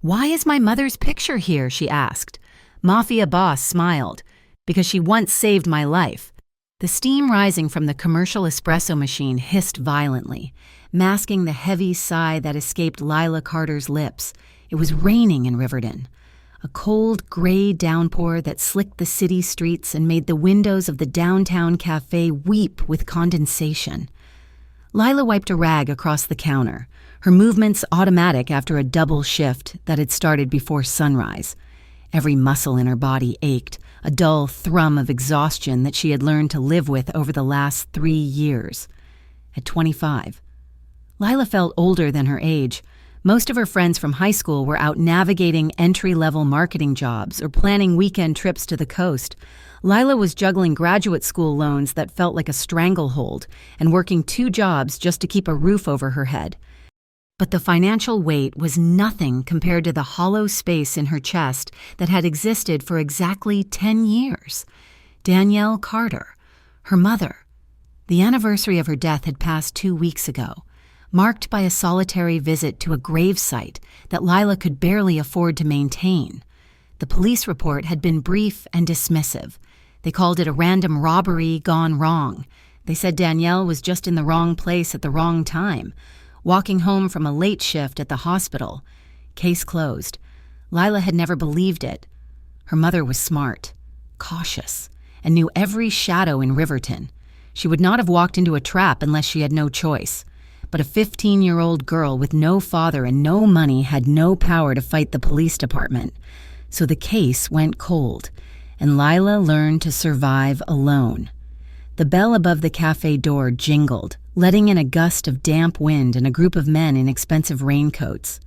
"Why is my mother's picture here?" she asked. Mafia boss smiled. "Because she once saved my life." The steam rising from the commercial espresso machine hissed violently, masking the heavy sigh that escaped Lila Carter's lips. It was raining in Riverton. A cold, gray downpour that slicked the city streets and made the windows of the downtown cafe weep with condensation. Lila wiped a rag across the counter, her movements automatic after a double shift that had started before sunrise. Every muscle in her body ached, a dull thrum of exhaustion that she had learned to live with over the last 3 years. At 25, Lila felt older than her age. Most of her friends from high school were out navigating entry-level marketing jobs or planning weekend trips to the coast. Lila was juggling graduate school loans that felt like a stranglehold and working 2 jobs just to keep a roof over her head. But the financial weight was nothing compared to the hollow space in her chest that had existed for exactly 10 years. Danielle Carter, her mother. The anniversary of her death had passed 2 weeks ago, marked by a solitary visit to a gravesite that Lila could barely afford to maintain. The police report had been brief and dismissive. They called it a random robbery gone wrong. They said Danielle was just in the wrong place at the wrong time, walking home from a late shift at the hospital. Case closed. Lila had never believed it. Her mother was smart, cautious, and knew every shadow in Riverton. She would not have walked into a trap unless she had no choice. But a 15-year-old girl with no father and no money had no power to fight the police department. So the case went cold, and Lila learned to survive alone. The bell above the cafe door jingled, letting in a gust of damp wind and a group of men in expensive raincoats.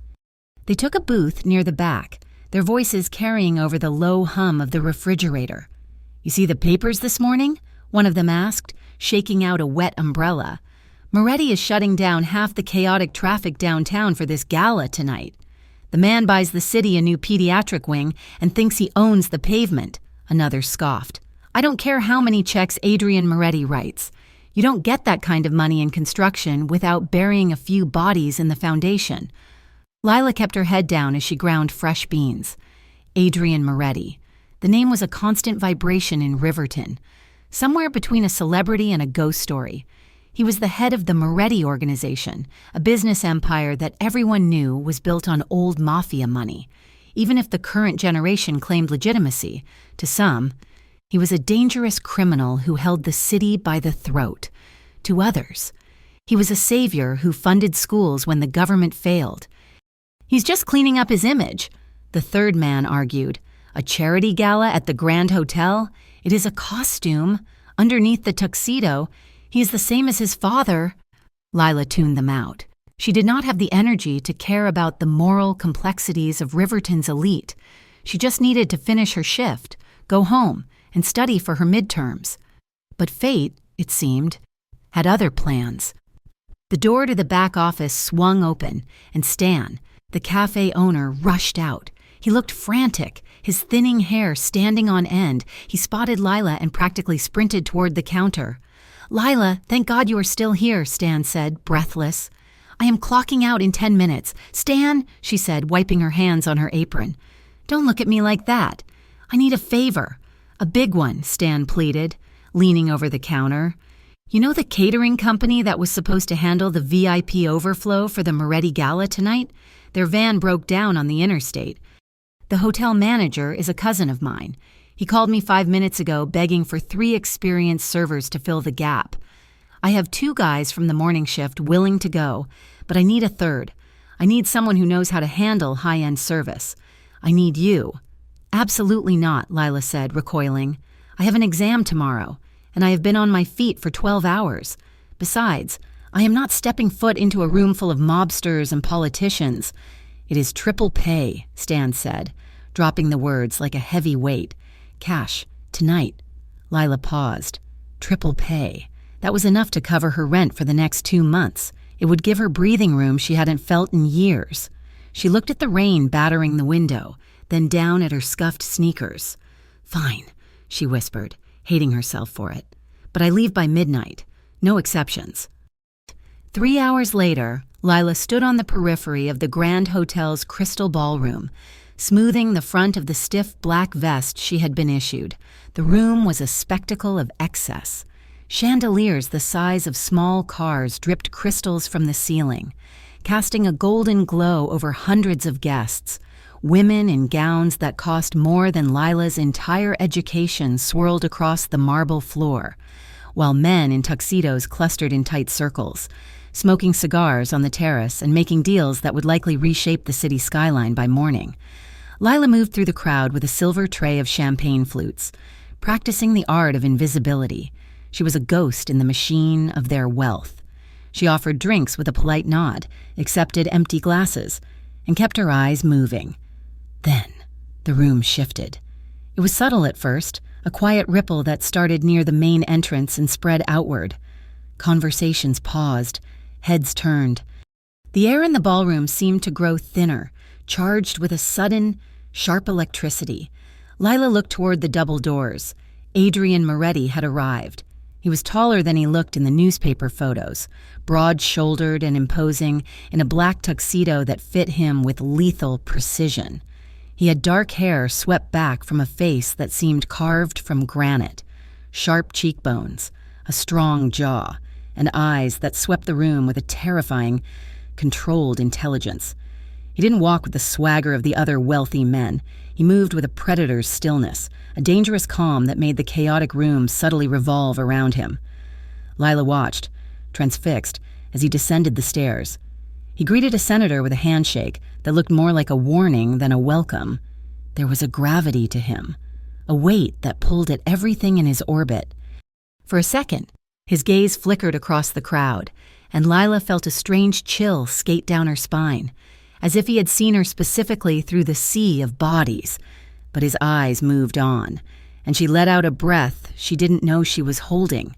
They took a booth near the back, their voices carrying over the low hum of the refrigerator. "You see the papers this morning?" one of them asked, shaking out a wet umbrella. "Moretti is shutting down half the chaotic traffic downtown for this gala tonight. The man buys the city a new pediatric wing and thinks he owns the pavement," another scoffed. "I don't care how many checks Adrian Moretti writes. You don't get that kind of money in construction without burying a few bodies in the foundation." Lila kept her head down as she ground fresh beans. Adrian Moretti. The name was a constant vibration in Riverton, somewhere between a celebrity and a ghost story. He was the head of the Moretti organization, a business empire that everyone knew was built on old mafia money, even if the current generation claimed legitimacy. To some, he was a dangerous criminal who held the city by the throat. To others, he was a savior who funded schools when the government failed. "He's just cleaning up his image," the third man argued. "A charity gala at the Grand Hotel? It is a costume. Underneath the tuxedo, he is the same as his father." Lila tuned them out. She did not have the energy to care about the moral complexities of Riverton's elite. She just needed to finish her shift, go home, and study for her midterms. But fate, it seemed, had other plans. The door to the back office swung open, and Stan, the cafe owner, rushed out. He looked frantic, his thinning hair standing on end. He spotted Lila and practically sprinted toward the counter. "Lila, thank God you are still here," Stan said, breathless. "I am clocking out in 10 minutes. Stan," she said, wiping her hands on her apron. "Don't look at me like that. I need a favor." "A big one," Stan pleaded, leaning over the counter. "You know the catering company that was supposed to handle the VIP overflow for the Moretti Gala tonight? Their van broke down on the interstate. The hotel manager is a cousin of mine. He called me 5 minutes ago begging for 3 experienced servers to fill the gap. I have 2 guys from the morning shift willing to go, but I need a third. I need someone who knows how to handle high-end service. I need you." "Absolutely not," Lila said, recoiling. "I have an exam tomorrow, and I have been on my feet for 12 hours. Besides, I am not stepping foot into a room full of mobsters and politicians." "It is triple pay," Stan said, dropping the words like a heavy weight. "Cash, tonight." Lila paused. Triple pay. That was enough to cover her rent for the next 2 months. It would give her breathing room she hadn't felt in years. She looked at the rain battering the window, then down at her scuffed sneakers. "Fine," she whispered, hating herself for it. "But I leave by midnight. No exceptions." 3 hours later, Lila stood on the periphery of the Grand Hotel's Crystal Ballroom, smoothing the front of the stiff black vest she had been issued. The room was a spectacle of excess. Chandeliers the size of small cars dripped crystals from the ceiling, casting a golden glow over hundreds of guests. Women in gowns that cost more than Lila's entire education swirled across the marble floor, while men in tuxedos clustered in tight circles, smoking cigars on the terrace and making deals that would likely reshape the city skyline by morning. Lila moved through the crowd with a silver tray of champagne flutes, practicing the art of invisibility. She was a ghost in the machine of their wealth. She offered drinks with a polite nod, accepted empty glasses, and kept her eyes moving. Then, the room shifted. It was subtle at first, a quiet ripple that started near the main entrance and spread outward. Conversations paused, heads turned. The air in the ballroom seemed to grow thinner, charged with a sudden, sharp electricity. Lila looked toward the double doors. Adrian Moretti had arrived. He was taller than he looked in the newspaper photos, broad-shouldered and imposing, in a black tuxedo that fit him with lethal precision. He had dark hair swept back from a face that seemed carved from granite, sharp cheekbones, a strong jaw, and eyes that swept the room with a terrifying, controlled intelligence. He didn't walk with the swagger of the other wealthy men. He moved with a predator's stillness, a dangerous calm that made the chaotic room subtly revolve around him. Lila watched, transfixed, as he descended the stairs. He greeted a senator with a handshake that looked more like a warning than a welcome. There was a gravity to him, a weight that pulled at everything in his orbit. For a second, his gaze flickered across the crowd, and Lila felt a strange chill skate down her spine, as if he had seen her specifically through the sea of bodies. But his eyes moved on, and she let out a breath she didn't know she was holding.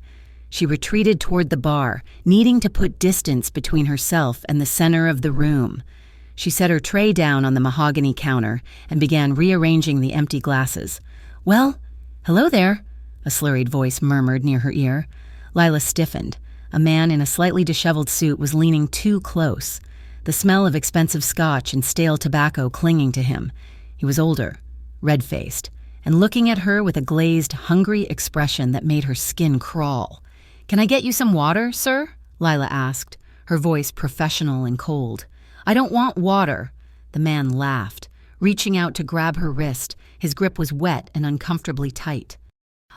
She retreated toward the bar, needing to put distance between herself and the center of the room. She set her tray down on the mahogany counter and began rearranging the empty glasses. "Well, hello there," a slurried voice murmured near her ear. Lila stiffened. A man in a slightly disheveled suit was leaning too close, the smell of expensive scotch and stale tobacco clinging to him. He was older, red-faced, and looking at her with a glazed, hungry expression that made her skin crawl. "Can I get you some water, sir?" Lila asked, her voice professional and cold. "I don't want water." The man laughed, reaching out to grab her wrist. His grip was wet and uncomfortably tight.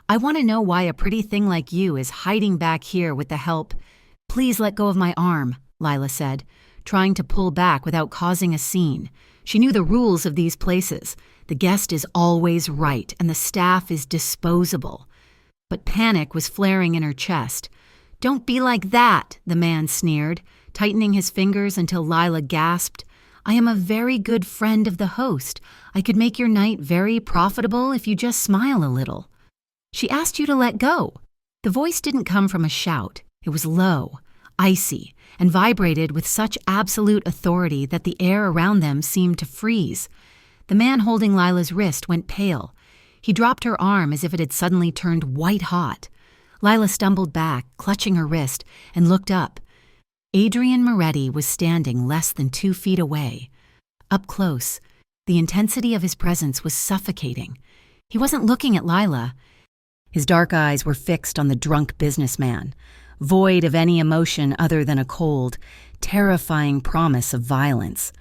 "I want to know why a pretty thing like you is hiding back here with the help." "Please let go of my arm," Lila said, trying to pull back without causing a scene. She knew the rules of these places. The guest is always right, and the staff is disposable. But panic was flaring in her chest. "Don't be like that," the man sneered, tightening his fingers until Lila gasped. "I am a very good friend of the host. I could make your night very profitable if you just smile a little." "She asked you to let go." The voice didn't come from a shout. It was low, icy, and vibrated with such absolute authority that the air around them seemed to freeze. The man holding Lila's wrist went pale. He dropped her arm as if it had suddenly turned white-hot. Lila stumbled back, clutching her wrist, and looked up. Adrian Moretti was standing less than 2 feet away. Up close, the intensity of his presence was suffocating. He wasn't looking at Lila. His dark eyes were fixed on the drunk businessman, void of any emotion other than a cold, terrifying promise of violence.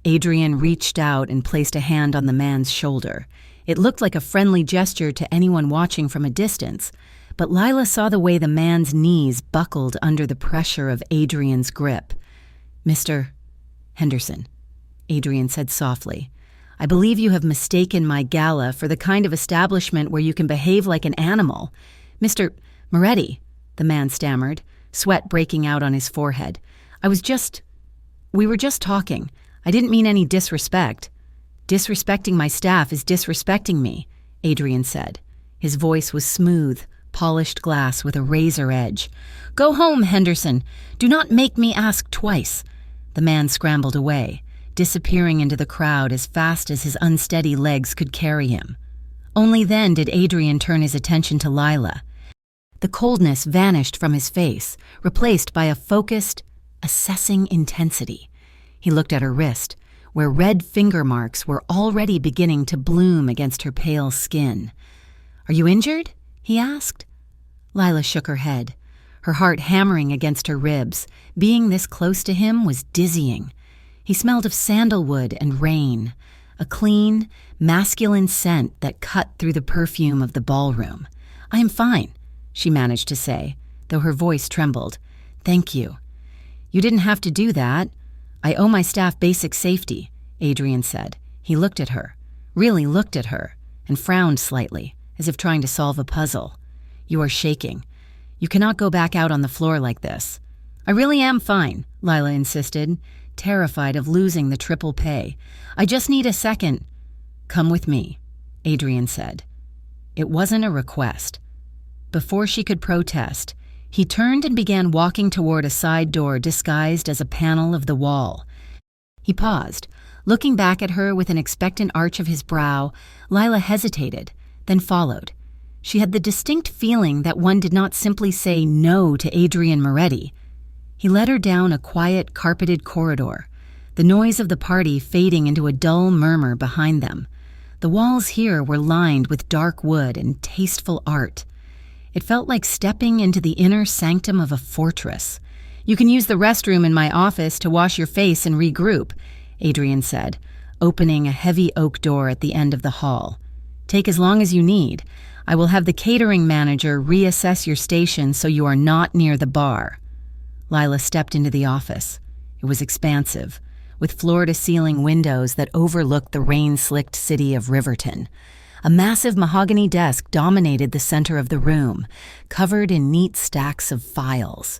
Adrian reached out and placed a hand on the man's shoulder. It looked like a friendly gesture to anyone watching from a distance, but Lila saw the way the man's knees buckled under the pressure of Adrian's grip. "Mr. Henderson," Adrian said softly, "I believe you have mistaken my gala for the kind of establishment where you can behave like an animal." "Mr. Moretti," the man stammered, sweat breaking out on his forehead. We were just talking. I didn't mean any disrespect." "Disrespecting my staff is disrespecting me," Adrian said. His voice was smooth, polished glass with a razor edge. "Go home, Henderson. Do not make me ask twice." The man scrambled away, disappearing into the crowd as fast as his unsteady legs could carry him. Only then did Adrian turn his attention to Lila. The coldness vanished from his face, replaced by a focused, assessing intensity. He looked at her wrist, where red finger marks were already beginning to bloom against her pale skin. "Are you injured?" he asked. Lila shook her head, her heart hammering against her ribs. Being this close to him was dizzying. He smelled of sandalwood and rain, a clean, masculine scent that cut through the perfume of the ballroom. "I am fine," she managed to say, though her voice trembled. "Thank you." "You didn't have to do that. I owe my staff basic safety," Adrian said. He looked at her, really looked at her, and frowned slightly, as if trying to solve a puzzle. "You are shaking. You cannot go back out on the floor like this." "I really am fine," Lila insisted, terrified of losing the triple pay. "I just need a second." "Come with me," Adrian said. It wasn't a request. Before she could protest, he turned and began walking toward a side door disguised as a panel of the wall. He paused, looking back at her with an expectant arch of his brow. Lila hesitated, then followed. She had the distinct feeling that one did not simply say no to Adrian Moretti. He led her down a quiet, carpeted corridor, the noise of the party fading into a dull murmur behind them. The walls here were lined with dark wood and tasteful art. It felt like stepping into the inner sanctum of a fortress. "You can use the restroom in my office to wash your face and regroup," Adrian said, opening a heavy oak door at the end of the hall. "Take as long as you need. I will have the catering manager reassess your station so you are not near the bar." Lila stepped into the office. It was expansive, with floor-to-ceiling windows that overlooked the rain-slicked city of Riverton. A massive mahogany desk dominated the center of the room, covered in neat stacks of files.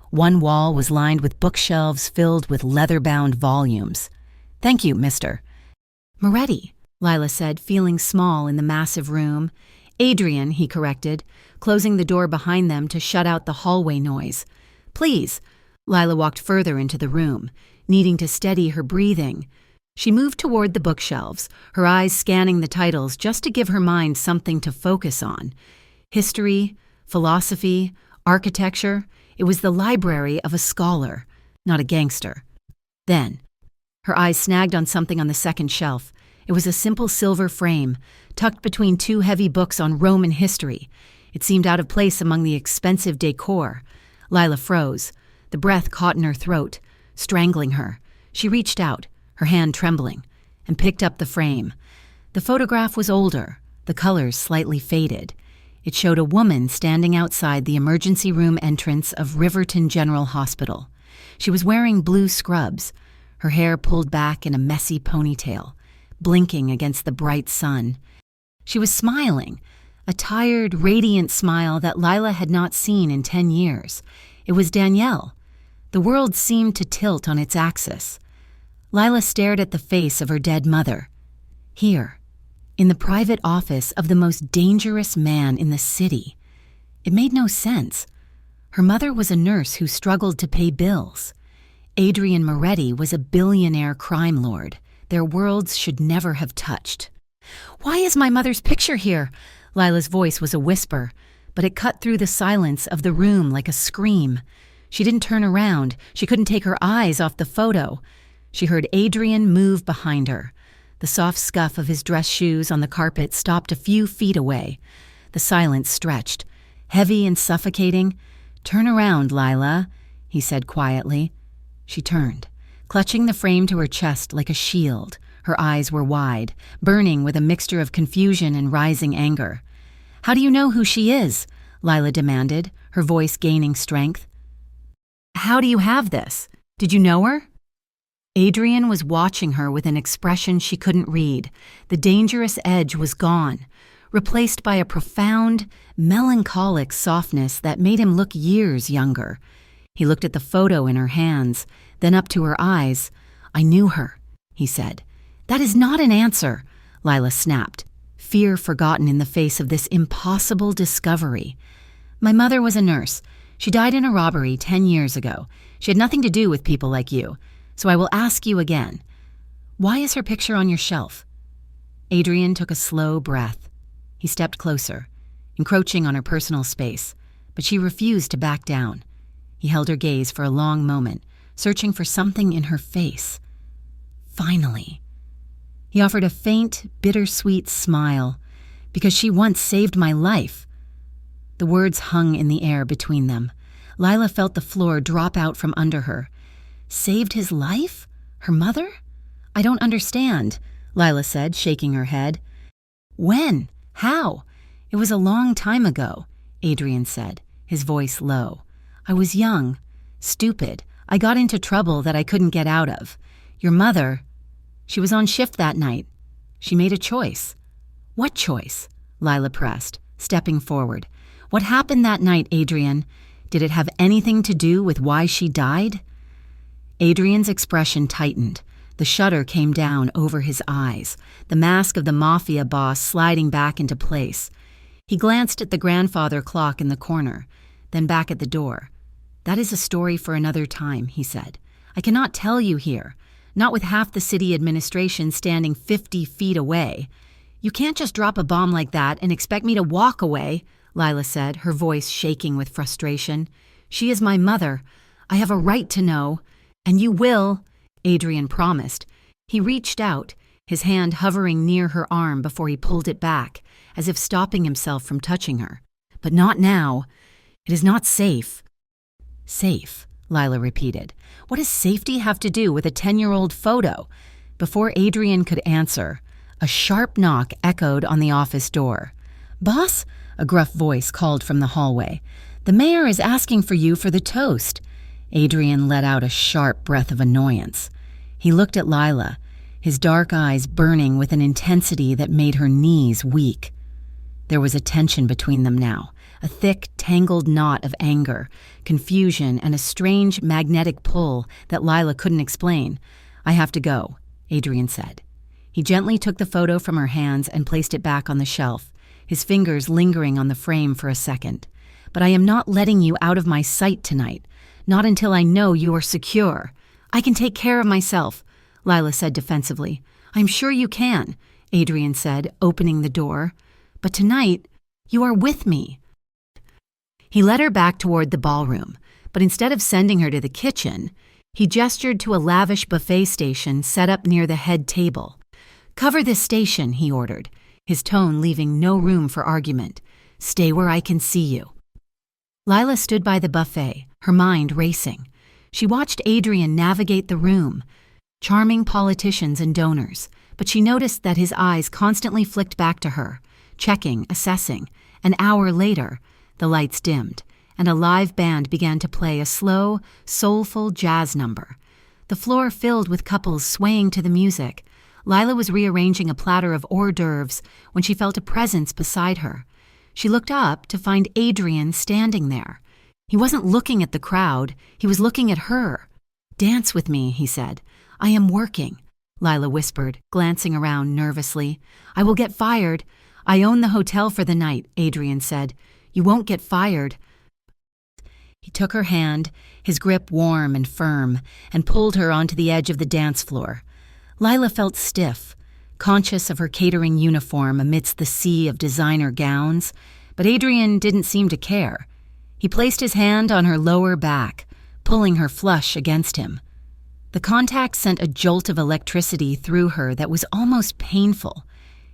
One wall was lined with bookshelves filled with leather-bound volumes. "Thank you, Mr. Moretti," Lila said, feeling small in the massive room. "Adrian," he corrected, closing the door behind them to shut out the hallway noise. "Please." Lila walked further into the room, needing to steady her breathing. She moved toward the bookshelves, her eyes scanning the titles just to give her mind something to focus on. History, philosophy, architecture. It was the library of a scholar, not a gangster. Then, her eyes snagged on something on the second shelf. It was a simple silver frame, tucked between two heavy books on Roman history. It seemed out of place among the expensive decor. Lila froze. The breath caught in her throat, strangling her. She reached out, her hand trembling, and picked up the frame. The photograph was older, the colors slightly faded. It showed a woman standing outside the emergency room entrance of Riverton General Hospital. She was wearing blue scrubs, her hair pulled back in a messy ponytail, blinking against the bright sun. She was smiling, a tired, radiant smile that Lila had not seen in 10 years. It was Danielle. The world seemed to tilt on its axis. Lila stared at the face of her dead mother. Here, in the private office of the most dangerous man in the city. It made no sense. Her mother was a nurse who struggled to pay bills. Adrian Moretti was a billionaire crime lord. Their worlds should never have touched. "Why is my mother's picture here?" Lila's voice was a whisper, but it cut through the silence of the room like a scream. She didn't turn around. She couldn't take her eyes off the photo. She heard Adrian move behind her. The soft scuff of his dress shoes on the carpet stopped a few feet away. The silence stretched, heavy and suffocating. "Turn around, Lila," he said quietly. She turned, clutching the frame to her chest like a shield. Her eyes were wide, burning with a mixture of confusion and rising anger. "How do you know who she is?" Lila demanded, her voice gaining strength. "How do you have this? Did you know her?" Adrian was watching her with an expression she couldn't read. The dangerous edge was gone, replaced by a profound, melancholic softness that made him look years younger. He looked at the photo in her hands, then up to her eyes. "I knew her," he said. "That is not an answer," Lila snapped, fear forgotten in the face of this impossible discovery. "My mother was a nurse. She died in a robbery 10 years ago. She had nothing to do with people like you. So I will ask you again. Why is her picture on your shelf?" Adrian took a slow breath. He stepped closer, encroaching on her personal space, but she refused to back down. He held her gaze for a long moment, searching for something in her face. Finally. He offered a faint, bittersweet smile, because she once saved my life. The words hung in the air between them. Lila felt the floor drop out from under her. Saved his life? Her mother? I don't understand, Lila said, shaking her head. When? How? It was a long time ago, Adrian said, his voice low. I was young, stupid. I got into trouble that I couldn't get out of. Your mother, she was on shift that night. She made a choice. What choice? Lila pressed, stepping forward. What happened that night, Adrian? Did it have anything to do with why she died? Adrian's expression tightened. The shutter came down over his eyes, the mask of the mafia boss sliding back into place. He glanced at the grandfather clock in the corner, then back at the door. That is a story for another time, he said. I cannot tell you here, not with half the city administration standing 50 feet away. You can't just drop a bomb like that and expect me to walk away, Lila said, her voice shaking with frustration. She is my mother. I have a right to know. And you will, Adrian promised. He reached out, his hand hovering near her arm before he pulled it back, as if stopping himself from touching her. But not now. It is not safe. Safe, Lila repeated. What does safety have to do with a 10-year-old photo? Before Adrian could answer, a sharp knock echoed on the office door. Boss? A gruff voice called from the hallway. The mayor is asking for you for the toast. Adrian let out a sharp breath of annoyance. He looked at Lila, his dark eyes burning with an intensity that made her knees weak. There was a tension between them now, a thick, tangled knot of anger, confusion, and a strange magnetic pull that Lila couldn't explain. I have to go, Adrian said. He gently took the photo from her hands and placed it back on the shelf, his fingers lingering on the frame for a second. But I am not letting you out of my sight tonight. Not until I know you are secure. I can take care of myself, Lila said defensively. I'm sure you can, Adrian said, opening the door. But tonight, you are with me. He led her back toward the ballroom, but instead of sending her to the kitchen, he gestured to a lavish buffet station set up near the head table. Cover this station, he ordered, his tone leaving no room for argument. Stay where I can see you. Lila stood by the buffet, her mind racing. She watched Adrian navigate the room, charming politicians and donors, but she noticed that his eyes constantly flicked back to her, checking, assessing. An hour later, the lights dimmed, and a live band began to play a slow, soulful jazz number. The floor filled with couples swaying to the music. Lila was rearranging a platter of hors d'oeuvres when she felt a presence beside her. She looked up to find Adrian standing there. He wasn't looking at the crowd, he was looking at her. Dance with me, he said. I am working, Lila whispered, glancing around nervously. I will get fired. I own the hotel for the night, Adrian said. You won't get fired. He took her hand, his grip warm and firm, and pulled her onto the edge of the dance floor. Lila felt stiff, conscious of her catering uniform amidst the sea of designer gowns, but Adrian didn't seem to care. He placed his hand on her lower back, pulling her flush against him. The contact sent a jolt of electricity through her that was almost painful.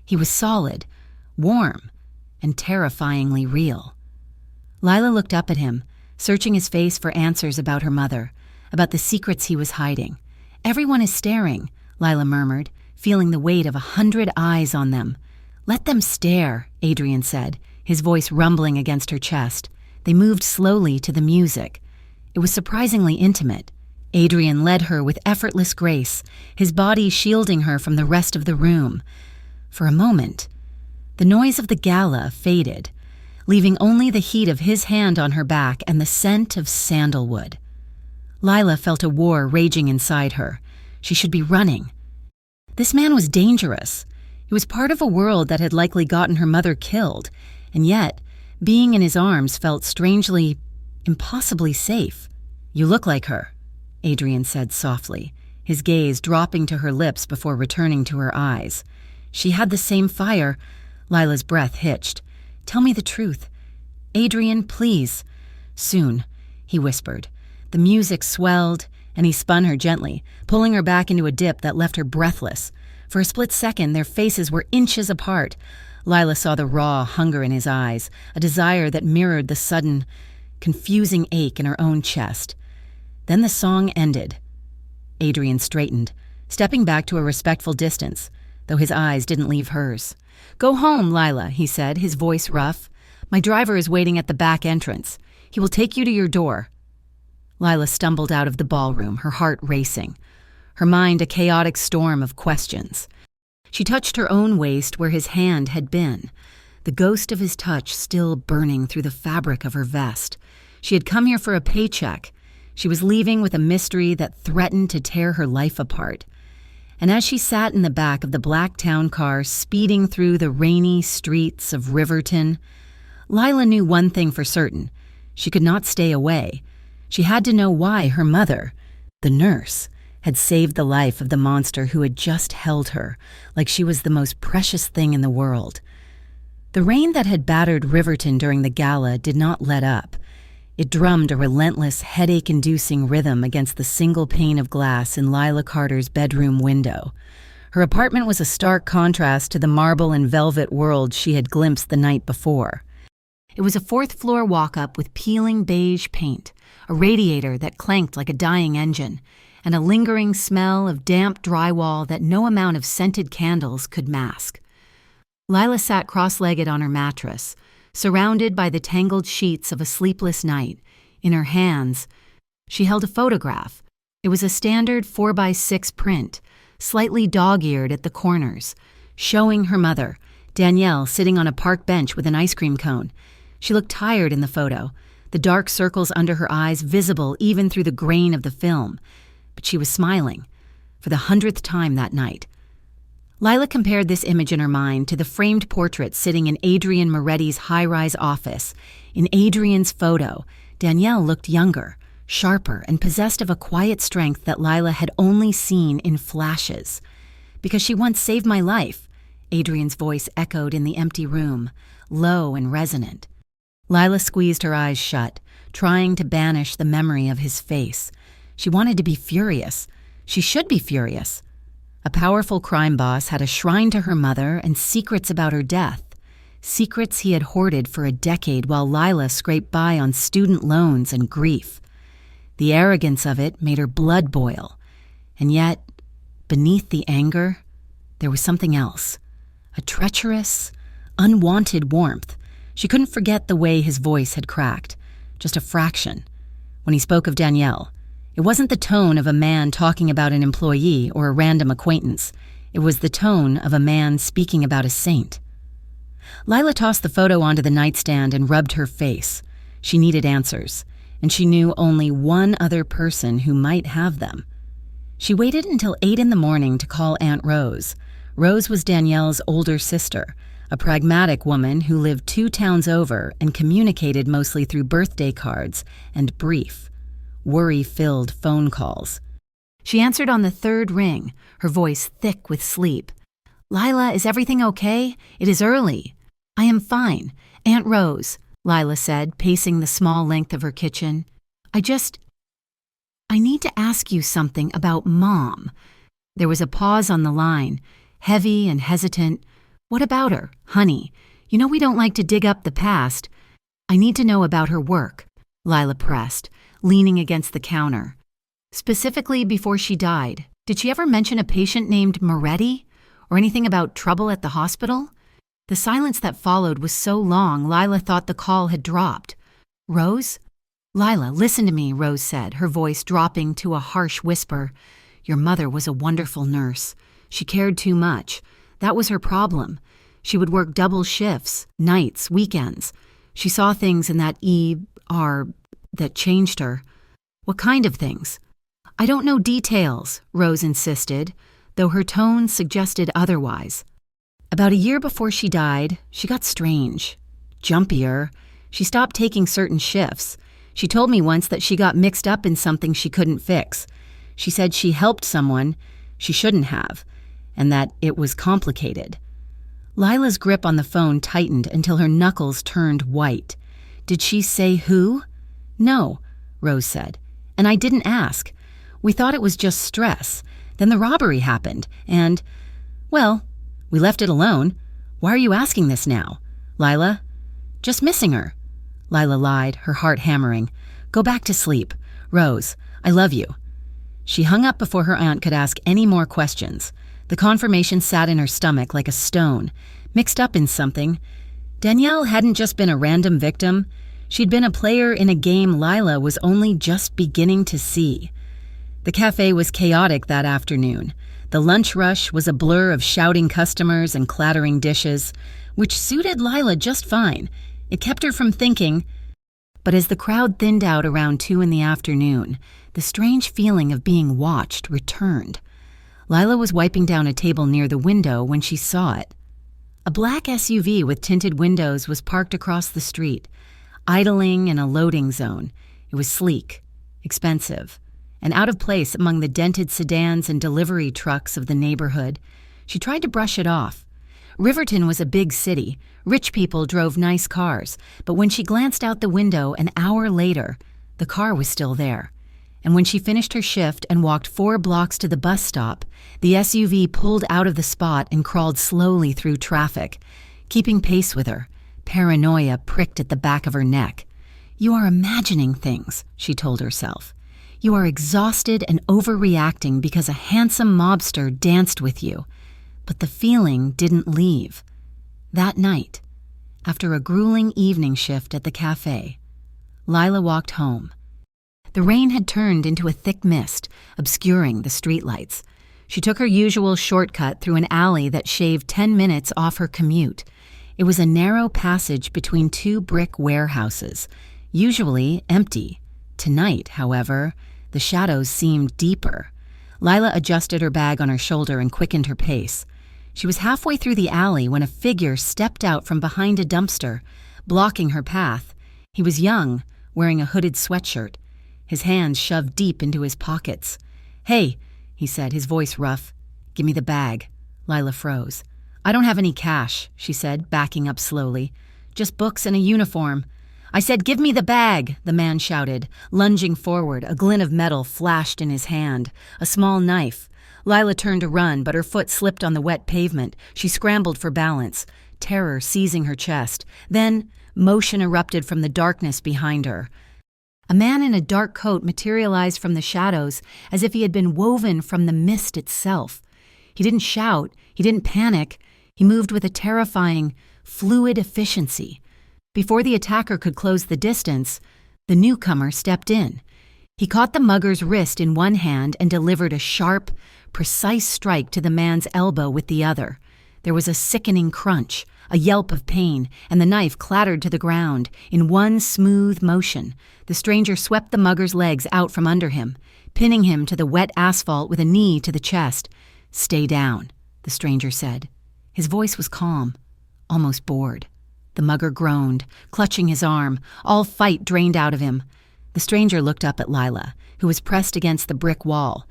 He was solid, warm, and terrifyingly real. Lila looked up at him, searching his face for answers about her mother, about the secrets he was hiding. Everyone is staring, Lila murmured, feeling the weight of 100 eyes on them. Let them stare, Adrian said, his voice rumbling against her chest. They moved slowly to the music. It was surprisingly intimate. Adrian led her with effortless grace, his body shielding her from the rest of the room. For a moment, the noise of the gala faded, leaving only the heat of his hand on her back and the scent of sandalwood. Lila felt a war raging inside her. She should be running. This man was dangerous. He was part of a world that had likely gotten her mother killed, and yet, being in his arms felt strangely, impossibly safe. You look like her, Adrian said softly, his gaze dropping to her lips before returning to her eyes. She had the same fire. Lila's breath hitched. Tell me the truth. Adrian, please. Soon, he whispered. The music swelled, and he spun her gently, pulling her back into a dip that left her breathless. For a split second, their faces were inches apart. Lila saw the raw hunger in his eyes, a desire that mirrored the sudden, confusing ache in her own chest. Then the song ended. Adrian straightened, stepping back to a respectful distance, though his eyes didn't leave hers. "Go home, Lila," he said, his voice rough. "My driver is waiting at the back entrance. He will take you to your door." Lila stumbled out of the ballroom, her heart racing, her mind a chaotic storm of questions. She touched her own waist where his hand had been, the ghost of his touch still burning through the fabric of her vest. She had come here for a paycheck. She was leaving with a mystery that threatened to tear her life apart. And as she sat in the back of the black town car speeding through the rainy streets of Riverton, Lila knew one thing for certain. She could not stay away. She had to know why her mother, the nurse, had saved the life of the monster who had just held her, like she was the most precious thing in the world. The rain that had battered Riverton during the gala did not let up. It drummed a relentless, headache-inducing rhythm against the single pane of glass in Lila Carter's bedroom window. Her apartment was a stark contrast to the marble and velvet world she had glimpsed the night before. It was a fourth-floor walk-up with peeling beige paint, a radiator that clanked like a dying engine, and a lingering smell of damp drywall that no amount of scented candles could mask. Lila sat cross-legged on her mattress, surrounded by the tangled sheets of a sleepless night. In her hands, she held a photograph. It was a standard 4x6 print, slightly dog-eared at the corners, showing her mother, Danielle, sitting on a park bench with an ice cream cone. She looked tired in the photo, the dark circles under her eyes visible even through the grain of the film. But she was smiling, for the 100th time that night. Lila compared this image in her mind to the framed portrait sitting in Adrian Moretti's high-rise office. In Adrian's photo, Danielle looked younger, sharper, and possessed of a quiet strength that Lila had only seen in flashes. "Because she once saved my life," Adrian's voice echoed in the empty room, low and resonant. Lila squeezed her eyes shut, trying to banish the memory of his face. She wanted to be furious. She should be furious. A powerful crime boss had a shrine to her mother and secrets about her death. Secrets he had hoarded for a decade while Lila scraped by on student loans and grief. The arrogance of it made her blood boil. And yet, beneath the anger, there was something else. A treacherous, unwanted warmth. She couldn't forget the way his voice had cracked, just a fraction, when he spoke of Danielle. It wasn't the tone of a man talking about an employee or a random acquaintance. It was the tone of a man speaking about a saint. Lila tossed the photo onto the nightstand and rubbed her face. She needed answers, and she knew only one other person who might have them. She waited until 8 in the morning to call Aunt Rose. Rose was Danielle's older sister, a pragmatic woman who lived 2 towns over and communicated mostly through birthday cards and brief, worry-filled phone calls. She answered on the 3rd ring, her voice thick with sleep. "Lila, is everything okay? It is early." "I am fine. Aunt Rose," Lila said, pacing the small length of her kitchen. I need to ask you something about Mom." There was a pause on the line, heavy and hesitant. "What about her, honey? You know we don't like to dig up the past." "I need to know about her work," Lila pressed, leaning against the counter. "Specifically before she died. Did she ever mention a patient named Moretti? Or anything about trouble at the hospital?" The silence that followed was so long, Lila thought the call had dropped. "Rose?" "Lila, listen to me," Rose said, her voice dropping to a harsh whisper. "Your mother was a wonderful nurse. She cared too much. That was her problem. She would work double shifts, nights, weekends. She saw things in that ER that changed her." "What kind of things?" "I don't know details," Rose insisted, though her tone suggested otherwise. "About a year before she died, she got strange, jumpier. She stopped taking certain shifts. She told me once that she got mixed up in something she couldn't fix. She said she helped someone she shouldn't have, and that it was complicated." Lila's grip on the phone tightened until her knuckles turned white. "Did she say who?" "No," Rose said, "and I didn't ask. We thought it was just stress. Then the robbery happened, and, well, we left it alone. Why are you asking this now? Lila? Just missing her. Lila lied, her heart hammering. Go back to sleep. Rose, I love you. She hung up before her aunt could ask any more questions. The confirmation sat in her stomach like a stone, mixed up in something. Danielle hadn't just been a random victim. She'd been a player in a game Lila was only just beginning to see. The cafe was chaotic that afternoon. The lunch rush was a blur of shouting customers and clattering dishes, which suited Lila just fine. It kept her from thinking. But as the crowd thinned out around 2 p.m, the strange feeling of being watched returned. Lila was wiping down a table near the window when she saw it. A black SUV with tinted windows was parked across the street, idling in a loading zone. It was sleek, expensive, and out of place among the dented sedans and delivery trucks of the neighborhood. She tried to brush it off. Riverton was a big city. Rich people drove nice cars, but when she glanced out the window an hour later, the car was still there. And when she finished her shift and walked 4 blocks to the bus stop, the SUV pulled out of the spot and crawled slowly through traffic, keeping pace with her. Paranoia pricked at the back of her neck. You are imagining things, she told herself. You are exhausted and overreacting because a handsome mobster danced with you. But the feeling didn't leave. That night, after a grueling evening shift at the cafe, Lila walked home. The rain had turned into a thick mist, obscuring the streetlights. She took her usual shortcut through an alley that shaved 10 minutes off her commute. It was a narrow passage between 2 brick warehouses, usually empty. Tonight, however, the shadows seemed deeper. Lila adjusted her bag on her shoulder and quickened her pace. She was halfway through the alley when a figure stepped out from behind a dumpster, blocking her path. He was young, wearing a hooded sweatshirt, his hands shoved deep into his pockets. Hey, he said, his voice rough. Give me the bag. Lila froze. I don't have any cash, she said, backing up slowly. Just books and a uniform. I said, give me the bag, the man shouted, lunging forward. A glint of metal flashed in his hand, a small knife. Lila turned to run, but her foot slipped on the wet pavement. She scrambled for balance, terror seizing her chest. Then, motion erupted from the darkness behind her. A man in a dark coat materialized from the shadows as if he had been woven from the mist itself. He didn't shout, he didn't panic. He moved with a terrifying, fluid efficiency. Before the attacker could close the distance, the newcomer stepped in. He caught the mugger's wrist in one hand and delivered a sharp, precise strike to the man's elbow with the other. There was a sickening crunch, a yelp of pain, and the knife clattered to the ground. In one smooth motion, the stranger swept the mugger's legs out from under him, pinning him to the wet asphalt with a knee to the chest. Stay down, the stranger said. His voice was calm, almost bored. The mugger groaned, clutching his arm, all fight drained out of him. The stranger looked up at Lila, who was pressed against the brick wall,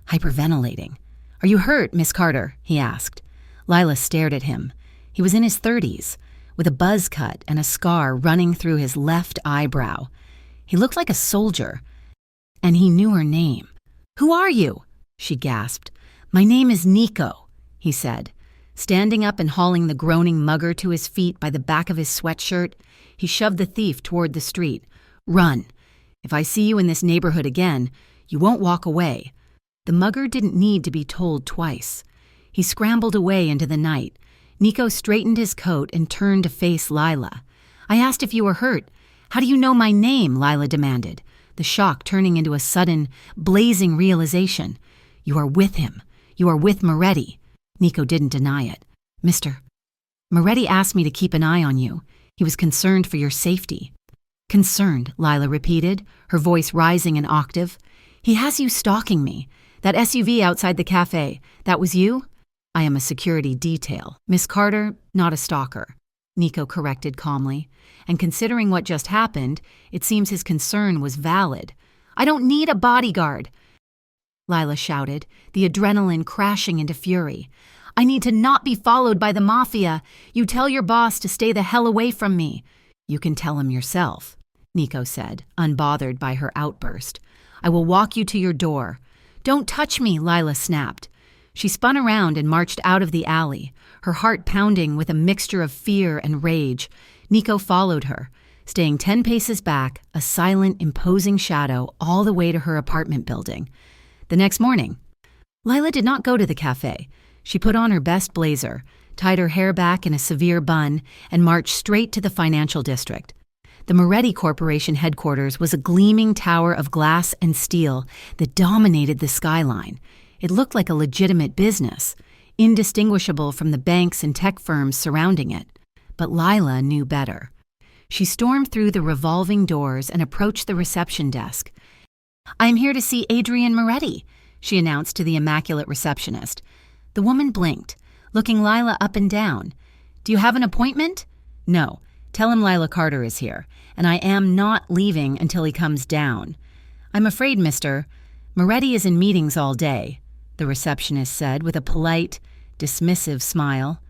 hyperventilating. Are you hurt, Miss Carter? He asked. Lila stared at him. He was in his 30s, with a buzz cut and a scar running through his left eyebrow. He looked like a soldier, and he knew her name. Who are you? She gasped. My name is Nico, he said. Standing up and hauling the groaning mugger to his feet by the back of his sweatshirt, he shoved the thief toward the street. Run. If I see you in this neighborhood again, you won't walk away. The mugger didn't need to be told twice. He scrambled away into the night. Nico straightened his coat and turned to face Lila. I asked if you were hurt. How do you know my name? Lila demanded, the shock turning into a sudden, blazing realization. You are with him. You are with Moretti. Nico didn't deny it. Mister, Moretti asked me to keep an eye on you. He was concerned for your safety. Concerned, Lila repeated, her voice rising an octave. He has you stalking me. That SUV outside the cafe, that was you? I am a security detail. Miss Carter, not a stalker, Nico corrected calmly. And considering what just happened, it seems his concern was valid. I don't need a bodyguard, Lila shouted, the adrenaline crashing into fury. I need to not be followed by the Mafia. You tell your boss to stay the hell away from me. You can tell him yourself, Nico said, unbothered by her outburst. I will walk you to your door. "Don't touch me," Lila snapped. She spun around and marched out of the alley, her heart pounding with a mixture of fear and rage. Nico followed her, staying 10 paces back, a silent, imposing shadow all the way to her apartment building. The next morning, Lila did not go to the cafe. She put on her best blazer, tied her hair back in a severe bun, and marched straight to the financial district. The Moretti Corporation headquarters was a gleaming tower of glass and steel that dominated the skyline. It looked like a legitimate business, indistinguishable from the banks and tech firms surrounding it. But Lila knew better. She stormed through the revolving doors and approached the reception desk. "I am here to see Adrian Moretti," she announced to the immaculate receptionist. The woman blinked, looking Lila up and down. "Do you have an appointment?" "No. Tell him Lila Carter is here, and I am not leaving until he comes down." "I'm afraid, Mr. Moretti is in meetings all day," the receptionist said with a polite, dismissive smile.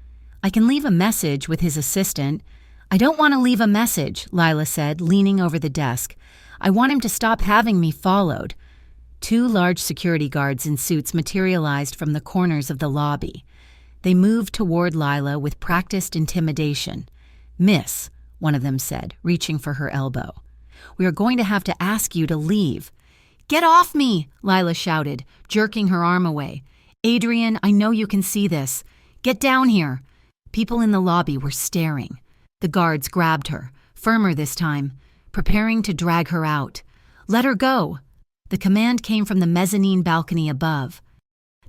"I can leave a message with his assistant." "I don't want to leave a message," Lila said, leaning over the desk. "I want him to stop having me followed." 2 large security guards in suits materialized from the corners of the lobby. They moved toward Lila with practiced intimidation. "Miss," one of them said, reaching for her elbow, "we are going to have to ask you to leave." "Get off me!" Lila shouted, jerking her arm away. "Adrian, I know you can see this. Get down here." People in the lobby were staring. The guards grabbed her, firmer this time, preparing to drag her out. "Let her go." The command came from the mezzanine balcony above.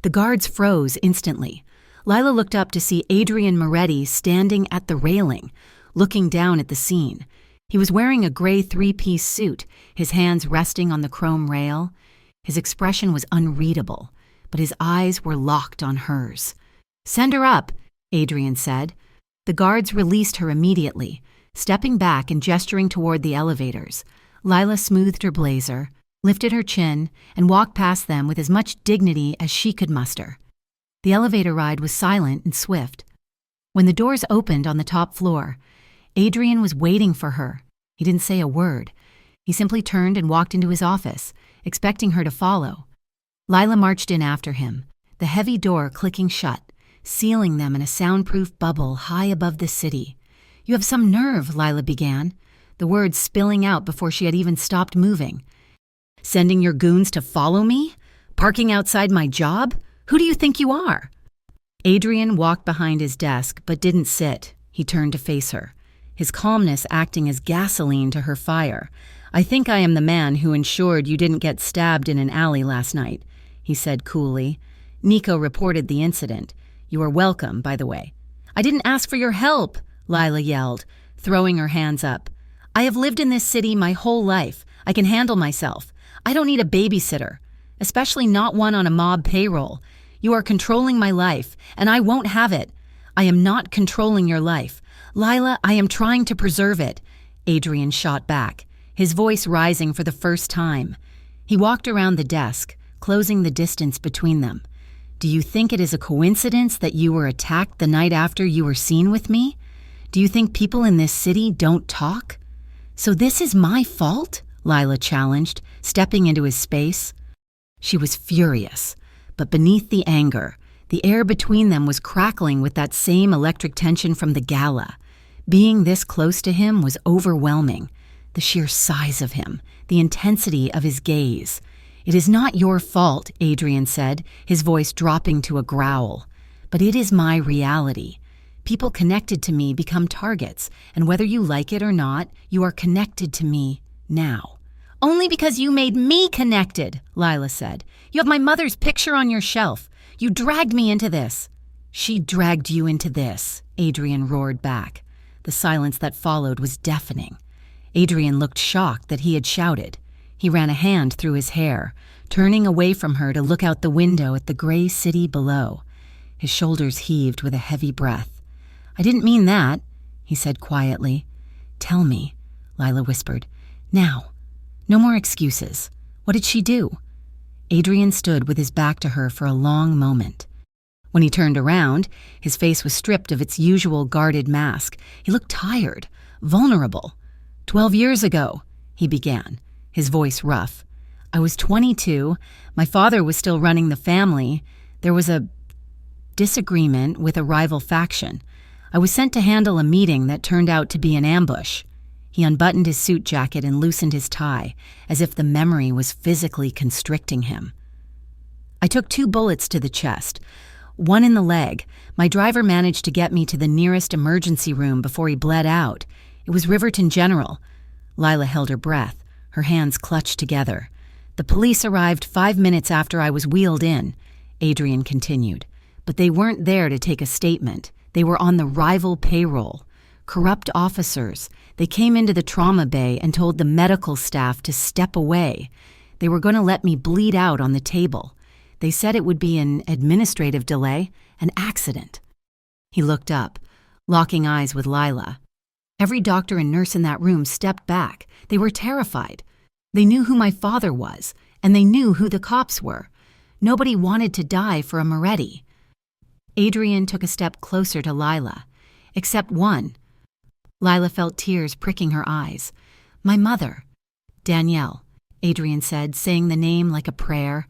The guards froze instantly. Lila looked up to see Adrian Moretti standing at the railing, looking down at the scene. He was wearing a gray 3-piece suit, his hands resting on the chrome rail. His expression was unreadable, but his eyes were locked on hers. "Send her up," Adrian said. The guards released her immediately, stepping back and gesturing toward the elevators. Lila smoothed her blazer, lifted her chin, and walked past them with as much dignity as she could muster. The elevator ride was silent and swift. When the doors opened on the top floor, Adrian was waiting for her. He didn't say a word. He simply turned and walked into his office, expecting her to follow. Lila marched in after him, the heavy door clicking shut, sealing them in a soundproof bubble high above the city. "You have some nerve," Lila began, the words spilling out before she had even stopped moving. "Sending your goons to follow me? Parking outside my job? Who do you think you are?" Adrian walked behind his desk but didn't sit. He turned to face her, his calmness acting as gasoline to her fire. "I think I am the man who ensured you didn't get stabbed in an alley last night," he said coolly. "Nico reported the incident. You are welcome, by the way." "I didn't ask for your help," Lila yelled, throwing her hands up. "I have lived in this city my whole life. I can handle myself. I don't need a babysitter, especially not one on a mob payroll. You are controlling my life, and I won't have it. I am not controlling your life. Lila, I am trying to preserve it," Adrian shot back, his voice rising for the first time. He walked around the desk, closing the distance between them. "Do you think it is a coincidence that you were attacked the night after you were seen with me? Do you think people in this city don't talk?" "So this is my fault?" Lila challenged, stepping into his space. She was furious, but beneath the anger, the air between them was crackling with that same electric tension from the gala. Being this close to him was overwhelming. The sheer size of him, the intensity of his gaze. "It is not your fault," Adrian said, his voice dropping to a growl. "But it is my reality. People connected to me become targets, and whether you like it or not, you are connected to me now." "Only because you made me connected," Lila said. "You have my mother's picture on your shelf. You dragged me into this." "She dragged you into this," Adrian roared back. The silence that followed was deafening. Adrian looked shocked that he had shouted. He ran a hand through his hair, turning away from her to look out the window at the gray city below. His shoulders heaved with a heavy breath. "I didn't mean that," he said quietly. "Tell me," Lila whispered. "Now. No more excuses. What did she do?" Adrian stood with his back to her for a long moment. When he turned around, his face was stripped of its usual guarded mask. He looked tired, vulnerable. 12 years ago, he began, his voice rough. I was 22. My father was still running the family. There was a disagreement with a rival faction. I was sent to handle a meeting that turned out to be an ambush. He unbuttoned his suit jacket and loosened his tie, as if the memory was physically constricting him. I took 2 bullets to the chest, one in the leg. My driver managed to get me to the nearest emergency room before he bled out. It was Riverton General. Lila held her breath, her hands clutched together. The police arrived 5 minutes after I was wheeled in, Adrian continued. But they weren't there to take a statement. They were on the rival payroll. Corrupt officers. They came into the trauma bay and told the medical staff to step away. They were going to let me bleed out on the table. They said it would be an administrative delay, an accident. He looked up, locking eyes with Lila. Every doctor and nurse in that room stepped back. They were terrified. They knew who my father was, and they knew who the cops were. Nobody wanted to die for a Moretti. Adrian took a step closer to Lila, except one. Lila felt tears pricking her eyes. My mother. Danielle, Adrian said, saying the name like a prayer.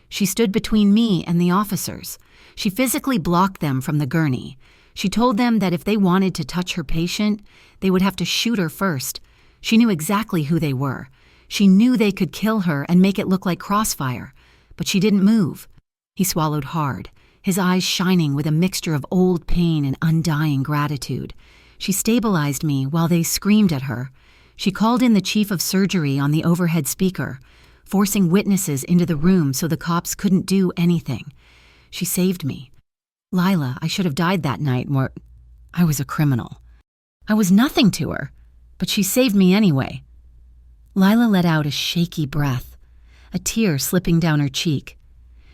She stood between me and the officers. She physically blocked them from the gurney. She told them that if they wanted to touch her patient, they would have to shoot her first. She knew exactly who they were. She knew they could kill her and make it look like crossfire, but she didn't move. He swallowed hard, his eyes shining with a mixture of old pain and undying gratitude. She stabilized me while they screamed at her. She called in the chief of surgery on the overhead speaker, forcing witnesses into the room so the cops couldn't do anything. She saved me. Lila, I should have died that night. I was a criminal. I was nothing to her, but she saved me anyway. Lila let out a shaky breath, a tear slipping down her cheek.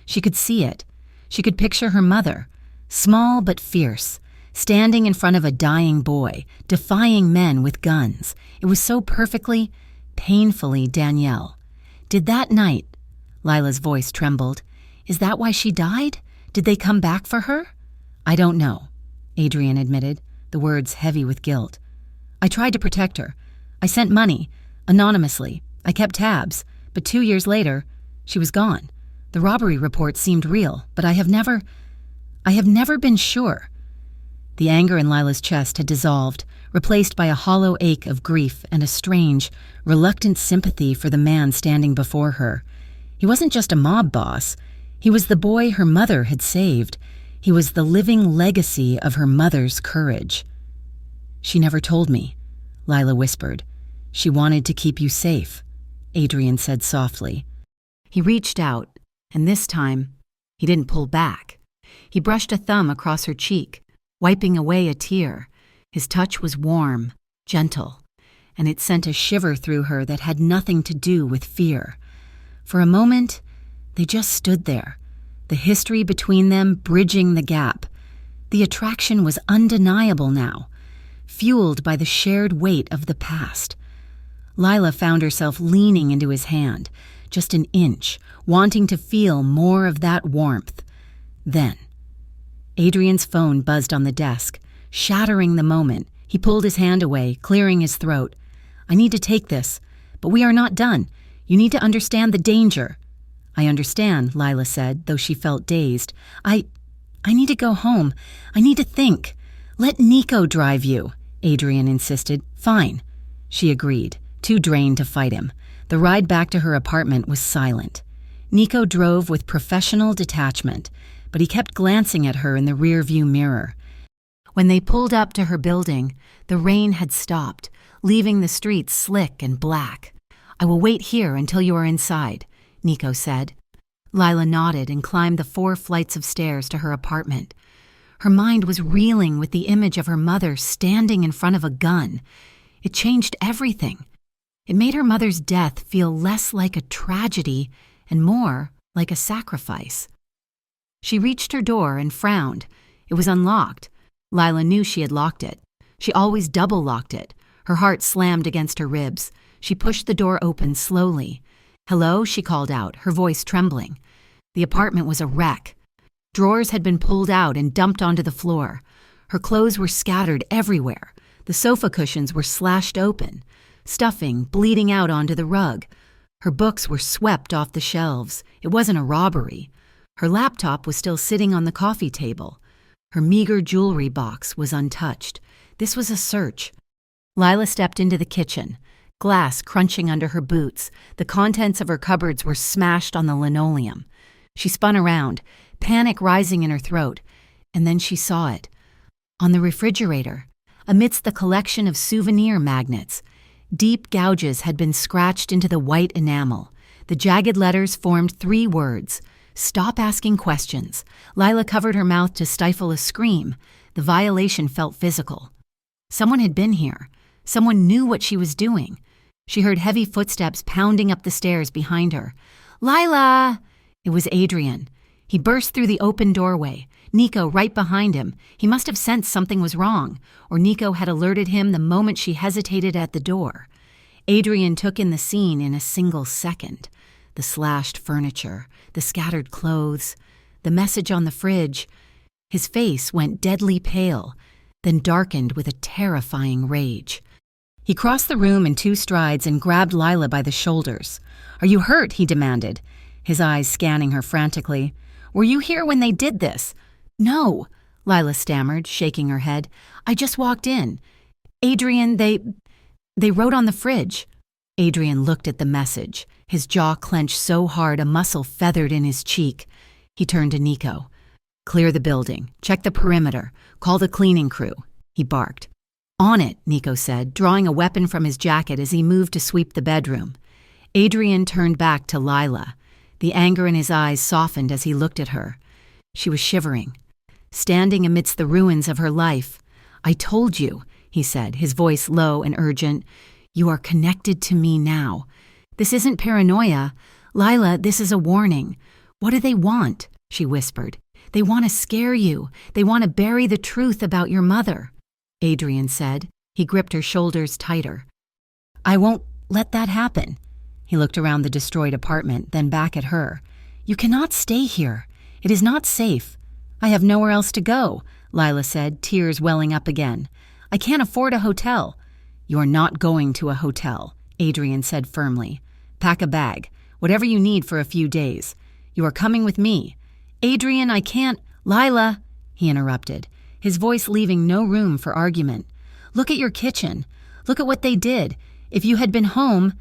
She could see it. She could picture her mother, small but fierce, standing in front of a dying boy, defying men with guns. It was so perfectly, painfully Danielle. Did that night, Lila's voice trembled, is that why she died? Did they come back for her? I don't know, Adrian admitted, the words heavy with guilt. I tried to protect her. I sent money, anonymously. I kept tabs, but 2 years later, she was gone. The robbery report seemed real, but I have never been sure. The anger in Lila's chest had dissolved, replaced by a hollow ache of grief and a strange, reluctant sympathy for the man standing before her. He wasn't just a mob boss. He was the boy her mother had saved. He was the living legacy of her mother's courage. She never told me, Lila whispered. She wanted to keep you safe, Adrian said softly. He reached out, and this time, he didn't pull back. He brushed a thumb across her cheek, wiping away a tear. His touch was warm, gentle, and it sent a shiver through her that had nothing to do with fear. For a moment, they just stood there, the history between them bridging the gap. The attraction was undeniable now, fueled by the shared weight of the past. Lila found herself leaning into his hand, just an inch, wanting to feel more of that warmth. Then, Adrian's phone buzzed on the desk, shattering the moment. He pulled his hand away, clearing his throat. I need to take this, but we are not done. You need to understand the danger. I understand, Lila said, though she felt dazed. I need to go home. I need to think. Let Nico drive you, Adrian insisted. Fine, she agreed, too drained to fight him. The ride back to her apartment was silent. Nico drove with professional detachment, but he kept glancing at her in the rearview mirror. When they pulled up to her building, the rain had stopped, leaving the streets slick and black. I will wait here until you are inside, Nico said. Lila nodded and climbed the 4 flights of stairs to her apartment. Her mind was reeling with the image of her mother standing in front of a gun. It changed everything. It made her mother's death feel less like a tragedy and more like a sacrifice. She reached her door and frowned. It was unlocked. Lila knew she had locked it. She always double-locked it. Her heart slammed against her ribs. She pushed the door open slowly. Hello, she called out, her voice trembling. The apartment was a wreck. Drawers had been pulled out and dumped onto the floor. Her clothes were scattered everywhere. The sofa cushions were slashed open, stuffing bleeding out onto the rug. Her books were swept off the shelves. It wasn't a robbery. Her laptop was still sitting on the coffee table. Her meager jewelry box was untouched. This was a search. Lila stepped into the kitchen, glass crunching under her boots. The contents of her cupboards were smashed on the linoleum. She spun around, panic rising in her throat, and then she saw it. On the refrigerator, amidst the collection of souvenir magnets, deep gouges had been scratched into the white enamel. The jagged letters formed 3 words: "Stop asking questions." Lila covered her mouth to stifle a scream. The violation felt physical. Someone had been here. Someone knew what she was doing. She heard heavy footsteps pounding up the stairs behind her. "Lila!" It was Adrian. He burst through the open doorway, Nico right behind him. He must have sensed something was wrong, or Nico had alerted him the moment she hesitated at the door. Adrian took in the scene in a single second. The slashed furniture, the scattered clothes, the message on the fridge. His face went deadly pale, then darkened with a terrifying rage. He crossed the room in 2 strides and grabbed Lila by the shoulders. "Are you hurt?" he demanded, his eyes scanning her frantically. "Were you here when they did this?" "No," Lila stammered, shaking her head. "I just walked in. Adrian, they wrote on the fridge." Adrian looked at the message, his jaw clenched so hard a muscle feathered in his cheek. He turned to Nico. "Clear the building. Check the perimeter. Call the cleaning crew," he barked. "On it," Nico said, drawing a weapon from his jacket as he moved to sweep the bedroom. Adrian turned back to Lila. The anger in his eyes softened as he looked at her. She was shivering, standing amidst the ruins of her life. "I told you," he said, his voice low and urgent. "You are connected to me now. This isn't paranoia. Lila, this is a warning." "What do they want?" she whispered. "They want to scare you. They want to bury the truth about your mother," Adrian said. He gripped her shoulders tighter. "I won't let that happen." He looked around the destroyed apartment, then back at her. "You cannot stay here. It is not safe." "I have nowhere else to go," Lila said, tears welling up again. "I can't afford a hotel." "You're not going to a hotel," Adrian said firmly. "Pack a bag, whatever you need for a few days. You are coming with me." "Adrian, I can't—" "Lila," he interrupted, his voice leaving no room for argument. "Look at your kitchen. Look at what they did. If you had been home—"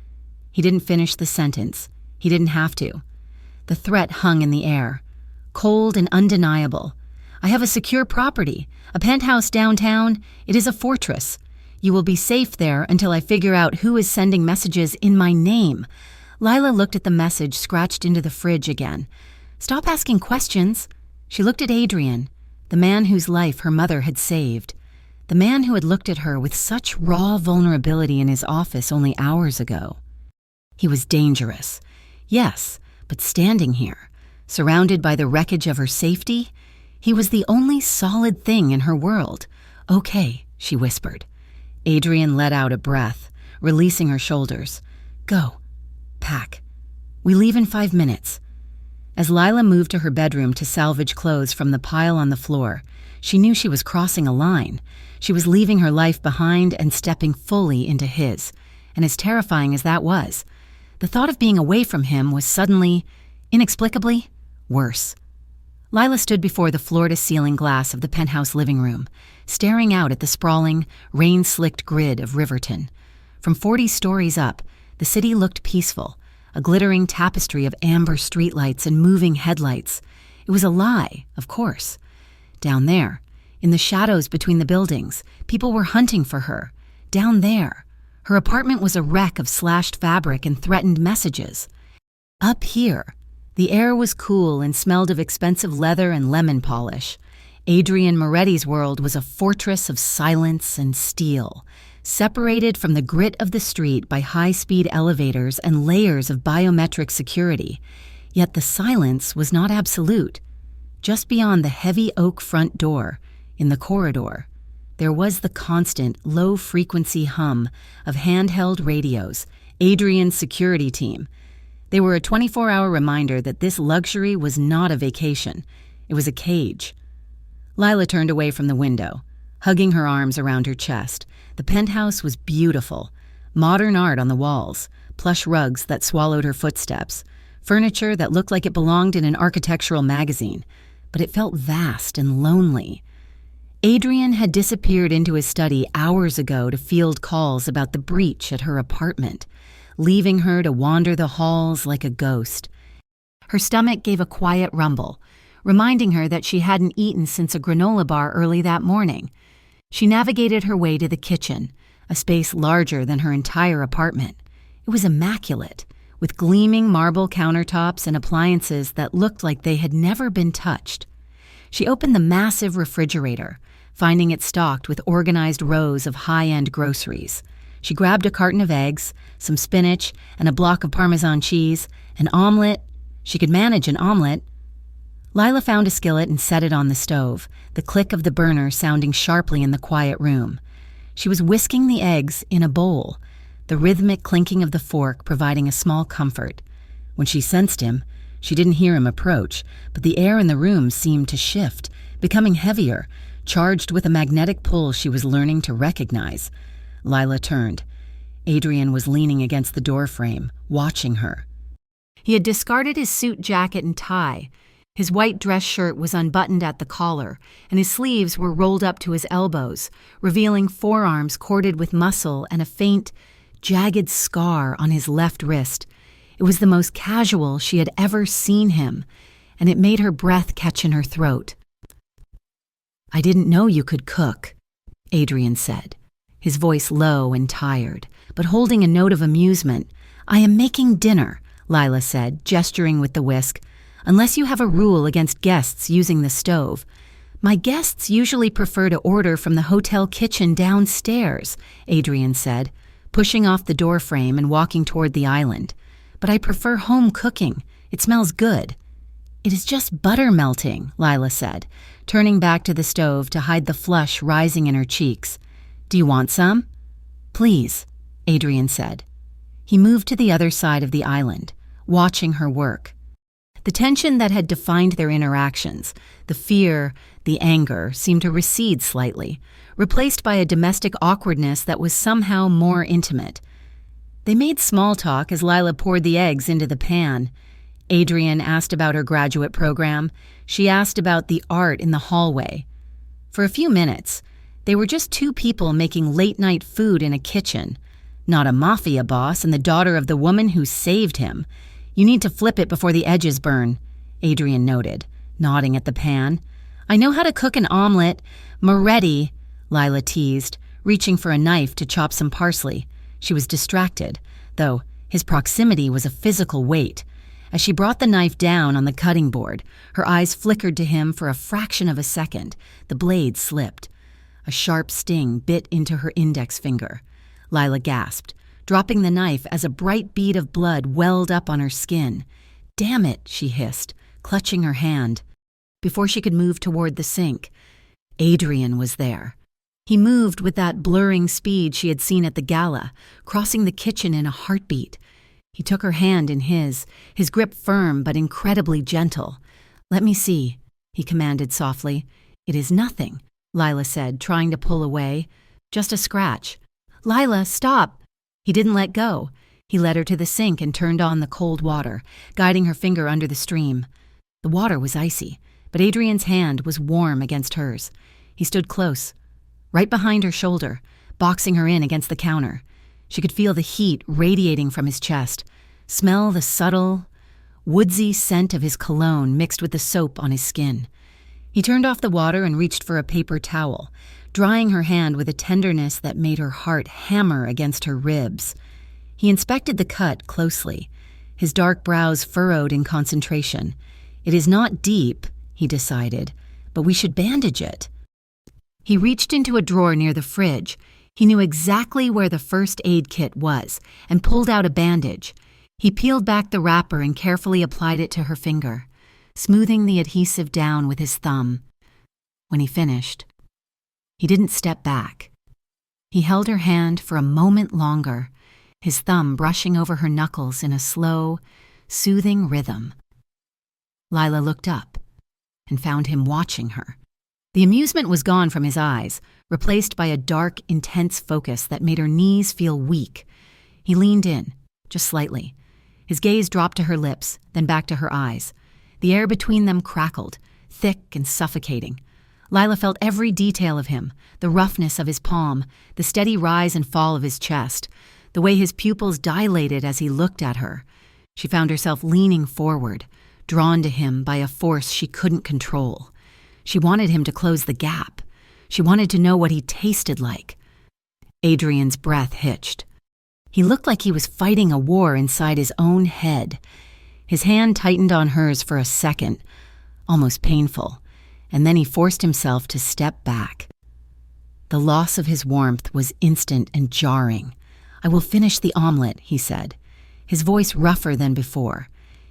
He didn't finish the sentence. He didn't have to. The threat hung in the air, cold and undeniable. "I have a secure property, a penthouse downtown. It is a fortress. You will be safe there until I figure out who is sending messages in my name." Lila looked at the message scratched into the fridge again. "Stop asking questions." She looked at Adrian, the man whose life her mother had saved, the man who had looked at her with such raw vulnerability in his office only hours ago. He was dangerous, yes, but standing here, surrounded by the wreckage of her safety, he was the only solid thing in her world. "Okay," she whispered. Adrian let out a breath, releasing her shoulders. "Go. Pack. We leave in 5 minutes." As Lila moved to her bedroom to salvage clothes from the pile on the floor, she knew she was crossing a line. She was leaving her life behind and stepping fully into his. And as terrifying as that was, the thought of being away from him was suddenly, inexplicably, worse. Lila stood before the floor-to-ceiling glass of the penthouse living room, staring out at the sprawling, rain-slicked grid of Riverton. From 40 stories up, the city looked peaceful, a glittering tapestry of amber streetlights and moving headlights. It was a lie, of course. Down there, in the shadows between the buildings, people were hunting for her. Down there, her apartment was a wreck of slashed fabric and threatened messages. Up here, the air was cool and smelled of expensive leather and lemon polish. Adrian Moretti's world was a fortress of silence and steel, separated from the grit of the street by high-speed elevators and layers of biometric security. Yet the silence was not absolute. Just beyond the heavy oak front door, in the corridor, there was the constant, low-frequency hum of handheld radios, Adrian's security team. They were a 24-hour reminder that this luxury was not a vacation. It was a cage. Lila turned away from the window, hugging her arms around her chest. The penthouse was beautiful. Modern art on the walls, plush rugs that swallowed her footsteps, furniture that looked like it belonged in an architectural magazine, but it felt vast and lonely. Adrian had disappeared into his study hours ago to field calls about the breach at her apartment, leaving her to wander the halls like a ghost. Her stomach gave a quiet rumble, reminding her that she hadn't eaten since a granola bar early that morning. She navigated her way to the kitchen, a space larger than her entire apartment. It was immaculate, with gleaming marble countertops and appliances that looked like they had never been touched. She opened the massive refrigerator, finding it stocked with organized rows of high-end groceries. She grabbed a carton of eggs, some spinach, and a block of Parmesan cheese, an omelet. She could manage an omelet. Lila found a skillet and set it on the stove, the click of the burner sounding sharply in the quiet room. She was whisking the eggs in a bowl, the rhythmic clinking of the fork providing a small comfort. When she sensed him, she didn't hear him approach, but the air in the room seemed to shift, becoming heavier, charged with a magnetic pull she was learning to recognize. Lila turned. Adrian was leaning against the doorframe, watching her. He had discarded his suit jacket and tie. His white dress shirt was unbuttoned at the collar, and his sleeves were rolled up to his elbows, revealing forearms corded with muscle and a faint, jagged scar on his left wrist. It was the most casual she had ever seen him, and it made her breath catch in her throat. "I didn't know you could cook," Adrian said, his voice low and tired, but holding a note of amusement. "I am making dinner," Lila said, gesturing with the whisk, "unless you have a rule against guests using the stove. My guests usually prefer to order from the hotel kitchen downstairs," Adrian said, pushing off the doorframe and walking toward the island. "But I prefer home cooking. It smells good." "It is just butter melting," Lila said, turning back to the stove to hide the flush rising in her cheeks. "Do you want some?" "Please," Adrian said. He moved to the other side of the island, watching her work. The tension that had defined their interactions, the fear, the anger, seemed to recede slightly, replaced by a domestic awkwardness that was somehow more intimate. They made small talk as Lila poured the eggs into the pan. Adrian asked about her graduate program. She asked about the art in the hallway. For a few minutes, they were just two people making late-night food in a kitchen. Not a mafia boss and the daughter of the woman who saved him. "You need to flip it before the edges burn," Adrian noted, nodding at the pan. "I know how to cook an omelet." "Moretti," Lila teased, reaching for a knife to chop some parsley. She was distracted, though his proximity was a physical weight. As she brought the knife down on the cutting board, her eyes flickered to him for a fraction of a second. The blade slipped. A sharp sting bit into her index finger. Lila gasped, dropping the knife as a bright bead of blood welled up on her skin. "Damn it," she hissed, clutching her hand. Before she could move toward the sink, Adrian was there. He moved with that blurring speed she had seen at the gala, crossing the kitchen in a heartbeat. He took her hand in his grip firm but incredibly gentle. "Let me see," he commanded softly. "It is nothing," Lila said, trying to pull away. "Just a scratch." "Lila, stop!" He didn't let go. He led her to the sink and turned on the cold water, guiding her finger under the stream. The water was icy, but Adrian's hand was warm against hers. He stood close, right behind her shoulder, boxing her in against the counter. She could feel the heat radiating from his chest, smell the subtle, woodsy scent of his cologne mixed with the soap on his skin. He turned off the water and reached for a paper towel, drying her hand with a tenderness that made her heart hammer against her ribs. He inspected the cut closely, his dark brows furrowed in concentration. "It is not deep," he decided, "but we should bandage it." He reached into a drawer near the fridge. He knew exactly where the first aid kit was and pulled out a bandage. He peeled back the wrapper and carefully applied it to her finger, smoothing the adhesive down with his thumb. When he finished, he didn't step back. He held her hand for a moment longer, his thumb brushing over her knuckles in a slow, soothing rhythm. Lila looked up and found him watching her. The amusement was gone from his eyes, replaced by a dark, intense focus that made her knees feel weak. He leaned in, just slightly. His gaze dropped to her lips, then back to her eyes. The air between them crackled, thick and suffocating. Lila felt every detail of him, the roughness of his palm, the steady rise and fall of his chest, the way his pupils dilated as he looked at her. She found herself leaning forward, drawn to him by a force she couldn't control. She wanted him to close the gap. She wanted to know what he tasted like. Adrian's breath hitched. He looked like he was fighting a war inside his own head. His hand tightened on hers for a second, almost painful, and then he forced himself to step back. The loss of his warmth was instant and jarring. "I will finish the omelet," he said, his voice rougher than before.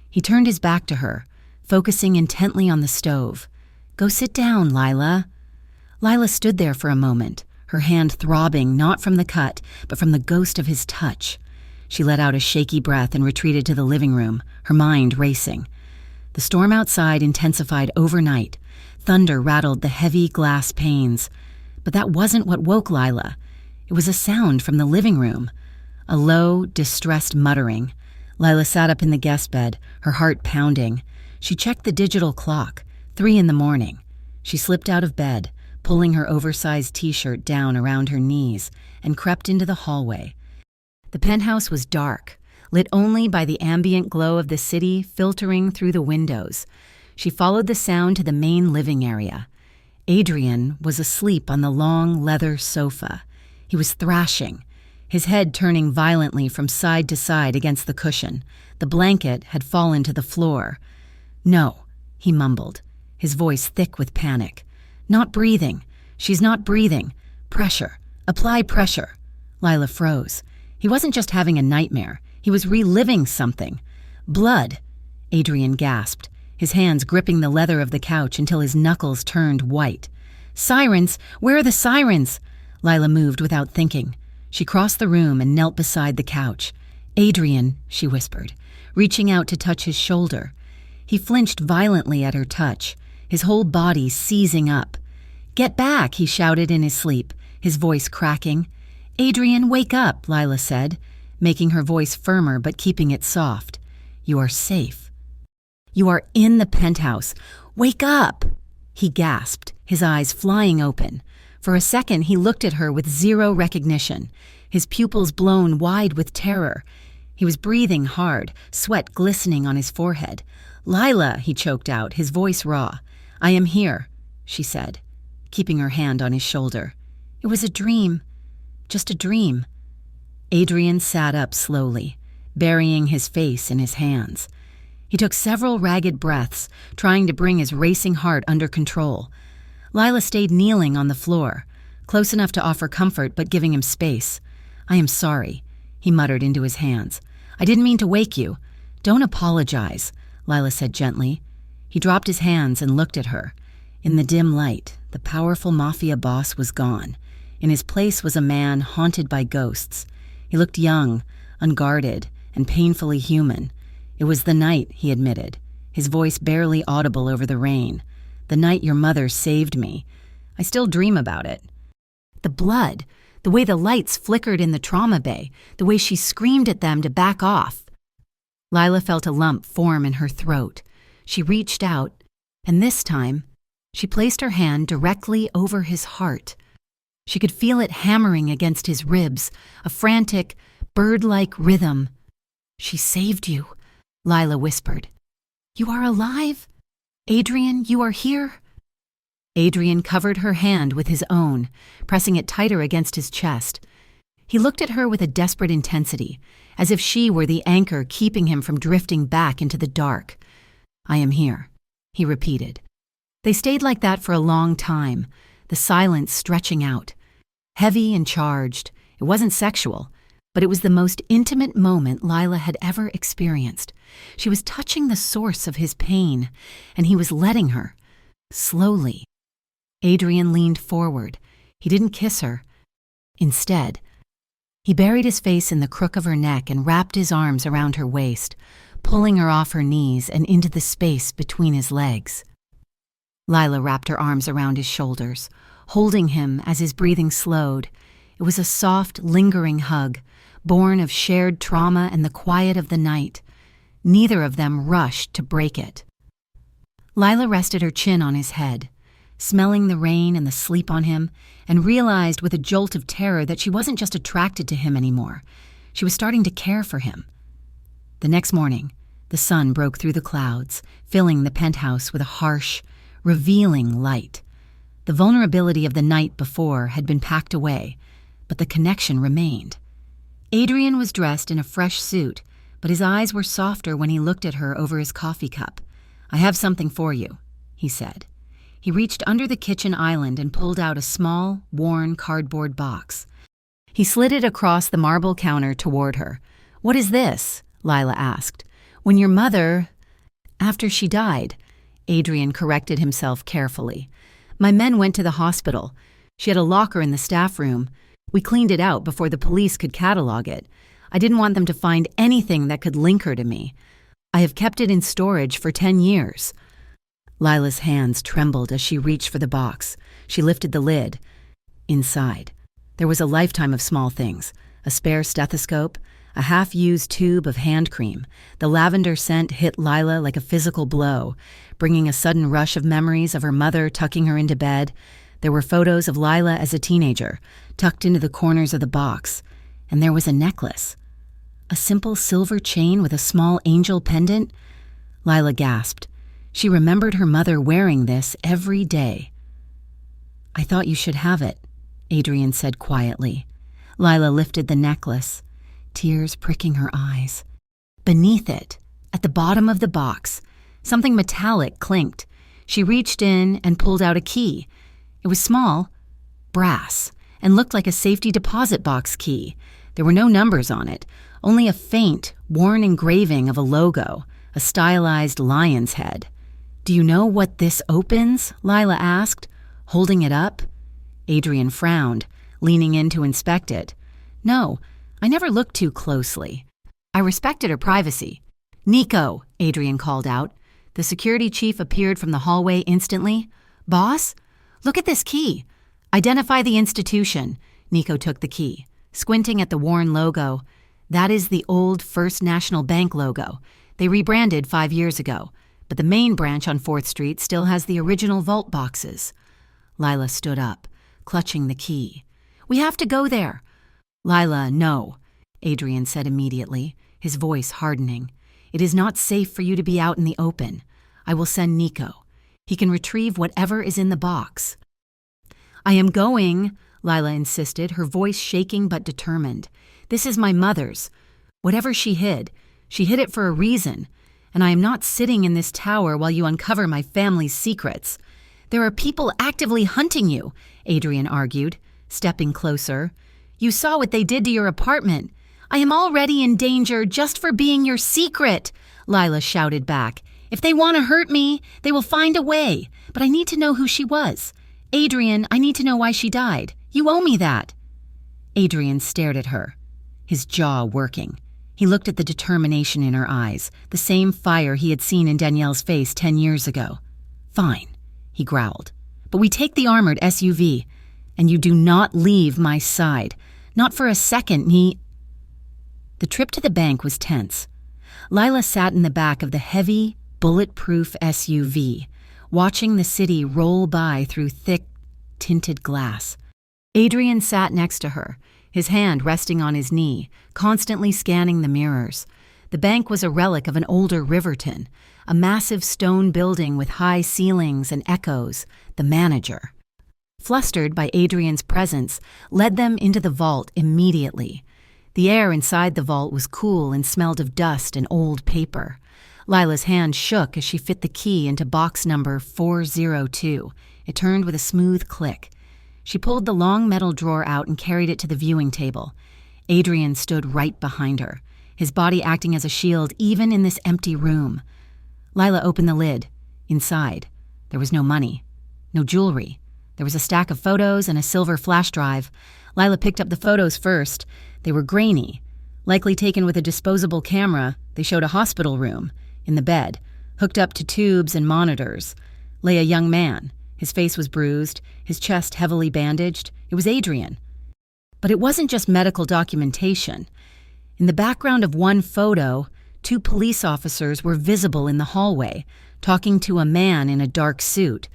He turned his back to her, focusing intently on the stove. "Go sit down, Lila." Lila stood there for a moment, her hand throbbing not from the cut, but from the ghost of his touch. She let out a shaky breath and retreated to the living room, her mind racing. The storm outside intensified overnight. Thunder rattled the heavy glass panes. But that wasn't what woke Lila. It was a sound from the living room. A low, distressed muttering. Lila sat up in the guest bed, her heart pounding. She checked the digital clock, 3 a.m. She slipped out of bed, pulling her oversized t-shirt down around her knees, and crept into the hallway. The penthouse was dark, lit only by the ambient glow of the city filtering through the windows. She followed the sound to the main living area. Adrian was asleep on the long leather sofa. He was thrashing, his head turning violently from side to side against the cushion. The blanket had fallen to the floor. "No," he mumbled, his voice thick with panic. "Not breathing. She's not breathing. Pressure. Apply pressure." Lila froze. He wasn't just having a nightmare. He was reliving something. "Blood," Adrian gasped, his hands gripping the leather of the couch until his knuckles turned white. "Sirens! Where are the sirens?" Lila moved without thinking. She crossed the room and knelt beside the couch. "Adrian," she whispered, reaching out to touch his shoulder. He flinched violently at her touch, his whole body seizing up. "Get back," he shouted in his sleep, his voice cracking. "Adrian, wake up," Lila said, making her voice firmer but keeping it soft. "You are safe. You are in the penthouse. Wake up!" He gasped, his eyes flying open. For a second, he looked at her with zero recognition, his pupils blown wide with terror. He was breathing hard, sweat glistening on his forehead. "Lila," he choked out, his voice raw. "I am here," she said, keeping her hand on his shoulder. "It was a dream. Just a dream." Adrian sat up slowly, burying his face in his hands. He took several ragged breaths, trying to bring his racing heart under control. Lila stayed kneeling on the floor, close enough to offer comfort but giving him space. "I am sorry," he muttered into his hands. "I didn't mean to wake you." "Don't apologize," Lila said gently. He dropped his hands and looked at her. In the dim light, the powerful mafia boss was gone. In his place was a man haunted by ghosts. He looked young, unguarded, and painfully human. "It was the night," he admitted, his voice barely audible over the rain. "The night your mother saved me. I still dream about it." The blood, the way the lights flickered in the trauma bay, the way she screamed at them to back off. Lila felt a lump form in her throat. She reached out, and this time, she placed her hand directly over his heart. She could feel it hammering against his ribs, a frantic, bird-like rhythm. "She saved you," Lila whispered. "You are alive? Adrian, you are here?" Adrian covered her hand with his own, pressing it tighter against his chest. He looked at her with a desperate intensity, as if she were the anchor keeping him from drifting back into the dark. "I am here," he repeated. They stayed like that for a long time, the silence stretching out. Heavy and charged, it wasn't sexual, but it was the most intimate moment Lila had ever experienced. She was touching the source of his pain, and he was letting her, slowly. Adrian leaned forward. He didn't kiss her. Instead, he buried his face in the crook of her neck and wrapped his arms around her waist, pulling her off her knees and into the space between his legs. Lila wrapped her arms around his shoulders, holding him as his breathing slowed. It was a soft, lingering hug, born of shared trauma and the quiet of the night. Neither of them rushed to break it. Lila rested her chin on his head, smelling the rain and the sleep on him, and realized with a jolt of terror that she wasn't just attracted to him anymore. She was starting to care for him. The next morning, the sun broke through the clouds, filling the penthouse with a harsh, revealing light. The vulnerability of the night before had been packed away, but the connection remained. Adrian was dressed in a fresh suit, but his eyes were softer when he looked at her over his coffee cup. "I have something for you," he said. He reached under the kitchen island and pulled out a small, worn cardboard box. He slid it across the marble counter toward her. "What is this?" Lila asked. "When your mother—" "After she died," Adrian corrected himself carefully. "My men went to the hospital. She had a locker in the staff room. We cleaned it out before the police could catalog it. I didn't want them to find anything that could link her to me. I have kept it in storage for 10 years. Lila's hands trembled as she reached for the box. She lifted the lid. Inside, there was a lifetime of small things: a spare stethoscope, a half-used tube of hand cream. The lavender scent hit Lila like a physical blow, bringing a sudden rush of memories of her mother tucking her into bed. There were photos of Lila as a teenager, tucked into the corners of the box. And there was a necklace. A simple silver chain with a small angel pendant. Lila gasped. She remembered her mother wearing this every day. "I thought you should have it," Adrian said quietly. Lila lifted the necklace, tears pricking her eyes. Beneath it, at the bottom of the box, something metallic clinked. She reached in and pulled out a key. It was small, brass, and looked like a safety deposit box key. There were no numbers on it, only a faint, worn engraving of a logo, a stylized lion's head. "Do you know what this opens?" Lila asked, holding it up. Adrian frowned, leaning in to inspect it. "No, I never looked too closely. I respected her privacy." "Nico," Adrian called out. The security chief appeared from the hallway instantly. "Boss, look at this key. Identify the institution." Nico took the key, squinting at the worn logo. "That is the old First National Bank logo. They rebranded 5 years ago, but the main branch on 4th Street still has the original vault boxes." Lila stood up, clutching the key. "We have to go there." "Lila, no," Adrian said immediately, his voice hardening. "It is not safe for you to be out in the open. I will send Nico. He can retrieve whatever is in the box." "I am going," Lila insisted, her voice shaking but determined. "This is my mother's. Whatever she hid it for a reason, and I am not sitting in this tower while you uncover my family's secrets." "There are people actively hunting you," Adrian argued, stepping closer. "You saw what they did to your apartment. I am already in danger just for being your secret," Lila shouted back. "If they want to hurt me, they will find a way, but I need to know who she was. Adrian, I need to know why she died. You owe me that." Adrian stared at her, his jaw working. He looked at the determination in her eyes, the same fire he had seen in Danielle's face 10 years ago. "Fine," he growled, "but we take the armored SUV, and you do not leave my side. Not for a second, The trip to the bank was tense. Lila sat in the back of the heavy, bulletproof SUV, watching the city roll by through thick, tinted glass. Adrian sat next to her, his hand resting on his knee, constantly scanning the mirrors. The bank was a relic of an older Riverton, a massive stone building with high ceilings and echoes. The manager, flustered by Adrian's presence, led them into the vault immediately. The air inside the vault was cool and smelled of dust and old paper. Lila's hand shook as she fit the key into box number 402. It turned with a smooth click. She pulled the long metal drawer out and carried it to the viewing table. Adrian stood right behind her, his body acting as a shield even in this empty room. Lila opened the lid. Inside, there was no money, no jewelry. There was a stack of photos and a silver flash drive. Lila picked up the photos first. They were grainy. Likely taken with a disposable camera, they showed a hospital room. In the bed, hooked up to tubes and monitors, lay a young man. His face was bruised, his chest heavily bandaged. It was Adrian. But it wasn't just medical documentation. In the background of one photo, 2 police officers were visible in the hallway, talking to a man in a dark suit.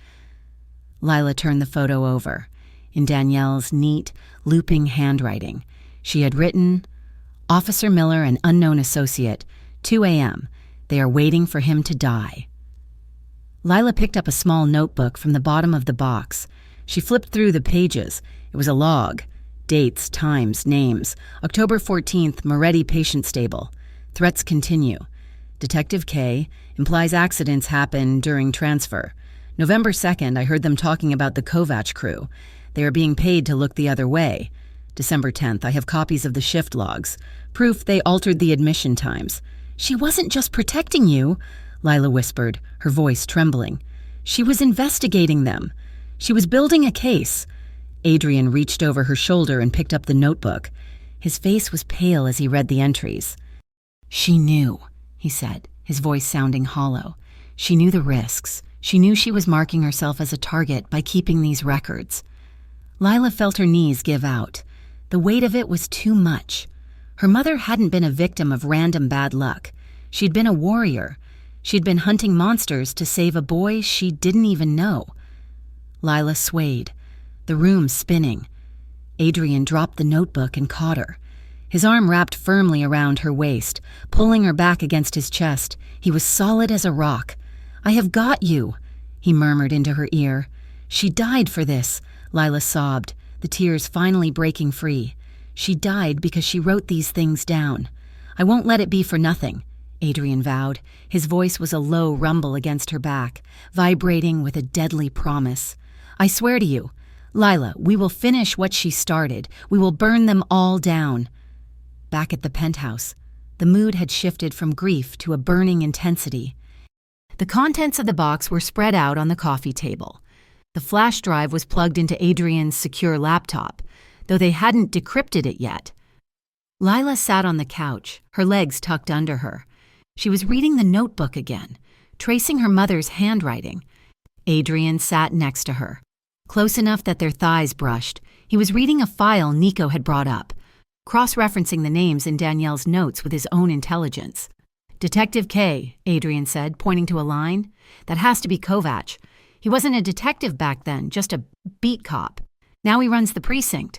Lila turned the photo over. In Danielle's neat, looping handwriting, she had written, "Officer Miller, an unknown associate, 2 a.m. They are waiting for him to die." Lila picked up a small notebook from the bottom of the box. She flipped through the pages. It was a log. Dates, times, names. October 14th, Moretti Patient Stable. Threats continue. Detective K implies accidents happen during transfer. November 2nd, I heard them talking about the Kovac crew. They are being paid to look the other way. December 10th, I have copies of the shift logs. Proof they altered the admission times. "She wasn't just protecting you," Lila whispered, her voice trembling. "She was investigating them. She was building a case." Adrian reached over her shoulder and picked up the notebook. His face was pale as he read the entries. "She knew," he said, his voice sounding hollow. "She knew the risks. She knew she was marking herself as a target by keeping these records." Lila felt her knees give out. The weight of it was too much. Her mother hadn't been a victim of random bad luck. She'd been a warrior. She'd been hunting monsters to save a boy she didn't even know. Lila swayed, the room spinning. Adrian dropped the notebook and caught her. His arm wrapped firmly around her waist, pulling her back against his chest. He was solid as a rock. "I have got you," he murmured into her ear. "She died for this," Lila sobbed, the tears finally breaking free. "She died because she wrote these things down. I won't let it be for nothing," Adrian vowed. His voice was a low rumble against her back, vibrating with a deadly promise. "I swear to you, Lila, we will finish what she started. We will burn them all down." Back at the penthouse, the mood had shifted from grief to a burning intensity. The contents of the box were spread out on the coffee table. The flash drive was plugged into Adrian's secure laptop, though they hadn't decrypted it yet. Lila sat on the couch, her legs tucked under her. She was reading the notebook again, tracing her mother's handwriting. Adrian sat next to her, close enough that their thighs brushed. He was reading a file Nico had brought up, cross-referencing the names in Danielle's notes with his own intelligence. "Detective K," Adrian said, pointing to a line. "That has to be Kovac. He wasn't a detective back then, just a beat cop. Now he runs the precinct."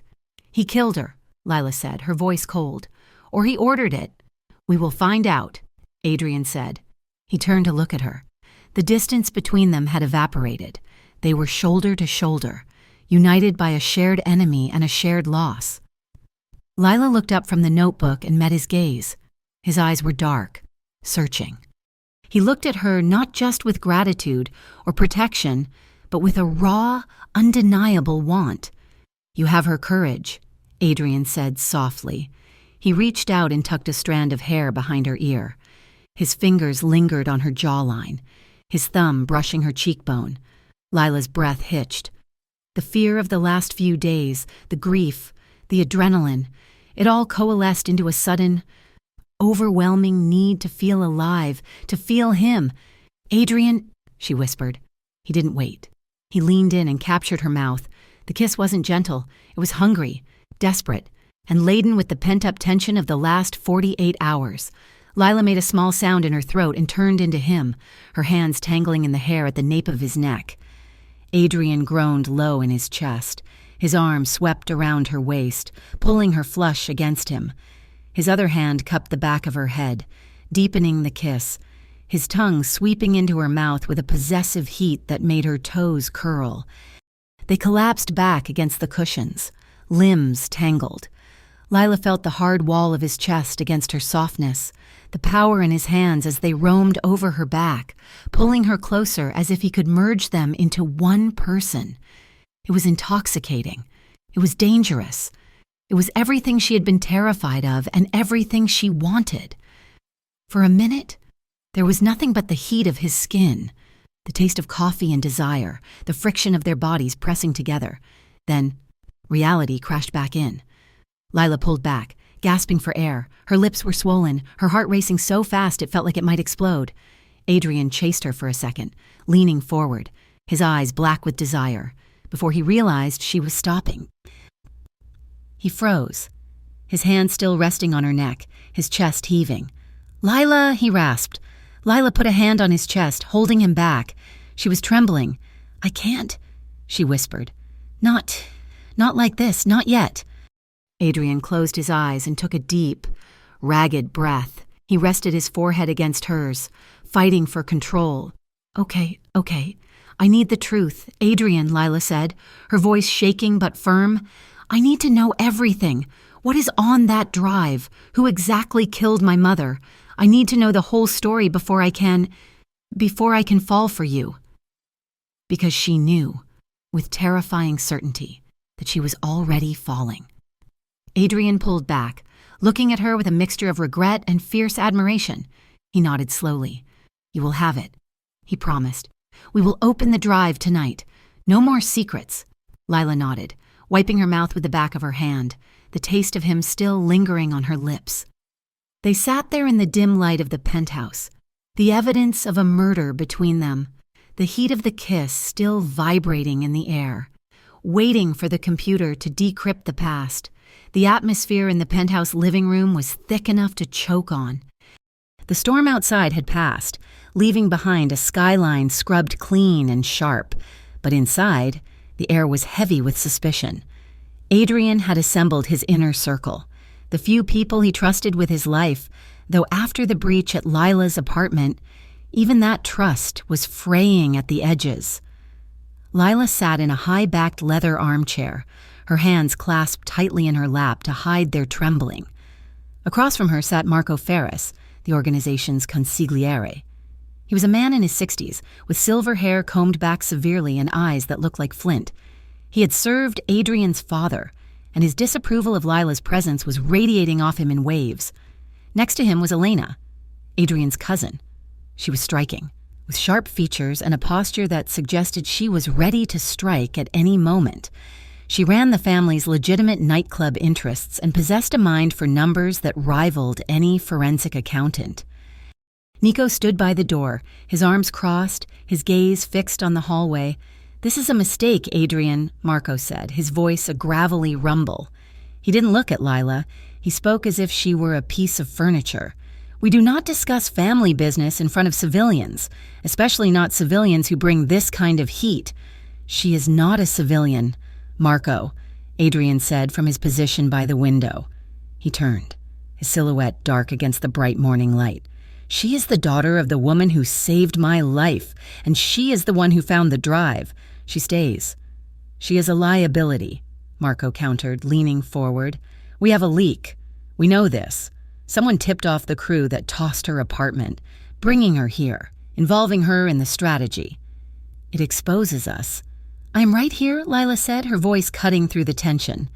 "He killed her," Lila said, her voice cold. "Or he ordered it." "We will find out," Adrian said. He turned to look at her. The distance between them had evaporated. They were shoulder to shoulder, united by a shared enemy and a shared loss. Lila looked up from the notebook and met his gaze. His eyes were dark, searching. He looked at her not just with gratitude or protection, but with a raw, undeniable want. "You have her courage," Adrian said softly. He reached out and tucked a strand of hair behind her ear. His fingers lingered on her jawline, his thumb brushing her cheekbone. Lila's breath hitched. The fear of the last few days, the grief, the adrenaline, it all coalesced into a sudden, overwhelming need to feel alive, to feel him. "Adrian," she whispered. He didn't wait. He leaned in and captured her mouth. The kiss wasn't gentle. It was hungry, desperate, and laden with the pent-up tension of the last 48 hours. Lila made a small sound in her throat and turned into him, her hands tangling in the hair at the nape of his neck. Adrian groaned low in his chest. His arm swept around her waist, pulling her flush against him. His other hand cupped the back of her head, deepening the kiss, his tongue sweeping into her mouth with a possessive heat that made her toes curl. They collapsed back against the cushions, limbs tangled. Lila felt the hard wall of his chest against her softness, the power in his hands as they roamed over her back, pulling her closer as if he could merge them into one person. It was intoxicating. It was dangerous. It was everything she had been terrified of and everything she wanted. For a minute, there was nothing but the heat of his skin, the taste of coffee and desire, the friction of their bodies pressing together. Then, reality crashed back in. Lila pulled back, gasping for air. Her lips were swollen, her heart racing so fast it felt like it might explode. Adrian chased her for a second, leaning forward, his eyes black with desire, before he realized she was stopping. He froze, his hand still resting on her neck, his chest heaving. "Lila," he rasped. Lila put a hand on his chest, holding him back. She was trembling. "I can't," she whispered. Not like this, not yet." Adrian closed his eyes and took a deep, ragged breath. He rested his forehead against hers, fighting for control. Okay. I need the truth, Adrian," Lila said, her voice shaking but firm. "I need to know everything. What is on that drive? Who exactly killed my mother? I need to know the whole story before I can fall for you." Because she knew, with terrifying certainty, that she was already falling. Adrian pulled back, looking at her with a mixture of regret and fierce admiration. He nodded slowly. "You will have it," he promised. "We will open the drive tonight. No more secrets." Lila nodded, wiping her mouth with the back of her hand, the taste of him still lingering on her lips. They sat there in the dim light of the penthouse, the evidence of a murder between them, the heat of the kiss still vibrating in the air, waiting for the computer to decrypt the past. The atmosphere in the penthouse living room was thick enough to choke on. The storm outside had passed, leaving behind a skyline scrubbed clean and sharp, but inside, the air was heavy with suspicion. Adrian had assembled his inner circle, the few people he trusted with his life, though after the breach at Lila's apartment, even that trust was fraying at the edges. Lila sat in a high-backed leather armchair, her hands clasped tightly in her lap to hide their trembling. Across from her sat Marco Ferris, the organization's consigliere. He was a man in his 60s, with silver hair combed back severely and eyes that looked like flint. He had served Adrian's father, and his disapproval of Lila's presence was radiating off him in waves. Next to him was Elena, Adrian's cousin. She was striking, with sharp features and a posture that suggested she was ready to strike at any moment. She ran the family's legitimate nightclub interests and possessed a mind for numbers that rivaled any forensic accountant. Nico stood by the door, his arms crossed, his gaze fixed on the hallway. "This is a mistake, Adrian," Marco said, his voice a gravelly rumble. He didn't look at Lila. He spoke as if she were a piece of furniture. "We do not discuss family business in front of civilians, especially not civilians who bring this kind of heat." "She is not a civilian, Marco," Adrian said from his position by the window. He turned, his silhouette dark against the bright morning light. "She is the daughter of the woman who saved my life, and she is the one who found the drive. She stays." "She is a liability," Marco countered, leaning forward. "We have a leak. We know this. Someone tipped off the crew that tossed her apartment, bringing her here, involving her in the strategy. It exposes us." "I'm right here," Lila said, her voice cutting through the tension.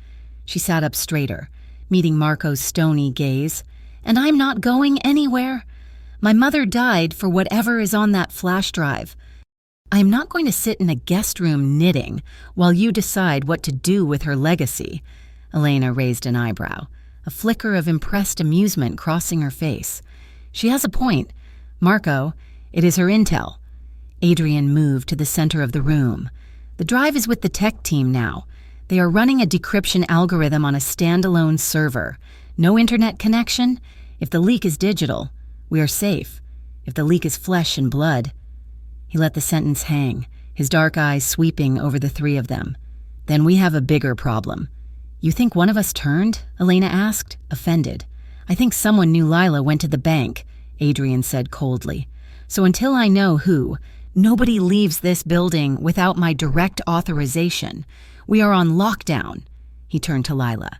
She sat up straighter, meeting Marco's stony gaze. "And I'm not going anywhere. My mother died for whatever is on that flash drive. I am not going to sit in a guest room knitting while you decide what to do with her legacy." Elena raised an eyebrow, a flicker of impressed amusement crossing her face. "She has a point. Marco, it is her intel." Adrian moved to the center of the room. "The drive is with the tech team now. They are running a decryption algorithm on a standalone server. No internet connection. If the leak is digital, we are safe. If the leak is flesh and blood." He let the sentence hang, his dark eyes sweeping over the three of them. "Then we have a bigger problem." "You think one of us turned?" Elena asked, offended. "I think someone knew Lila went to the bank," Adrian said coldly. "So until I know who, nobody leaves this building without my direct authorization. We are on lockdown." He turned to Lila.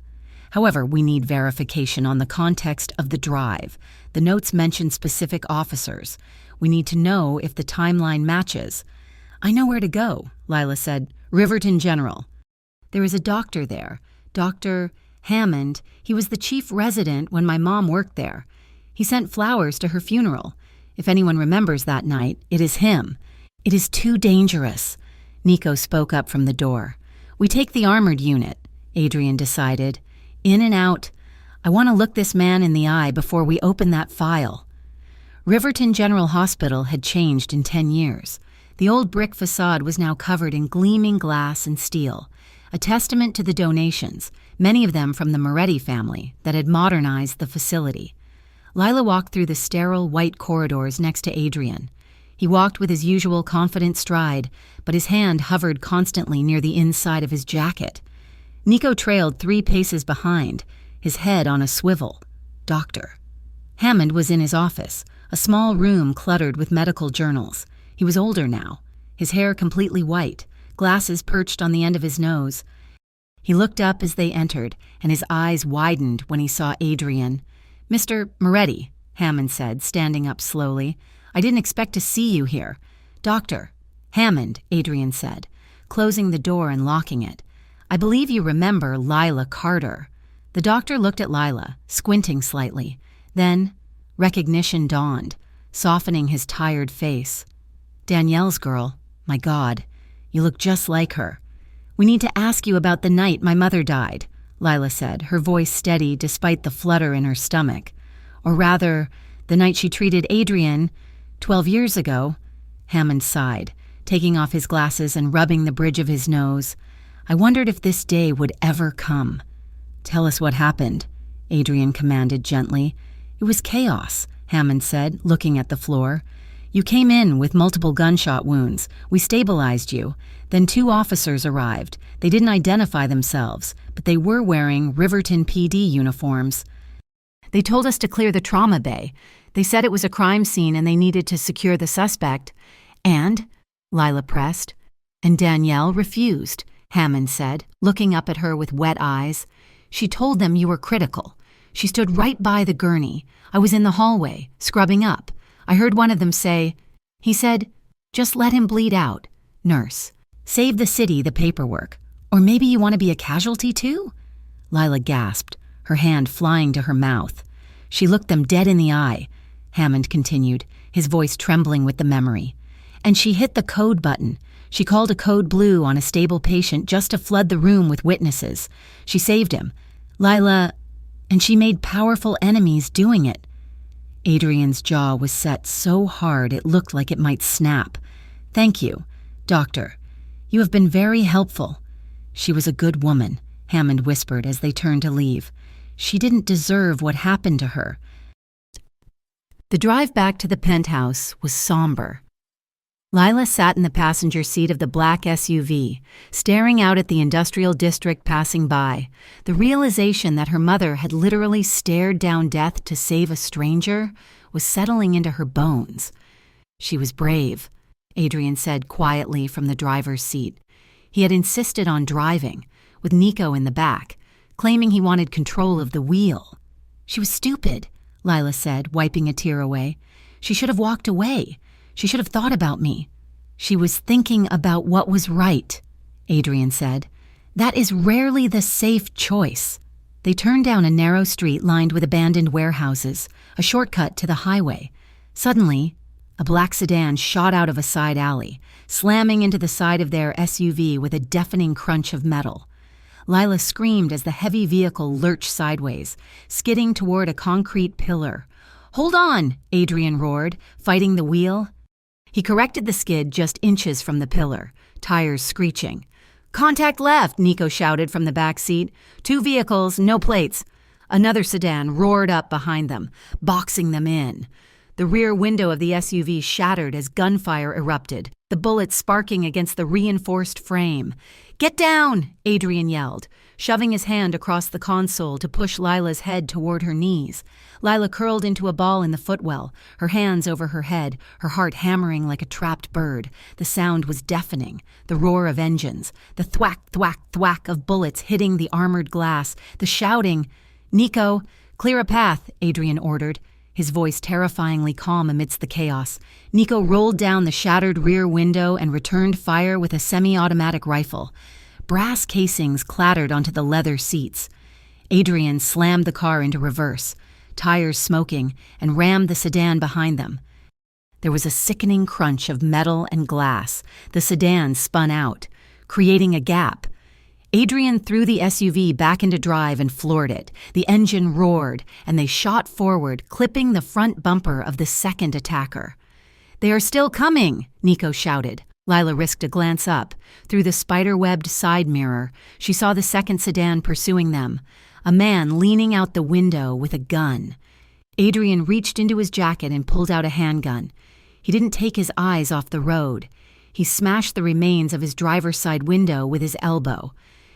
"However, we need verification on the context of the drive. The notes mention specific officers. We need to know if the timeline matches." "I know where to go," Lila said. "Riverton General. There is a doctor there, Dr. Hammond. He was the chief resident when my mom worked there. He sent flowers to her funeral. If anyone remembers that night, it is him." "It is too dangerous," Nico spoke up from the door. "We take the armored unit," Adrian decided. "In and out. I want to look this man in the eye before we open that file." Riverton General Hospital had changed in 10 years. The old brick facade was now covered in gleaming glass and steel, a testament to the donations, many of them from the Moretti family that had modernized the facility. Lila walked through the sterile white corridors next to Adrian. He walked with his usual confident stride, but his hand hovered constantly near the inside of his jacket. Nico trailed 3 paces behind, his head on a swivel. Doctor. Hammond was in his office, a small room cluttered with medical journals. He was older now, his hair completely white, glasses perched on the end of his nose. He looked up as they entered, and his eyes widened when he saw Adrian. "Mr. Moretti," Hammond said, standing up slowly. "I didn't expect to see you here." "Doctor." "Hammond," Adrian said, closing the door and locking it. "I believe you remember Lila Carter." The doctor looked at Lila, squinting slightly. Then, recognition dawned, softening his tired face. "Danielle's girl. My God, you look just like her." "We need to ask you about the night my mother died," Lila said, her voice steady despite the flutter in her stomach. "Or rather, the night she treated Adrian 12 years ago." Hammond sighed, taking off his glasses and rubbing the bridge of his nose. "I wondered if this day would ever come." "Tell us what happened," Adrian commanded gently. "It was chaos," Hammond said, looking at the floor. "You came in with multiple gunshot wounds. We stabilized you. Then 2 officers arrived. They didn't identify themselves, but they were wearing Riverton PD uniforms. They told us to clear the trauma bay. They said it was a crime scene and they needed to secure the suspect." "And?" Lila pressed. "And Danielle refused," Hammond said, looking up at her with wet eyes. "She told them you were critical. She stood right by the gurney. I was in the hallway, scrubbing up. I heard one of them say," he said, "just let him bleed out. Nurse, save the city the paperwork. Or maybe you want to be a casualty too?" Lila gasped, her hand flying to her mouth. She looked them dead in the eye, Hammond continued, his voice trembling with the memory. "And she hit the code button. She called a code blue on a stable patient just to flood the room with witnesses. She saved him. Lila, and she made powerful enemies doing it." Adrian's jaw was set so hard it looked like it might snap. "Thank you, Doctor. You have been very helpful." "She was a good woman," Hammond whispered as they turned to leave. "She didn't deserve what happened to her." The drive back to the penthouse was somber. Lila sat in the passenger seat of the black SUV, staring out at the industrial district passing by. The realization that her mother had literally stared down death to save a stranger was settling into her bones. "She was brave," Adrian said quietly from the driver's seat. He had insisted on driving, with Nico in the back, claiming he wanted control of the wheel. "She was stupid," Lila said, wiping a tear away. "She should have walked away. She should have thought about me." "She was thinking about what was right," Adrian said. "That is rarely the safe choice." They turned down a narrow street lined with abandoned warehouses, a shortcut to the highway. Suddenly, a black sedan shot out of a side alley, slamming into the side of their SUV with a deafening crunch of metal. Lila screamed as the heavy vehicle lurched sideways, skidding toward a concrete pillar. "Hold on!" Adrian roared, fighting the wheel. He corrected the skid just inches from the pillar, tires screeching. "Contact left," Nico shouted from the back seat. 2 vehicles, no plates." Another sedan roared up behind them, boxing them in. The rear window of the SUV shattered as gunfire erupted, the bullets sparking against the reinforced frame. "Get down!" Adrian yelled, shoving his hand across the console to push Lila's head toward her knees. Lila curled into a ball in the footwell, her hands over her head, her heart hammering like a trapped bird. The sound was deafening, the roar of engines, the thwack, thwack, thwack of bullets hitting the armored glass, the shouting. "Nico, clear a path," Adrian ordered, his voice terrifyingly calm amidst the chaos. Nico rolled down the shattered rear window and returned fire with a semi-automatic rifle. Brass casings clattered onto the leather seats. Adrian slammed the car into reverse, tires smoking, and rammed the sedan behind them. There was a sickening crunch of metal and glass. The sedan spun out, creating a gap. Adrian threw the SUV back into drive and floored it. The engine roared, and they shot forward, clipping the front bumper of the second attacker. "They are still coming," Nico shouted, Lila risked a glance up. Through the spider-webbed side mirror, she saw the second sedan pursuing them, a man leaning out the window with a gun. Adrian reached into his jacket and pulled out a handgun. He didn't take his eyes off the road. He smashed the remains of his driver's side window with his elbow.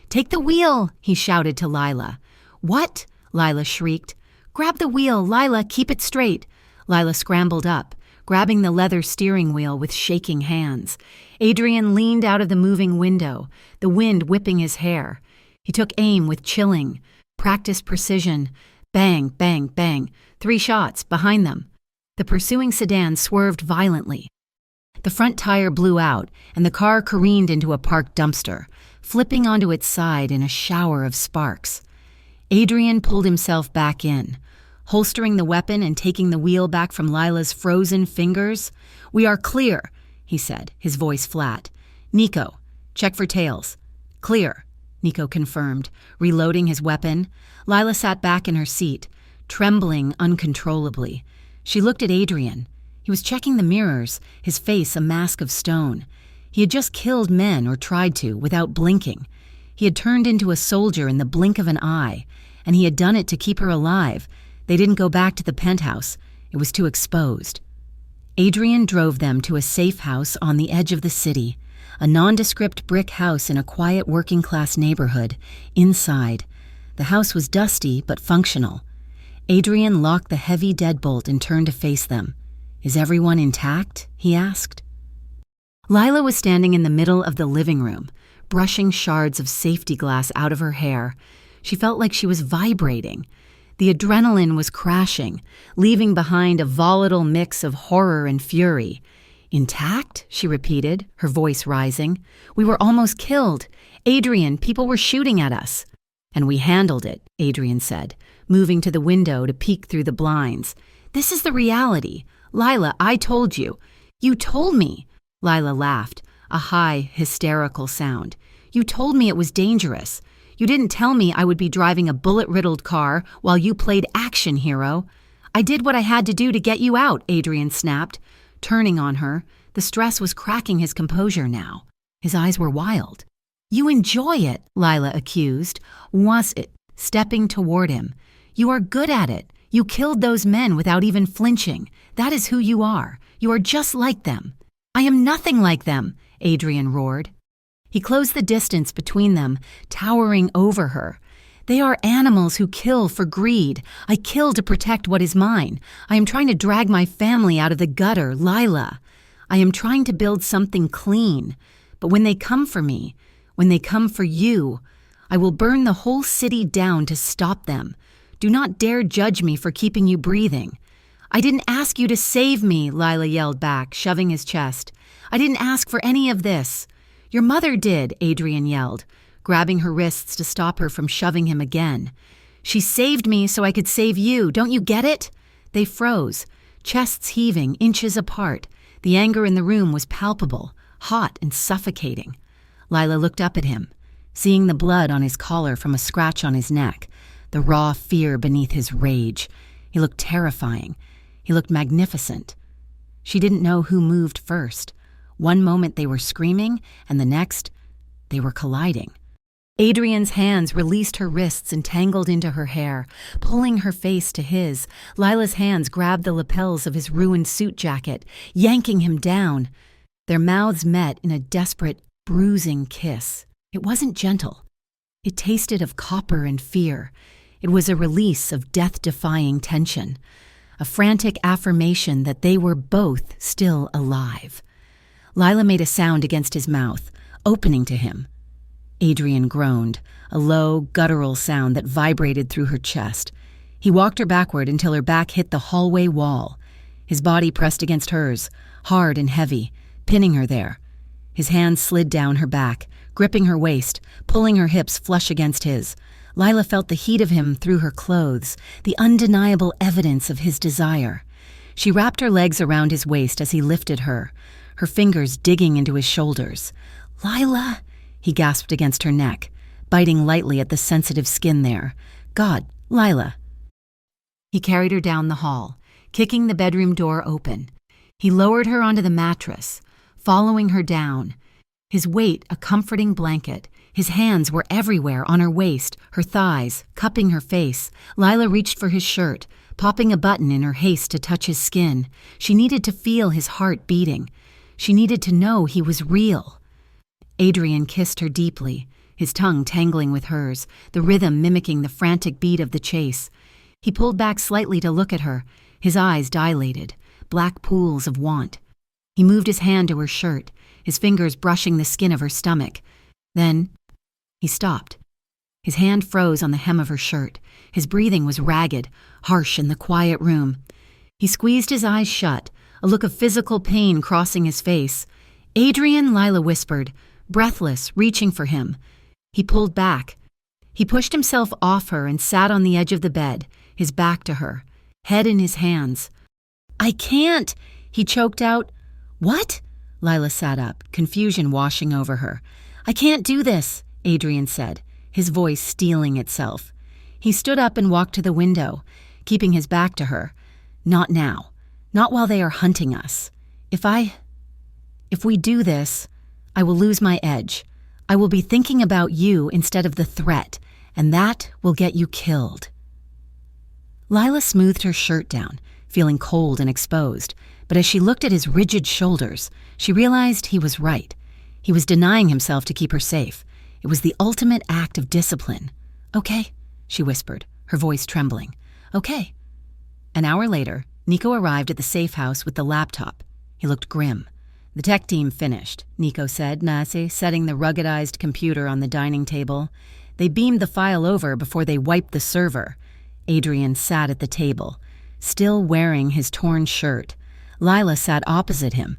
"Take the wheel!" he shouted to Lila. "What?" Lila shrieked. "Grab the wheel, Lila, keep it straight." Lila scrambled up, grabbing the leather steering wheel with shaking hands. Adrian leaned out of the moving window, the wind whipping his hair. He took aim with chilling, practiced precision. Bang, bang, bang. 3 shots, behind them. The pursuing sedan swerved violently. The front tire blew out, and the car careened into a parked dumpster, flipping onto its side in a shower of sparks. Adrian pulled himself back in, holstering the weapon and taking the wheel back from Lila's frozen fingers. "We are clear," he said, his voice flat. "Nico, check for tails." "Clear," Nico confirmed, reloading his weapon. Lila sat back in her seat, trembling uncontrollably. She looked at Adrian. He was checking the mirrors, his face a mask of stone. He had just killed men, or tried to, without blinking. He had turned into a soldier in the blink of an eye, and he had done it to keep her alive. They didn't go back to the penthouse. It was too exposed. Adrian drove them to a safe house on the edge of the city, a nondescript brick house in a quiet working-class neighborhood. Inside, the house was dusty but functional. Adrian locked the heavy deadbolt and turned to face them. "Is everyone intact?" he asked. Lila was standing in the middle of the living room, brushing shards of safety glass out of her hair. She felt like she was vibrating. The adrenaline was crashing, leaving behind a volatile mix of horror and fury. "Intact?" she repeated, her voice rising. "We were almost killed. Adrian, people were shooting at us." "And we handled it," Adrian said, moving to the window to peek through the blinds. "This is the reality. Lila, I told you." "You told me." Lila laughed, a high, hysterical sound. "You told me it was dangerous. You didn't tell me I would be driving a bullet-riddled car while you played action hero." "I did what I had to do to get you out," Adrian snapped, turning on her. The stress was cracking his composure now. His eyes were wild. "You enjoy it," Lila accused. "Was it?" Stepping toward him. "You are good at it. You killed those men without even flinching. That is who you are. You are just like them." "I am nothing like them," Adrian roared. He closed the distance between them, towering over her. "They are animals who kill for greed. I kill to protect what is mine. I am trying to drag my family out of the gutter, Lila. I am trying to build something clean. But when they come for me, when they come for you, I will burn the whole city down to stop them. Do not dare judge me for keeping you breathing." "I didn't ask you to save me," Lila yelled back, shoving his chest. "I didn't ask for any of this." "Your mother did," Adrian yelled, grabbing her wrists to stop her from shoving him again. "She saved me so I could save you. Don't you get it?" They froze, chests heaving, inches apart. The anger in the room was palpable, hot and suffocating. Lila looked up at him, seeing the blood on his collar from a scratch on his neck, the raw fear beneath his rage. He looked terrifying. He looked magnificent. She didn't know who moved first. One moment they were screaming, and the next, they were colliding. Adrian's hands released her wrists and tangled into her hair, pulling her face to his. Lila's hands grabbed the lapels of his ruined suit jacket, yanking him down. Their mouths met in a desperate, bruising kiss. It wasn't gentle. It tasted of copper and fear. It was a release of death-defying tension, a frantic affirmation that they were both still alive. Lila made a sound against his mouth, opening to him. Adrian groaned, a low, guttural sound that vibrated through her chest. He walked her backward until her back hit the hallway wall. His body pressed against hers, hard and heavy, pinning her there. His hands slid down her back, gripping her waist, pulling her hips flush against his. Lila felt the heat of him through her clothes, the undeniable evidence of his desire. She wrapped her legs around his waist as he lifted her, her fingers digging into his shoulders. "Lila," he gasped against her neck, biting lightly at the sensitive skin there. "God, Lila." He carried her down the hall, kicking the bedroom door open. He lowered her onto the mattress, following her down. His weight a comforting blanket. His hands were everywhere, on her waist, her thighs, cupping her face. Lila reached for his shirt, popping a button in her haste to touch his skin. She needed to feel his heart beating. She needed to know he was real. Adrian kissed her deeply, his tongue tangling with hers, the rhythm mimicking the frantic beat of the chase. He pulled back slightly to look at her, his eyes dilated, black pools of want. He moved his hand to her shirt, his fingers brushing the skin of her stomach. Then he stopped. His hand froze on the hem of her shirt. His breathing was ragged, harsh in the quiet room. He squeezed his eyes shut, a look of physical pain crossing his face. "Adrian," Lila whispered, breathless, reaching for him. He pulled back. He pushed himself off her and sat on the edge of the bed, his back to her, head in his hands. "I can't," he choked out. "What?" Lila sat up, confusion washing over her. "I can't do this," Adrian said, his voice steeling itself. He stood up and walked to the window, keeping his back to her. "Not now. Not while they are hunting us. If we do this, I will lose my edge. I will be thinking about you instead of the threat, and that will get you killed." Lila smoothed her shirt down, feeling cold and exposed, but as she looked at his rigid shoulders, she realized he was right. He was denying himself to keep her safe. It was the ultimate act of discipline. "Okay," she whispered, her voice trembling. "Okay." An hour later, Nico arrived at the safe house with the laptop. He looked grim. "The tech team finished," Nico said, setting the ruggedized computer on the dining table. "They beamed the file over before they wiped the server." Adrian sat at the table, still wearing his torn shirt. Lila sat opposite him.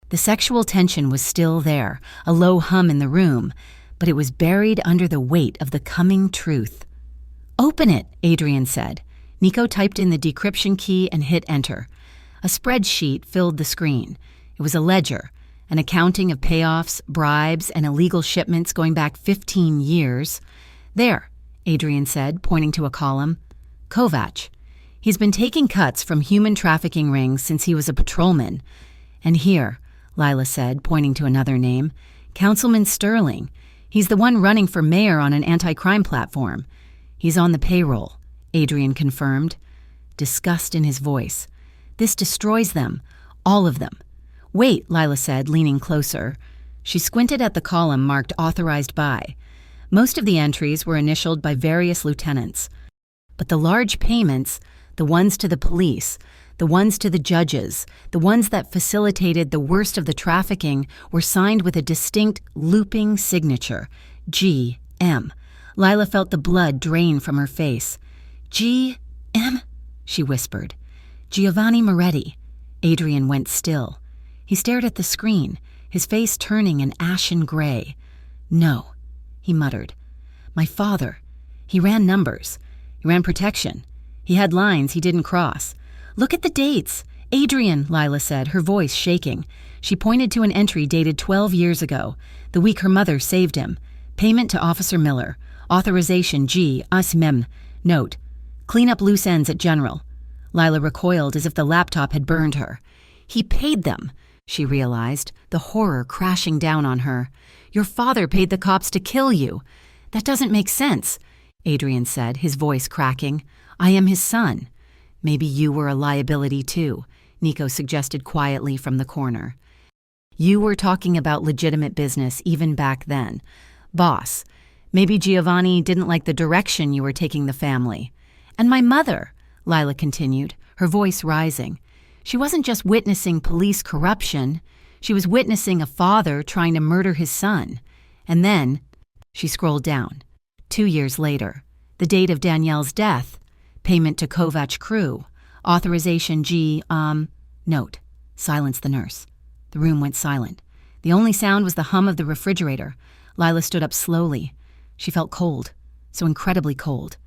The sexual tension was still there, a low hum in the room, but it was buried under the weight of the coming truth. "Open it," Adrian said. Nico typed in the decryption key and hit enter. A spreadsheet filled the screen. It was a ledger, an accounting of payoffs, bribes, and illegal shipments going back 15 years. "There," Adrian said, pointing to a column. "Kovac. He's been taking cuts from human trafficking rings since he was a patrolman." "And here," Lila said, pointing to another name, "Councilman Sterling. He's the one running for mayor on an anti-crime platform." "He's on the payroll," Adrian confirmed, disgust in his voice. "This destroys them, all of them." "Wait," Lila said, leaning closer. She squinted at the column marked authorized by. Most of the entries were initialed by various lieutenants. But the large payments, the ones to the police, the ones to the judges, the ones that facilitated the worst of the trafficking, were signed with a distinct looping signature, G.M. Lila felt the blood drain from her face. "G.M.?" she whispered. "Giovanni Moretti." Adrian went still. He stared at the screen, his face turning an ashen gray. "No," he muttered. "My father. He ran numbers. He ran protection. He had lines he didn't cross. Look at the dates." "Adrian," Lila said, her voice shaking. She pointed to an entry dated 12 years ago, the week her mother saved him. "Payment to Officer Miller. Authorization G. Mem. Note. Clean up loose ends at General." Lila recoiled as if the laptop had burned her. "He paid them," she realized, the horror crashing down on her. "Your father paid the cops to kill you." "That doesn't make sense," Adrian said, his voice cracking. "I am his son." "Maybe you were a liability too," Nico suggested quietly from the corner. "You were talking about legitimate business even back then. Boss, maybe Giovanni didn't like the direction you were taking the family." "And my mother," Lila continued, her voice rising. She wasn't just witnessing police corruption. She was witnessing a father trying to murder his son. And then, she scrolled down. 2 years later, the date of Danielle's death, payment to Kovac crew, authorization G, note, silence the nurse. The room went silent. The only sound was the hum of the refrigerator. Lila stood up slowly. She felt cold, so incredibly cold.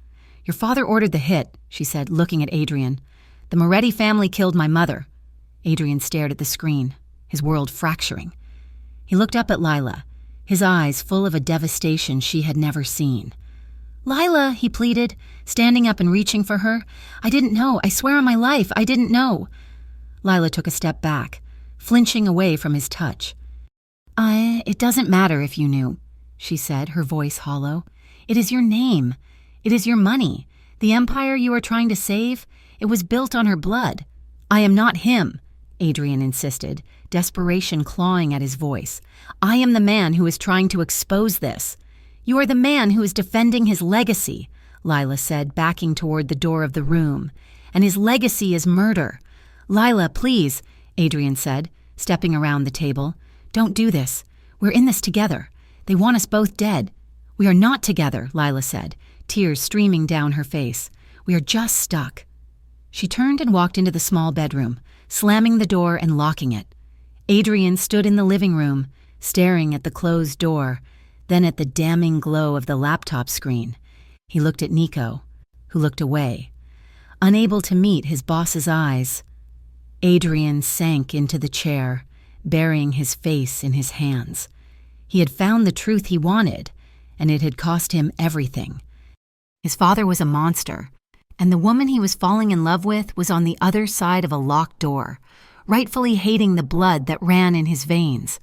"Your father ordered the hit," she said, looking at Adrian. "The Moretti family killed my mother." Adrian stared at the screen, his world fracturing. He looked up at Lila, his eyes full of a devastation she had never seen. "Lila," he pleaded, standing up and reaching for her. "I didn't know. I swear on my life, I didn't know." Lila took a step back. flinching away from his touch. It doesn't matter if you knew," she said, her voice hollow. "It is your name. It is your money. The empire you are trying to save, it was built on her blood." "I am not him," Adrian insisted, desperation clawing at his voice. "I am the man who is trying to expose this." "You are the man who is defending his legacy," Lila said, backing toward the door of the room. "And his legacy is murder." "Lila, please," Adrian said, stepping around the table. "Don't do this. We're in this together. They want us both dead." "We are not together," Lila said, tears streaming down her face. "We are just stuck." She turned and walked into the small bedroom, slamming the door and locking it. Adrian stood in the living room, staring at the closed door, then at the damning glow of the laptop screen. He looked at Nico, who looked away. Unable to meet his boss's eyes, Adrian sank into the chair, burying his face in his hands. He had found the truth he wanted, and it had cost him everything. His father was a monster, and the woman he was falling in love with was on the other side of a locked door, rightfully hating the blood that ran in his veins.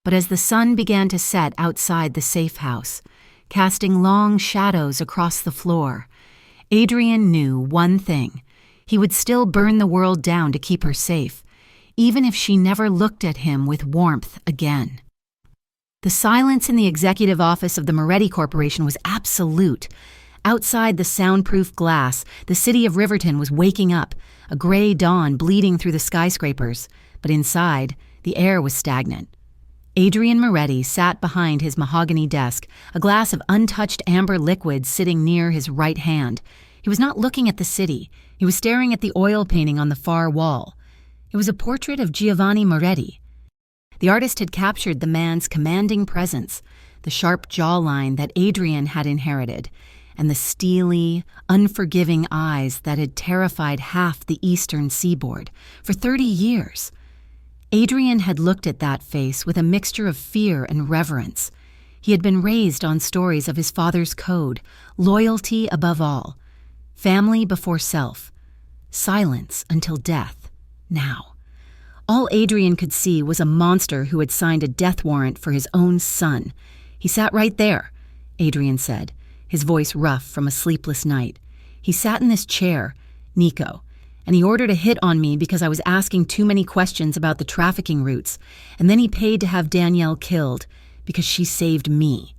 But as the sun began to set outside the safe house, casting long shadows across the floor, Adrian knew one thing. He would still burn the world down to keep her safe, even if she never looked at him with warmth again. The silence in the executive office of the Moretti Corporation was absolute. Outside the soundproof glass, the city of Riverton was waking up, a gray dawn bleeding through the skyscrapers, but inside, the air was stagnant. Adrian Moretti sat behind his mahogany desk, a glass of untouched amber liquid sitting near his right hand. He was not looking at the city. He was staring at the oil painting on the far wall. It was a portrait of Giovanni Moretti. The artist had captured the man's commanding presence, the sharp jawline that Adrian had inherited, and the steely, unforgiving eyes that had terrified half the eastern seaboard for 30 years. Adrian had looked at that face with a mixture of fear and reverence. He had been raised on stories of his father's code, loyalty above all, family before self, silence until death. Now, all Adrian could see was a monster who had signed a death warrant for his own son. "He sat right there," Adrian said, his voice rough from a sleepless night. "He sat in this chair, Nico, and he ordered a hit on me because I was asking too many questions about the trafficking routes, and then he paid to have Danielle killed because she saved me."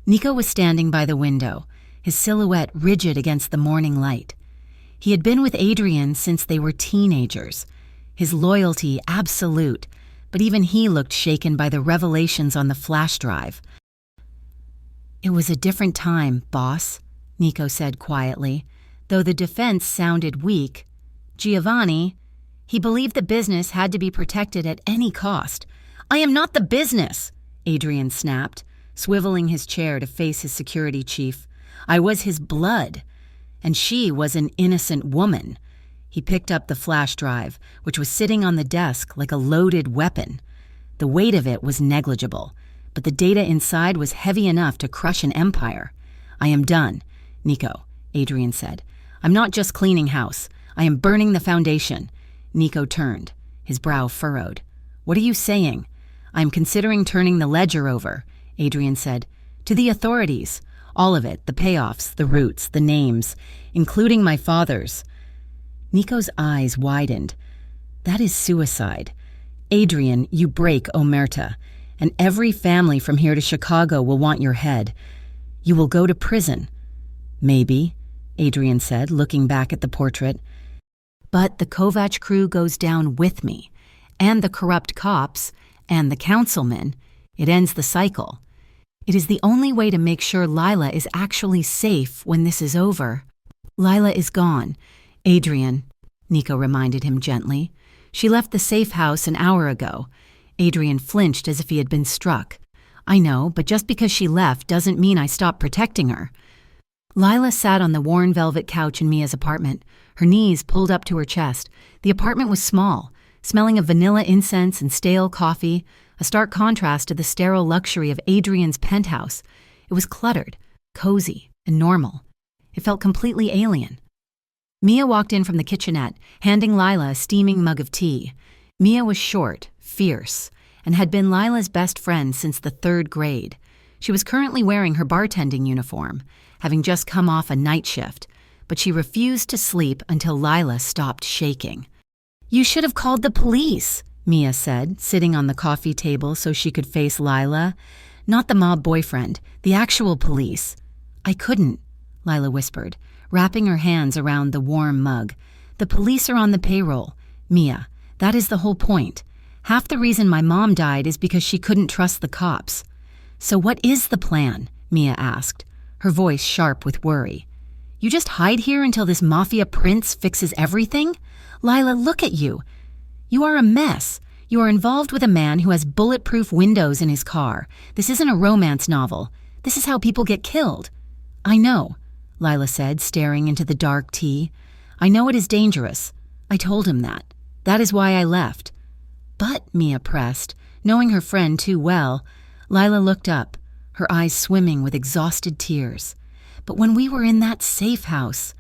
Nico was standing by the window, his silhouette rigid against the morning light. He had been with Adrian since they were teenagers, his loyalty absolute, but even he looked shaken by the revelations on the flash drive. "It was a different time, boss," Nico said quietly, though the defense sounded weak. "Giovanni, he believed the business had to be protected at any cost." "I am not the business," Adrian snapped, swiveling his chair to face his security chief. "I was his blood, and she was an innocent woman." He picked up the flash drive, which was sitting on the desk like a loaded weapon. The weight of it was negligible, but the data inside was heavy enough to crush an empire. "I am done, Nico," Adrian said. "I'm not just cleaning house. I am burning the foundation." Nico turned, his brow furrowed. "What are you saying?" "I am considering turning the ledger over," Adrian said. "To the authorities. All of it, the payoffs, the routes, the names, including my father's." Nico's eyes widened. "That is suicide. Adrian, you break Omerta, and every family from here to Chicago will want your head. You will go to prison." "Maybe," Adrian said, looking back at the portrait. "But the Kovac crew goes down with me, and the corrupt cops, and the councilmen. It ends the cycle. It is the only way to make sure Lila is actually safe when this is over." "Lila is gone, Adrian," Nico reminded him gently. "She left the safe house an hour ago." Adrian flinched as if he had been struck. "I know, but just because she left doesn't mean I stopped protecting her." Lila sat on the worn velvet couch in Mia's apartment, her knees pulled up to her chest. The apartment was small, smelling of vanilla incense and stale coffee, a stark contrast to the sterile luxury of Adrian's penthouse. It was cluttered, cozy, and normal. It felt completely alien. Mia walked in from the kitchenette, handing Lila a steaming mug of tea. Mia was short, fierce, and had been Lila's best friend since the 3rd grade. She was currently wearing her bartending uniform, having just come off a night shift, but she refused to sleep until Lila stopped shaking. "You should have called the police," Mia said, sitting on the coffee table so she could face Lila. "Not the mob boyfriend, the actual police." "I couldn't," Lila whispered, wrapping her hands around the warm mug. "The police are on the payroll. Mia, that is the whole point. Half the reason my mom died is because she couldn't trust the cops." "So what is the plan?" Mia asked, her voice sharp with worry. "You just hide here until this mafia prince fixes everything? Lila, look at you. You are a mess. You are involved with a man who has bulletproof windows in his car. This isn't a romance novel. This is how people get killed." "I know," Lila said, staring into the dark tea. "I know it is dangerous. I told him that. That is why I left." "But," Mia pressed, knowing her friend too well. Lila looked up, her eyes swimming with exhausted tears. "But when we were in that safe house,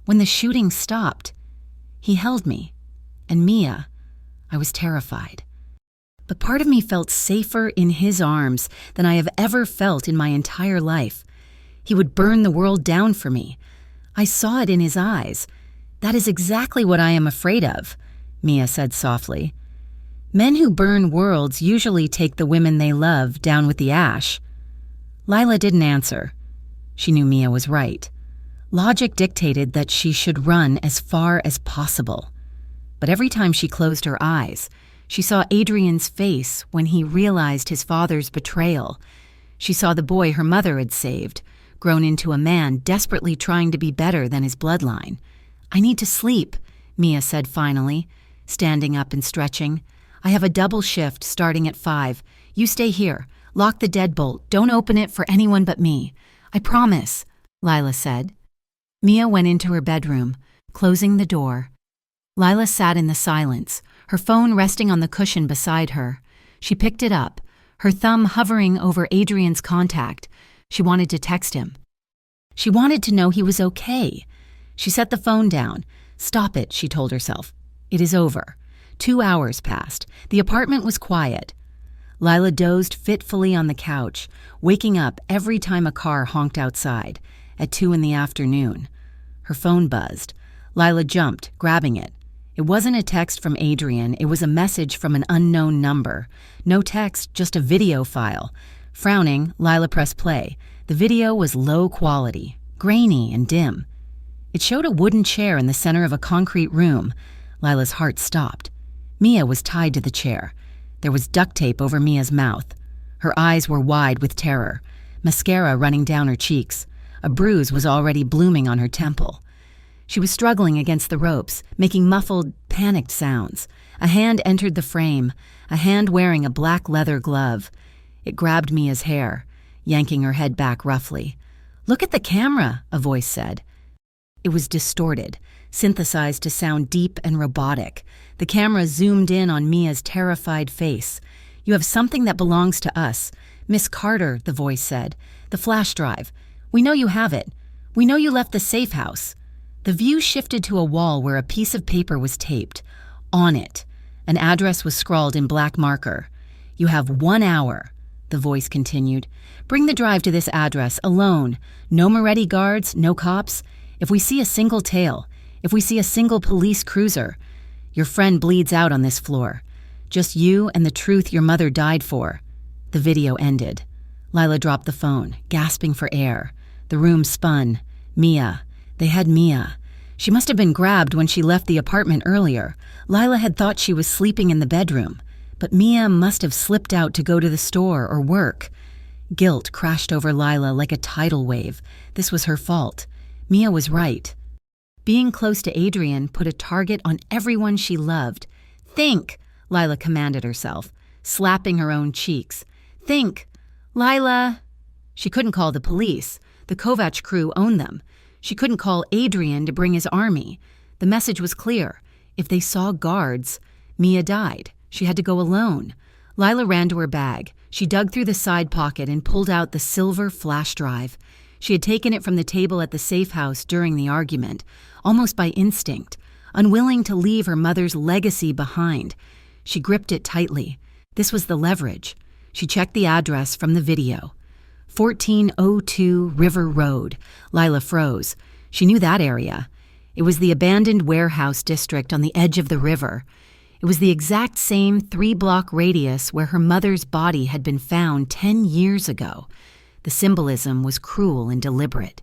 when the shooting stopped, he held me. And Mia, I was terrified. But part of me felt safer in his arms than I have ever felt in my entire life. He would burn the world down for me. I saw it in his eyes. That is exactly what I am afraid of," Mia said softly. "Men who burn worlds usually take the women they love down with the ash." Lila didn't answer. She knew Mia was right. Logic dictated that she should run as far as possible. But every time she closed her eyes, she saw Adrian's face when he realized his father's betrayal. She saw the boy her mother had saved, grown into a man desperately trying to be better than his bloodline. "I need to sleep," Mia said finally, standing up and stretching. "I have a double shift starting at 5. You stay here. Lock the deadbolt. Don't open it for anyone but me. I promise," Lila said. Mia went into her bedroom, closing the door. Lila sat in the silence, her phone resting on the cushion beside her. She picked it up, her thumb hovering over Adrian's contact. She wanted to text him. She wanted to know he was okay. She set the phone down. "Stop it," she told herself. "It is over." 2 hours passed. The apartment was quiet. Lila dozed fitfully on the couch, waking up every time a car honked outside, at 2 in the afternoon. Her phone buzzed. Lila jumped, grabbing it. It wasn't a text from Adrian, it was a message from an unknown number. No text, just a video file. Frowning, Lila pressed play. The video was low quality, grainy and dim. It showed a wooden chair in the center of a concrete room. Lila's heart stopped. Mia was tied to the chair. There was duct tape over Mia's mouth. Her eyes were wide with terror, mascara running down her cheeks. A bruise was already blooming on her temple. She was struggling against the ropes, making muffled, panicked sounds. A hand entered the frame, a hand wearing a black leather glove. It grabbed Mia's hair, yanking her head back roughly. "Look at the camera," a voice said. It was distorted, synthesized to sound deep and robotic. The camera zoomed in on Mia's terrified face. "You have something that belongs to us. Miss Carter," the voice said. "The flash drive. We know you have it. We know you left the safe house." The view shifted to a wall where a piece of paper was taped. On it, an address was scrawled in black marker. "You have 1 hour," the voice continued. "Bring the drive to this address, alone. No Moretti guards, no cops. If we see a single tail, if we see a single police cruiser, your friend bleeds out on this floor. Just you and the truth your mother died for." The video ended. Lila dropped the phone, gasping for air. The room spun. Mia. They had Mia. She must have been grabbed when she left the apartment earlier. Lila had thought she was sleeping in the bedroom, but Mia must have slipped out to go to the store or work. Guilt crashed over Lila like a tidal wave. This was her fault. Mia was right. Being close to Adrian put a target on everyone she loved. "Think," Lila commanded herself, slapping her own cheeks. "Think, Lila." She couldn't call the police. The Kovac crew owned them. She couldn't call Adrian to bring his army. The message was clear. If they saw guards, Mia died. She had to go alone. Lila ran to her bag. She dug through the side pocket and pulled out the silver flash drive. She had taken it from the table at the safe house during the argument, almost by instinct, unwilling to leave her mother's legacy behind. She gripped it tightly. This was the leverage. She checked the address from the video. 1402 River Road. Lila froze. She knew that area. It was the abandoned warehouse district on the edge of the river. It was the exact same 3-block radius where her mother's body had been found 10 years ago. The symbolism was cruel and deliberate.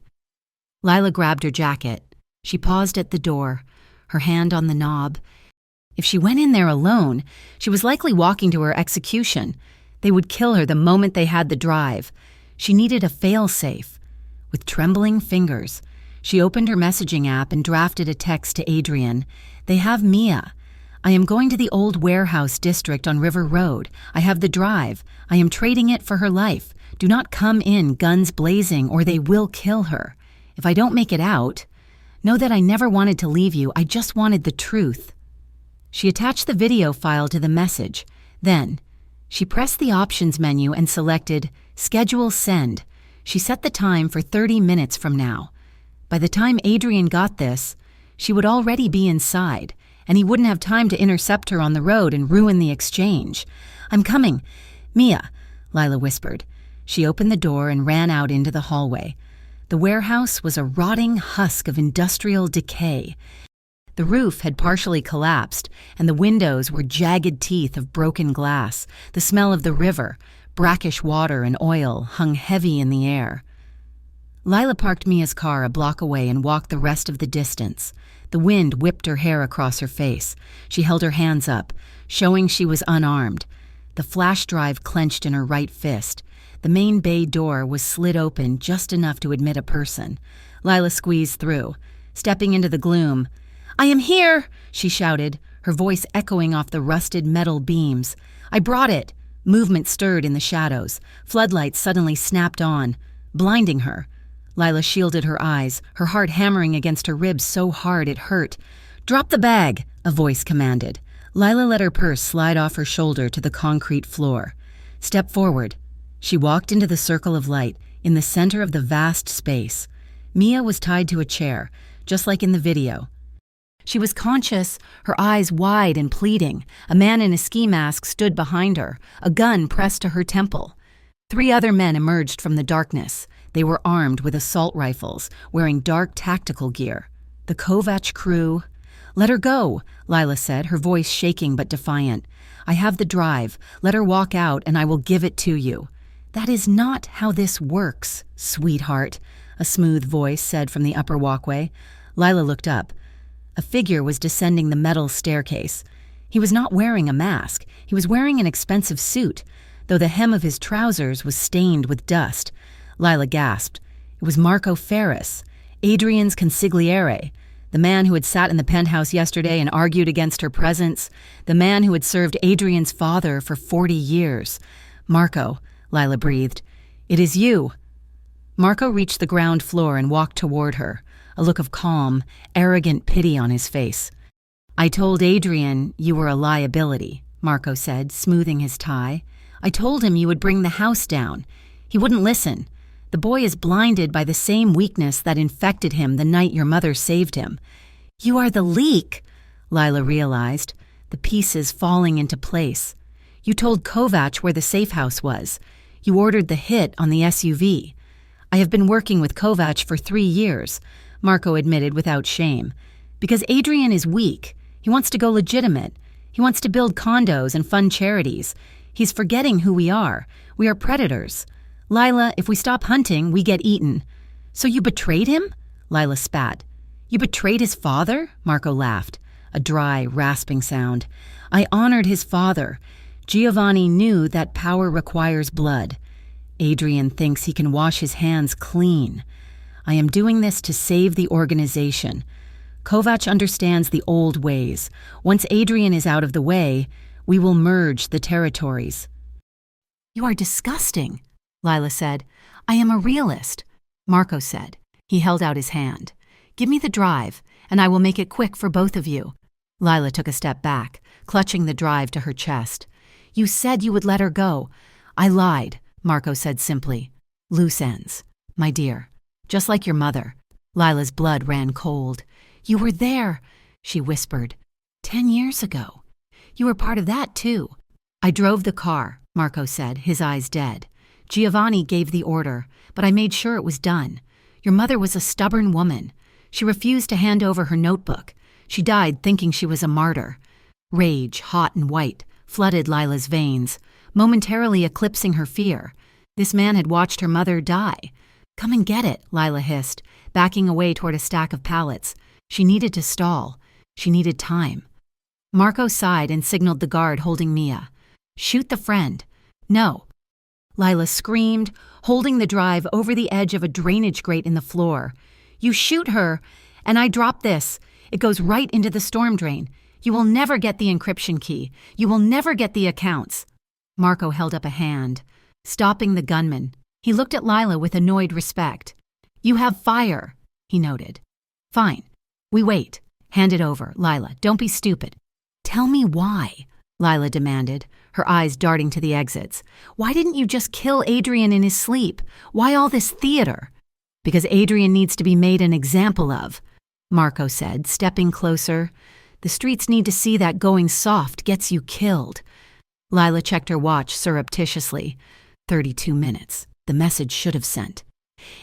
Lila grabbed her jacket. She paused at the door, her hand on the knob. If she went in there alone, she was likely walking to her execution. They would kill her the moment they had the drive. She needed a fail-safe. With trembling fingers, she opened her messaging app and drafted a text to Adrian. "They have Mia. I am going to the old warehouse district on River Road. I have the drive. I am trading it for her life. Do not come in guns blazing or they will kill her. If I don't make it out, know that I never wanted to leave you. I just wanted the truth." She attached the video file to the message. Then, she pressed the options menu and selected Schedule Send. She set the time for 30 minutes from now. By the time Adrian got this, she would already be inside, and he wouldn't have time to intercept her on the road and ruin the exchange. "I'm coming. Mia," Lila whispered. She opened the door and ran out into the hallway. The warehouse was a rotting husk of industrial decay. The roof had partially collapsed, and the windows were jagged teeth of broken glass. The smell of the river, brackish water and oil, hung heavy in the air. Lila parked Mia's car a block away and walked the rest of the distance. The wind whipped her hair across her face. She held her hands up, showing she was unarmed. The flash drive clenched in her right fist. The main bay door was slid open just enough to admit a person. Lila squeezed through. Stepping into the gloom, "I am here!" she shouted, her voice echoing off the rusted metal beams. "I brought it!" Movement stirred in the shadows. Floodlights suddenly snapped on, blinding her. Lila shielded her eyes, her heart hammering against her ribs so hard it hurt. "Drop the bag," a voice commanded. Lila let her purse slide off her shoulder to the concrete floor. "Step forward." She walked into the circle of light, in the center of the vast space. Mia was tied to a chair, just like in the video. She was conscious, her eyes wide and pleading. A man in a ski mask stood behind her, a gun pressed to her temple. 3 other men emerged from the darkness. They were armed with assault rifles, wearing dark tactical gear. The Kovac crew. "Let her go," Lila said, her voice shaking but defiant. "I have the drive. Let her walk out and I will give it to you." "That is not how this works, sweetheart," a smooth voice said from the upper walkway. Lila looked up. A figure was descending the metal staircase. He was not wearing a mask. He was wearing an expensive suit, though the hem of his trousers was stained with dust. Lila gasped. It was Marco Ferris, Adrian's consigliere, the man who had sat in the penthouse yesterday and argued against her presence, the man who had served Adrian's father for 40 years. "Marco," Lila breathed. "It is you." Marco reached the ground floor and walked toward her, a look of calm, arrogant pity on his face. "I told Adrian you were a liability," Marco said, smoothing his tie. "I told him you would bring the house down. He wouldn't listen. The boy is blinded by the same weakness that infected him the night your mother saved him." "You are the leak," Lila realized, the pieces falling into place. "You told Kovac where the safe house was. You ordered the hit on the SUV. I have been working with Kovac for 3 years, Marco admitted without shame. "Because Adrian is weak. He wants to go legitimate. He wants to build condos and fund charities. He's forgetting who we are. We are predators. Lila, if we stop hunting, we get eaten." "So you betrayed him?" Lila spat. "You betrayed his father?" Marco laughed, a dry, rasping sound. "I honored his father. Giovanni knew that power requires blood. Adrian thinks he can wash his hands clean. I am doing this to save the organization. Kovac understands the old ways. Once Adrian is out of the way, we will merge the territories." "You are disgusting," Lila said. "I am a realist," Marco said. He held out his hand. "Give me the drive, and I will make it quick for both of you." Lila took a step back, clutching the drive to her chest. "You said you would let her go." "I lied," Marco said simply. "Loose ends, my dear. Just like your mother." Lila's blood ran cold. "You were there," she whispered. 10 years ago. You were part of that, too. I drove the car, Marco said, his eyes dead. Giovanni gave the order, but I made sure it was done. Your mother was a stubborn woman. She refused to hand over her notebook. She died thinking she was a martyr. Rage, hot and white, flooded Lila's veins, momentarily eclipsing her fear. This man had watched her mother die. Come and get it, Lila hissed, backing away toward a stack of pallets. She needed to stall. She needed time. Marco sighed and signaled the guard holding Mia. Shoot the friend. No. Lila screamed, holding the drive over the edge of a drainage grate in the floor. You shoot her, and I drop this. It goes right into the storm drain. You will never get the encryption key. You will never get the accounts. Marco held up a hand, stopping the gunman. He looked at Lila with annoyed respect. You have fire, he noted. Fine. We wait. Hand it over, Lila. Don't be stupid. Tell me why, Lila demanded, her eyes darting to the exits. Why didn't you just kill Adrian in his sleep? Why all this theater? Because Adrian needs to be made an example of, Marco said, stepping closer. The streets need to see that going soft gets you killed. Lila checked her watch surreptitiously. 32 minutes. The message should have sent.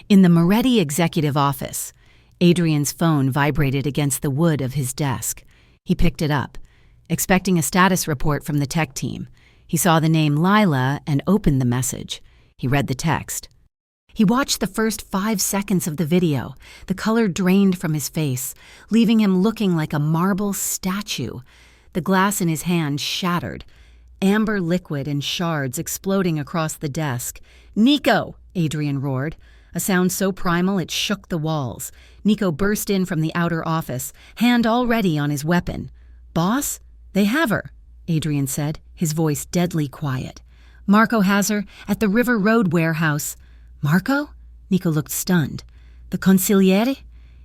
In the Moretti executive office, Adrian's phone vibrated against the wood of his desk. He picked it up, expecting a status report from the tech team. He saw the name Lila and opened the message. He read the text. He watched the first 5 seconds of the video. The color drained from his face, leaving him looking like a marble statue. The glass in his hand shattered, amber liquid and shards exploding across the desk. Nico! Adrian roared, a sound so primal it shook the walls. Nico burst in from the outer office, hand already on his weapon. Boss? They have her, Adrian said, his voice deadly quiet. Marco has her at the River Road warehouse. Marco? Nico looked stunned. The consigliere?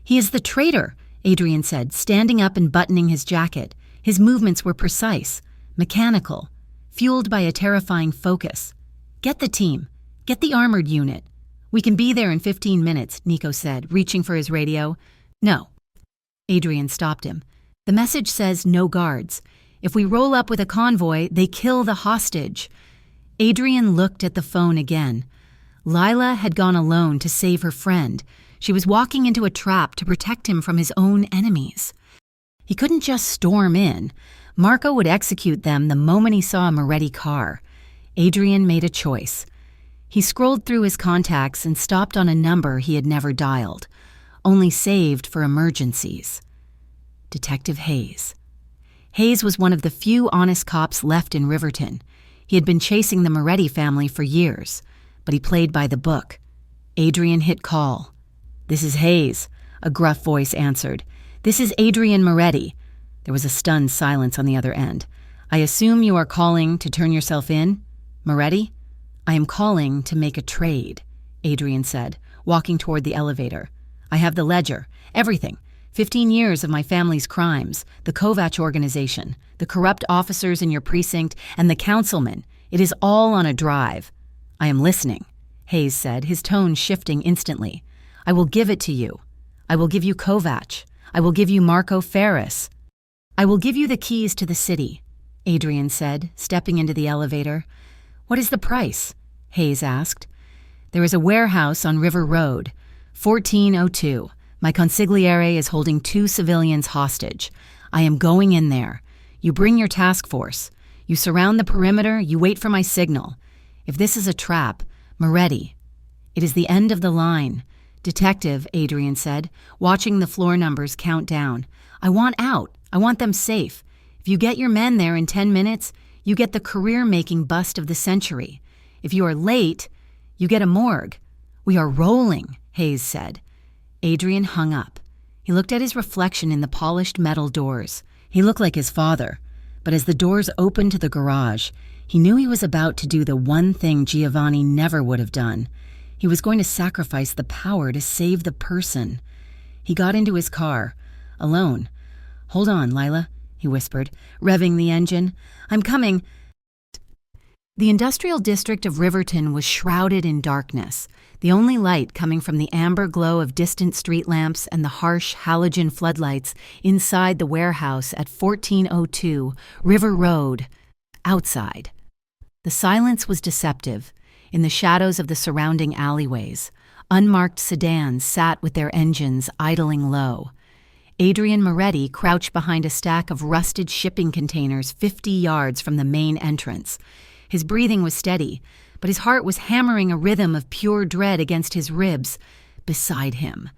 He is the traitor, Adrian said, standing up and buttoning his jacket. His movements were precise, mechanical, fueled by a terrifying focus. Get the team. Get the armored unit. We can be there in 15 minutes, Nico said, reaching for his radio. No. Adrian stopped him. The message says no guards. If we roll up with a convoy, they kill the hostage. Adrian looked at the phone again. Lila had gone alone to save her friend. She was walking into a trap to protect him from his own enemies. He couldn't just storm in. Marco would execute them the moment he saw a Moretti car. Adrian made a choice. He scrolled through his contacts and stopped on a number he had never dialed, only saved for emergencies. Detective Hayes. Hayes was one of the few honest cops left in Riverton. He had been chasing the Moretti family for years, but he played by the book. Adrian hit call. This is Hayes, a gruff voice answered. This is Adrian Moretti. There was a stunned silence on the other end. I assume you are calling to turn yourself in? Moretti? I am calling to make a trade, Adrian said, walking toward the elevator. I have the ledger, everything. 15 years of my family's crimes, the Kovac organization, the corrupt officers in your precinct, and the councilman. It is all on a drive. I am listening, Hayes said, his tone shifting instantly. I will give it to you. I will give you Kovac. I will give you Marco Ferris. I will give you the keys to the city, Adrian said, stepping into the elevator. What is the price? Hayes asked. There is a warehouse on River Road, 1402. My consigliere is holding 2 civilians hostage. I am going in there. You bring your task force. You surround the perimeter, you wait for my signal. If this is a trap, Moretti. It is the end of the line. Detective, Adrian said, watching the floor numbers count down. I want out. I want them safe. If you get your men there in 10 minutes, you get the career-making bust of the century. If you are late, you get a morgue. We are rolling, Hayes said. Adrian hung up. He looked at his reflection in the polished metal doors. He looked like his father. But as the doors opened to the garage, he knew he was about to do the one thing Giovanni never would have done. He was going to sacrifice the power to save the person. He got into his car, alone. Hold on, Lila, he whispered, revving the engine. I'm coming. The industrial district of Riverton was shrouded in darkness, the only light coming from the amber glow of distant street lamps and the harsh halogen floodlights inside the warehouse at 1402 River Road, outside. The silence was deceptive. In the shadows of the surrounding alleyways, unmarked sedans sat with their engines idling low. Adrian Moretti crouched behind a stack of rusted shipping containers 50 yards from the main entrance. His breathing was steady, but his heart was hammering a rhythm of pure dread against his ribs. Beside him,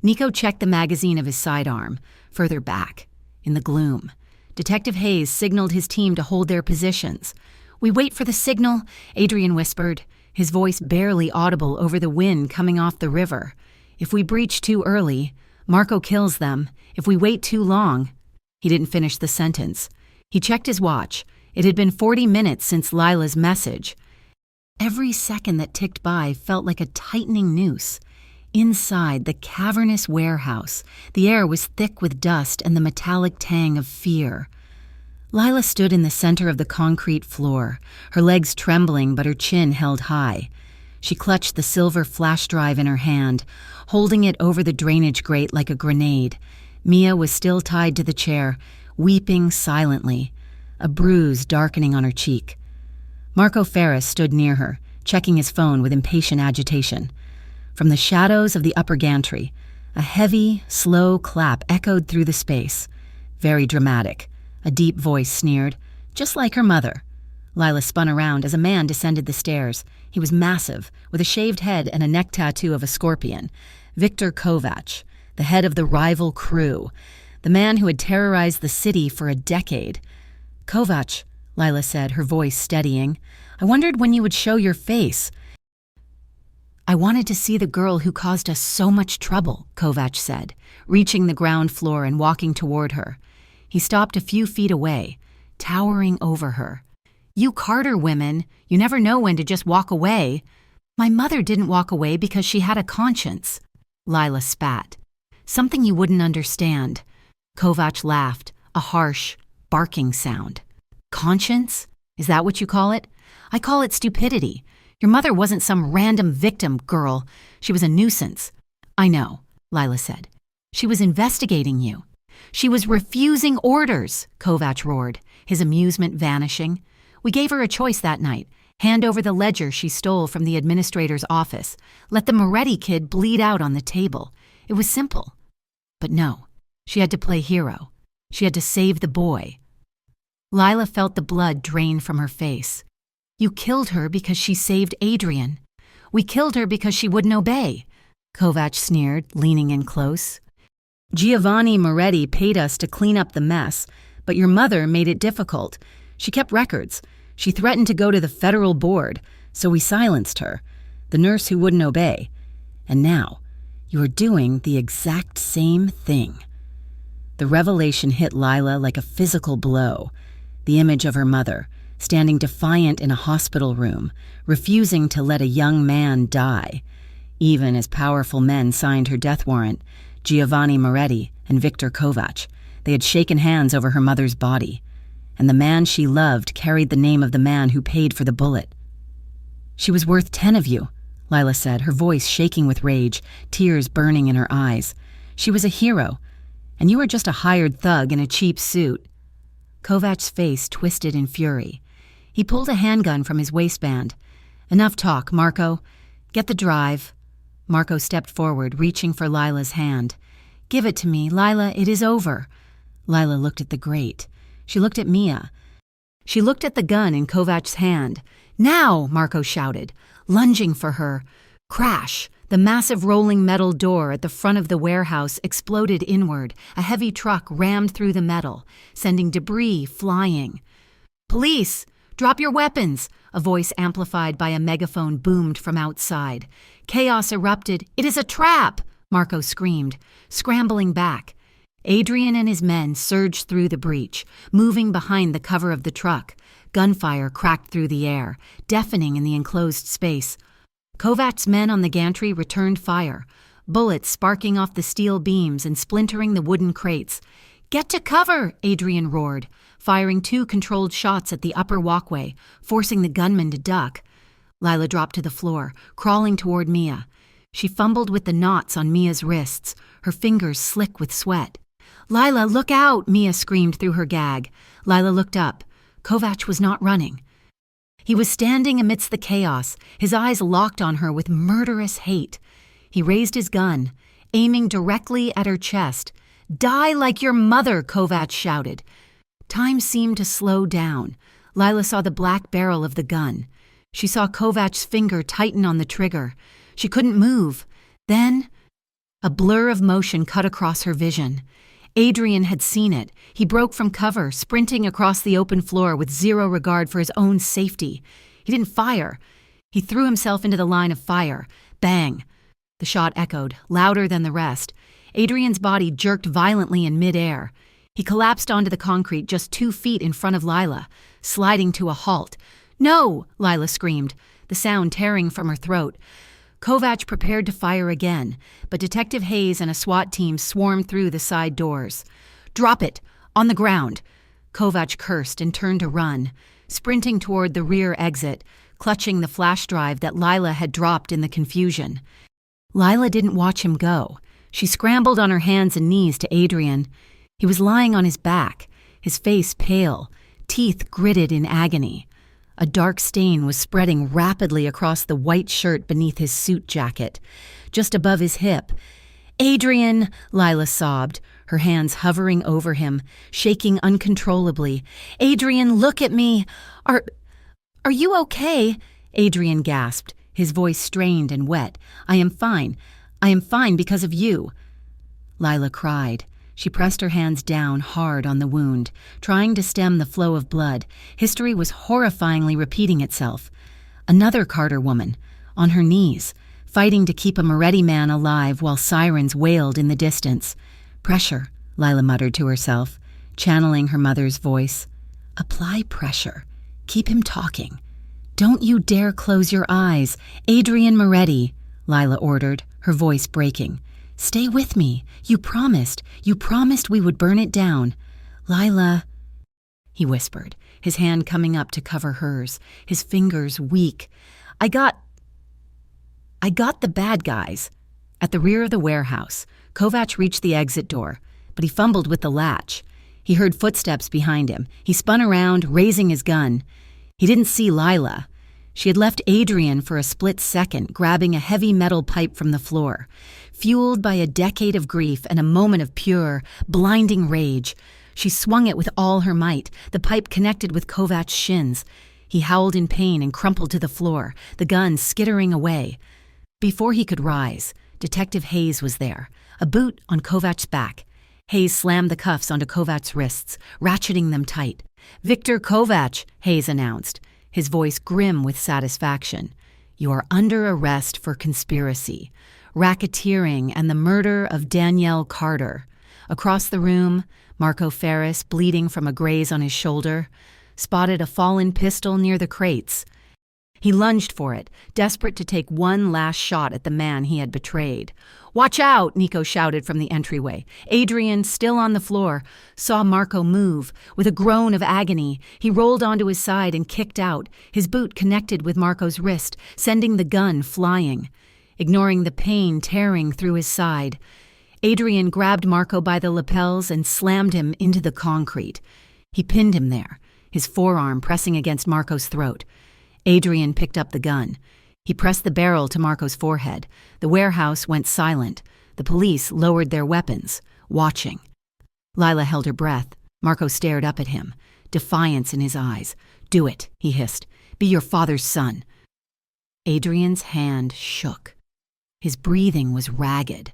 Nico checked the magazine of his sidearm, further back, in the gloom. Detective Hayes signaled his team to hold their positions. "We wait for the signal," Adrian whispered, his voice barely audible over the wind coming off the river. "If we breach too early, Marco kills them. If we wait too long—" He didn't finish the sentence. He checked his watch. It had been 40 minutes since Lila's message. Every second that ticked by felt like a tightening noose. Inside the cavernous warehouse, the air was thick with dust and the metallic tang of fear. Lila stood in the center of the concrete floor, her legs trembling but her chin held high. She clutched the silver flash drive in her hand, holding it over the drainage grate like a grenade. Mia was still tied to the chair, weeping silently, a bruise darkening on her cheek. Marco Ferris stood near her, checking his phone with impatient agitation. From the shadows of the upper gantry, a heavy, slow clap echoed through the space. Very dramatic. A deep voice sneered, "Just like her mother." Lila spun around as a man descended the stairs. He was massive, with a shaved head and a neck tattoo of a scorpion. Victor Kovac, the head of the rival crew, the man who had terrorized the city for a decade. "Kovac," Lila said, her voice steadying, "I wondered when you would show your face." "I wanted to see the girl who caused us so much trouble," Kovac said, reaching the ground floor and walking toward her. He stopped a few feet away, towering over her. "You Carter women, you never know when to just walk away." "My mother didn't walk away because she had a conscience." Lila spat. "Something you wouldn't understand." Kovac laughed, a harsh, barking sound. "Conscience? Is that what you call it? I call it stupidity. Your mother wasn't some random victim, girl. She was a nuisance." "I know," Lila said. "She was investigating you." "She was refusing orders," Kovac roared, his amusement vanishing. "We gave her a choice that night. Hand over the ledger she stole from the administrator's office. Let the Moretti kid bleed out on the table. It was simple. But no, she had to play hero. She had to save the boy." Lila felt the blood drain from her face. "You killed her because she saved Adrian. We killed her because she wouldn't obey," Kovac sneered, leaning in close. "Giovanni Moretti paid us to clean up the mess, but your mother made it difficult. She kept records. She threatened to go to the federal board, so we silenced her, the nurse who wouldn't obey. And now, you are doing the exact same thing." The revelation hit Lila like a physical blow. The image of her mother, standing defiant in a hospital room, refusing to let a young man die. Even as powerful men signed her death warrant, Giovanni Moretti and Victor Kovac, they had shaken hands over her mother's body. And the man she loved carried the name of the man who paid for the bullet. "She was worth 10 of you," Lila said, her voice shaking with rage, tears burning in her eyes. "She was a hero, and you were just a hired thug in a cheap suit." Kovac's face twisted in fury. He pulled a handgun from his waistband. "Enough talk, Marco. Get the drive." Marco stepped forward, reaching for Lila's hand. "Give it to me, Lila, it is over." Lila looked at the grate. She looked at Mia. She looked at the gun in Kovac's hand. "Now!" Marco shouted, lunging for her. Crash! The massive rolling metal door at the front of the warehouse exploded inward. A heavy truck rammed through the metal, sending debris flying. "Police! Drop your weapons!" A voice amplified by a megaphone boomed from outside. Chaos erupted. "It is a trap!" Marco screamed, scrambling back. Adrian and his men surged through the breach, moving behind the cover of the truck. Gunfire cracked through the air, deafening in the enclosed space. Kovac's men on the gantry returned fire, bullets sparking off the steel beams and splintering the wooden crates. "Get to cover!" Adrian roared, firing 2 controlled shots at the upper walkway, forcing the gunman to duck. Lila dropped to the floor, crawling toward Mia. She fumbled with the knots on Mia's wrists, her fingers slick with sweat. "Lila, look out!" Mia screamed through her gag. Lila looked up. Kovac was not running. He was standing amidst the chaos, his eyes locked on her with murderous hate. He raised his gun, aiming directly at her chest. "Die like your mother!" Kovac shouted. Time seemed to slow down. Lila saw the black barrel of the gun. She saw Kovac's finger tighten on the trigger. She couldn't move. Then, a blur of motion cut across her vision. Adrian had seen it. He broke from cover, sprinting across the open floor with zero regard for his own safety. He didn't fire. He threw himself into the line of fire. Bang! The shot echoed, louder than the rest. Adrian's body jerked violently in midair. He collapsed onto the concrete just 2 feet in front of Lila, sliding to a halt. "No!" Lila screamed, the sound tearing from her throat. Kovac prepared to fire again, but Detective Hayes and a SWAT team swarmed through the side doors. "Drop it! On the ground!" Kovac cursed and turned to run, sprinting toward the rear exit, clutching the flash drive that Lila had dropped in the confusion. Lila didn't watch him go. She scrambled on her hands and knees to Adrian. He was lying on his back, his face pale, teeth gritted in agony. A dark stain was spreading rapidly across the white shirt beneath his suit jacket, just above his hip. "Adrian!" Lila sobbed, her hands hovering over him, shaking uncontrollably. "Adrian, look at me! Are you okay?" Adrian gasped, his voice strained and wet. "I am fine. I am fine because of you." Lila cried. She pressed her hands down hard on the wound, trying to stem the flow of blood. History was horrifyingly repeating itself. Another Carter woman, on her knees, fighting to keep a Moretti man alive while sirens wailed in the distance. "Pressure," Lila muttered to herself, channeling her mother's voice. "Apply pressure. Keep him talking. Don't you dare close your eyes. Adrian Moretti," Lila ordered, her voice breaking. "Stay with me. You promised we would burn it down. Lila," he whispered, his hand coming up to cover hers, his fingers weak. I got the bad guys." At the rear of the warehouse, Kovac reached the exit door, but he fumbled with the latch. He heard footsteps behind him. He spun around, raising his gun. He didn't see Lila. She had left Adrian for a split second, grabbing a heavy metal pipe from the floor. Fueled by a decade of grief and a moment of pure, blinding rage, she swung it with all her might. The pipe connected with Kovac's shins. He howled in pain and crumpled to the floor, the gun skittering away. Before he could rise, Detective Hayes was there, a boot on Kovac's back. Hayes slammed the cuffs onto Kovac's wrists, ratcheting them tight. "Victor Kovac," Hayes announced, his voice grim with satisfaction. "You are under arrest for conspiracy, racketeering, and the murder of Danielle Carter." Across the room, Marco Ferris, bleeding from a graze on his shoulder, spotted a fallen pistol near the crates. He lunged for it, desperate to take one last shot at the man he had betrayed. "Watch out!" Nico shouted from the entryway. Adrian, still on the floor, saw Marco move. With a groan of agony, he rolled onto his side and kicked out, his boot connected with Marco's wrist, sending the gun flying. Ignoring the pain tearing through his side, Adrian grabbed Marco by the lapels and slammed him into the concrete. He pinned him there, his forearm pressing against Marco's throat. Adrian picked up the gun. He pressed the barrel to Marco's forehead. The warehouse went silent. The police lowered their weapons, watching. Lila held her breath. Marco stared up at him, defiance in his eyes. "Do it," he hissed. "Be your father's son." Adrian's hand shook. His breathing was ragged.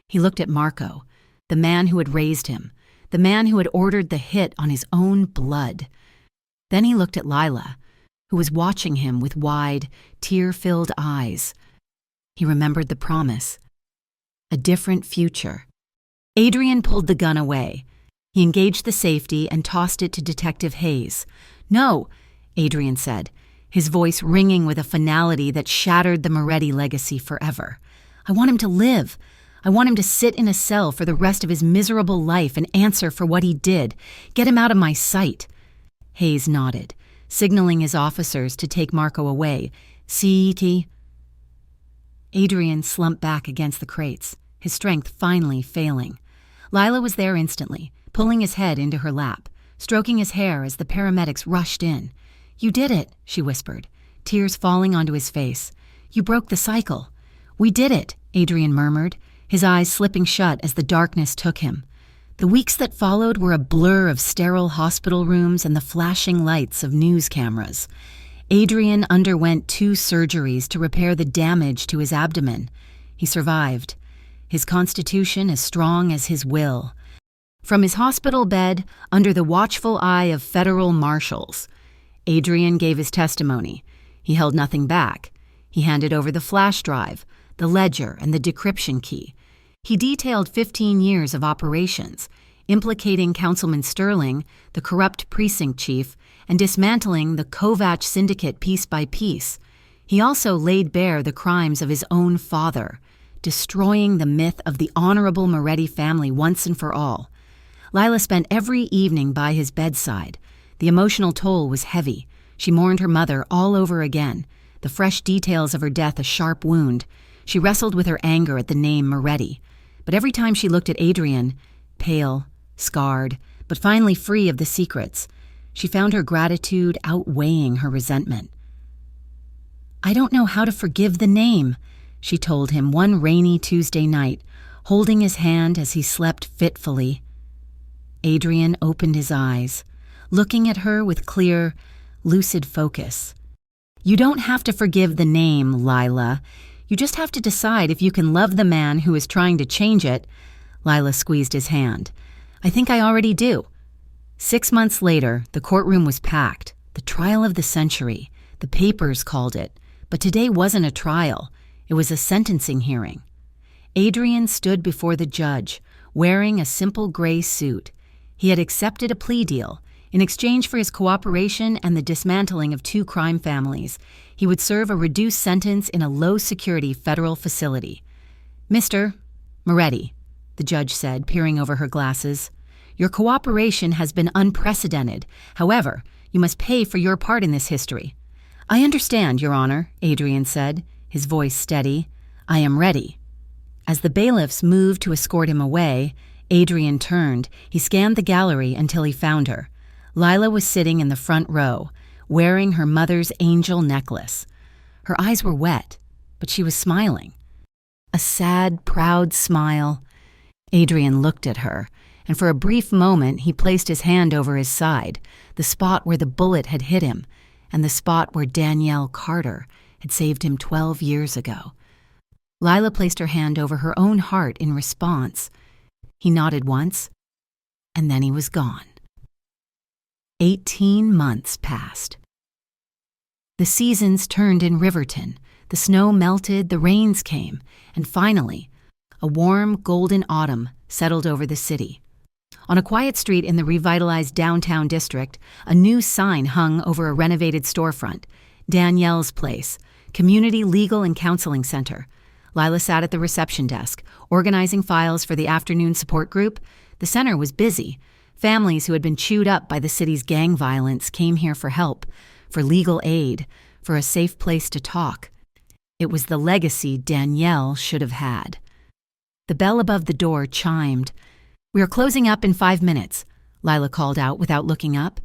He looked at Marco, the man who had raised him, the man who had ordered the hit on his own blood. Then he looked at Lila, who was watching him with wide, tear-filled eyes. He remembered the promise. A different future. Adrian pulled the gun away. He engaged the safety and tossed it to Detective Hayes. "No," Adrian said, his voice ringing with a finality that shattered the Moretti legacy forever. "I want him to live. I want him to sit in a cell for the rest of his miserable life and answer for what he did. Get him out of my sight." Hayes nodded, signaling his officers to take Marco away. "CT." Adrian slumped back against the crates, his strength finally failing. Lila was there instantly, pulling his head into her lap, stroking his hair as the paramedics rushed in. "You did it," she whispered, tears falling onto his face. "You broke the cycle." "We did it," Adrian murmured, his eyes slipping shut as the darkness took him. The weeks that followed were a blur of sterile hospital rooms and the flashing lights of news cameras. Adrian underwent 2 surgeries to repair the damage to his abdomen. He survived, his constitution as strong as his will. From his hospital bed, under the watchful eye of federal marshals, Adrian gave his testimony. He held nothing back. He handed over the flash drive, the ledger, and the decryption key. He detailed 15 years of operations, implicating Councilman Sterling, the corrupt precinct chief, and dismantling the Kovac syndicate piece by piece. He also laid bare the crimes of his own father, destroying the myth of the honorable Moretti family once and for all. Lila spent every evening by his bedside. The emotional toll was heavy. She mourned her mother all over again, the fresh details of her death a sharp wound. She wrestled with her anger at the name Moretti. But every time she looked at Adrian, pale, scarred, but finally free of the secrets, she found her gratitude outweighing her resentment. "I don't know how to forgive the name," she told him one rainy Tuesday night, holding his hand as he slept fitfully. Adrian opened his eyes, looking at her with clear, lucid focus. "You don't have to forgive the name, Lila. You just have to decide if you can love the man who is trying to change it." Lila squeezed his hand. "I think I already do." 6 months later, the courtroom was packed. The trial of the century. The papers called it. But today wasn't a trial. It was a sentencing hearing. Adrian stood before the judge, wearing a simple gray suit. He had accepted a plea deal. In exchange for his cooperation and the dismantling of 2 crime families, he would serve a reduced sentence in a low-security federal facility. "Mr. Moretti," the judge said, peering over her glasses, "your cooperation has been unprecedented. However, you must pay for your part in this history." "I understand, Your Honor," Adrian said, his voice steady. "I am ready." As the bailiffs moved to escort him away, Adrian turned. He scanned the gallery until he found her. Lila was sitting in the front row, wearing her mother's angel necklace. Her eyes were wet, but she was smiling. A sad, proud smile. Adrian looked at her, and for a brief moment he placed his hand over his side, the spot where the bullet had hit him, and the spot where Danielle Carter had saved him 12 years ago. Lila placed her hand over her own heart in response. He nodded once, and then he was gone. 18 months passed. The seasons turned in Riverton. The snow melted, the rains came, and finally, a warm, golden autumn settled over the city. On a quiet street in the revitalized downtown district, a new sign hung over a renovated storefront, Danielle's Place, Community Legal and Counseling Center. Lila sat at the reception desk, organizing files for the afternoon support group. The center was busy. Families who had been chewed up by the city's gang violence came here for help, for legal aid, for a safe place to talk. It was the legacy Danielle should have had. The bell above the door chimed. "We are closing up in 5 minutes," Lila called out without looking up.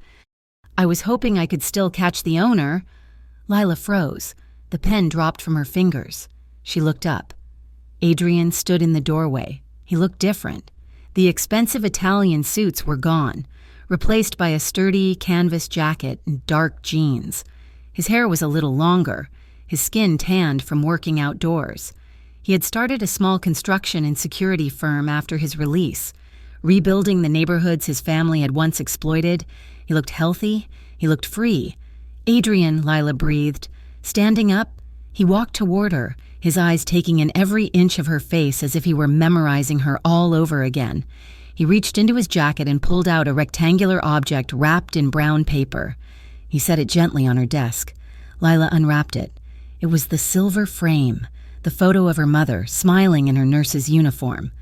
"I was hoping I could still catch the owner." Lila froze. The pen dropped from her fingers. She looked up. Adrian stood in the doorway. He looked different. The expensive Italian suits were gone, replaced by a sturdy canvas jacket and dark jeans. His hair was a little longer, his skin tanned from working outdoors. He had started a small construction and security firm after his release, rebuilding the neighborhoods his family had once exploited. He looked healthy. He looked free. "Adrian," Lila breathed. Standing up, he walked toward her, his eyes taking in every inch of her face as if he were memorizing her all over again. He reached into his jacket and pulled out a rectangular object wrapped in brown paper. He set it gently on her desk. Lila unwrapped it. It was the silver frame, the photo of her mother, smiling in her nurse's uniform.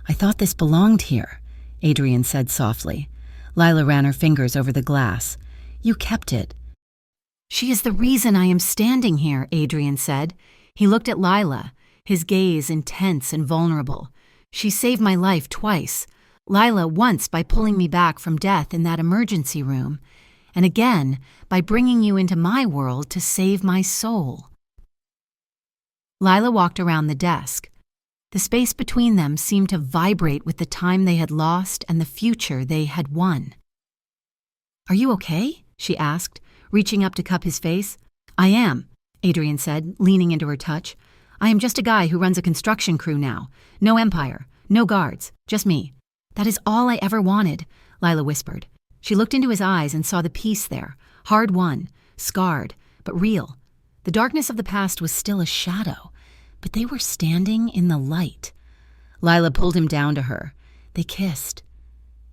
"I thought this belonged here," Adrian said softly. Lila ran her fingers over the glass. "You kept it." "She is the reason I am standing here," Adrian said. He looked at Lila, his gaze intense and vulnerable. "She saved my life twice. Lila once by pulling me back from death in that emergency room, and again by bringing you into my world to save my soul." Lila walked around the desk. The space between them seemed to vibrate with the time they had lost and the future they had won. "Are you okay?" she asked, reaching up to cup his face. "I am," Adrian said, leaning into her touch. "I am just a guy who runs a construction crew now. No empire, no guards, just me. That is all I ever wanted," Lila whispered. She looked into his eyes and saw the peace there, hard-won, scarred, but real. The darkness of the past was still a shadow, but they were standing in the light. Lila pulled him down to her. They kissed.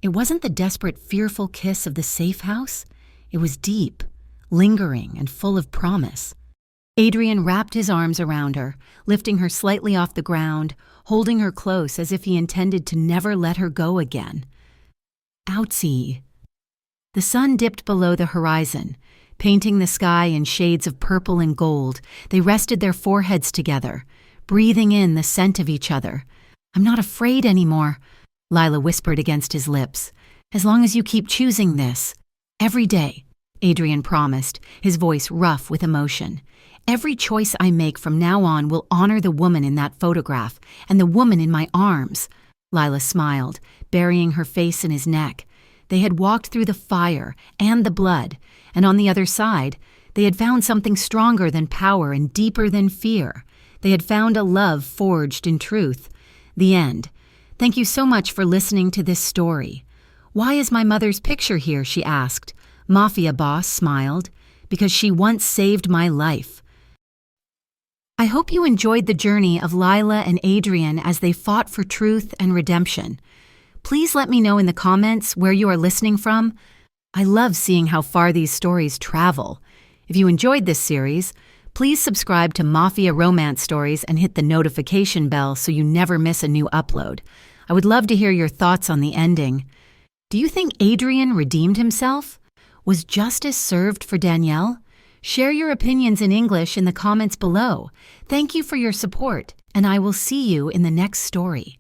It wasn't the desperate, fearful kiss of the safe house. It was deep, lingering, and full of promise. Adrian wrapped his arms around her, lifting her slightly off the ground, holding her close as if he intended to never let her go again. Outsy. The sun dipped below the horizon, painting the sky in shades of purple and gold. They rested their foreheads together, breathing in the scent of each other. "I'm not afraid anymore," Lila whispered against his lips. "As long as you keep choosing this. Every day," Adrian promised, his voice rough with emotion. "Every choice I make from now on will honor the woman in that photograph and the woman in my arms." Lila smiled, burying her face in his neck. They had walked through the fire and the blood, and on the other side, they had found something stronger than power and deeper than fear. They had found a love forged in truth. The end. "Thank you so much for listening to this story." "Why is my mother's picture here?" she asked. Mafia Boss smiled. "Because she once saved my life." I hope you enjoyed the journey of Lila and Adrian as they fought for truth and redemption. Please let me know in the comments where you are listening from. I love seeing how far these stories travel. If you enjoyed this series, please subscribe to Mafia Romance Stories and hit the notification bell so you never miss a new upload. I would love to hear your thoughts on the ending. Do you think Adrian redeemed himself? Was justice served for Danielle? Share your opinions in English in the comments below. Thank you for your support, and I will see you in the next story.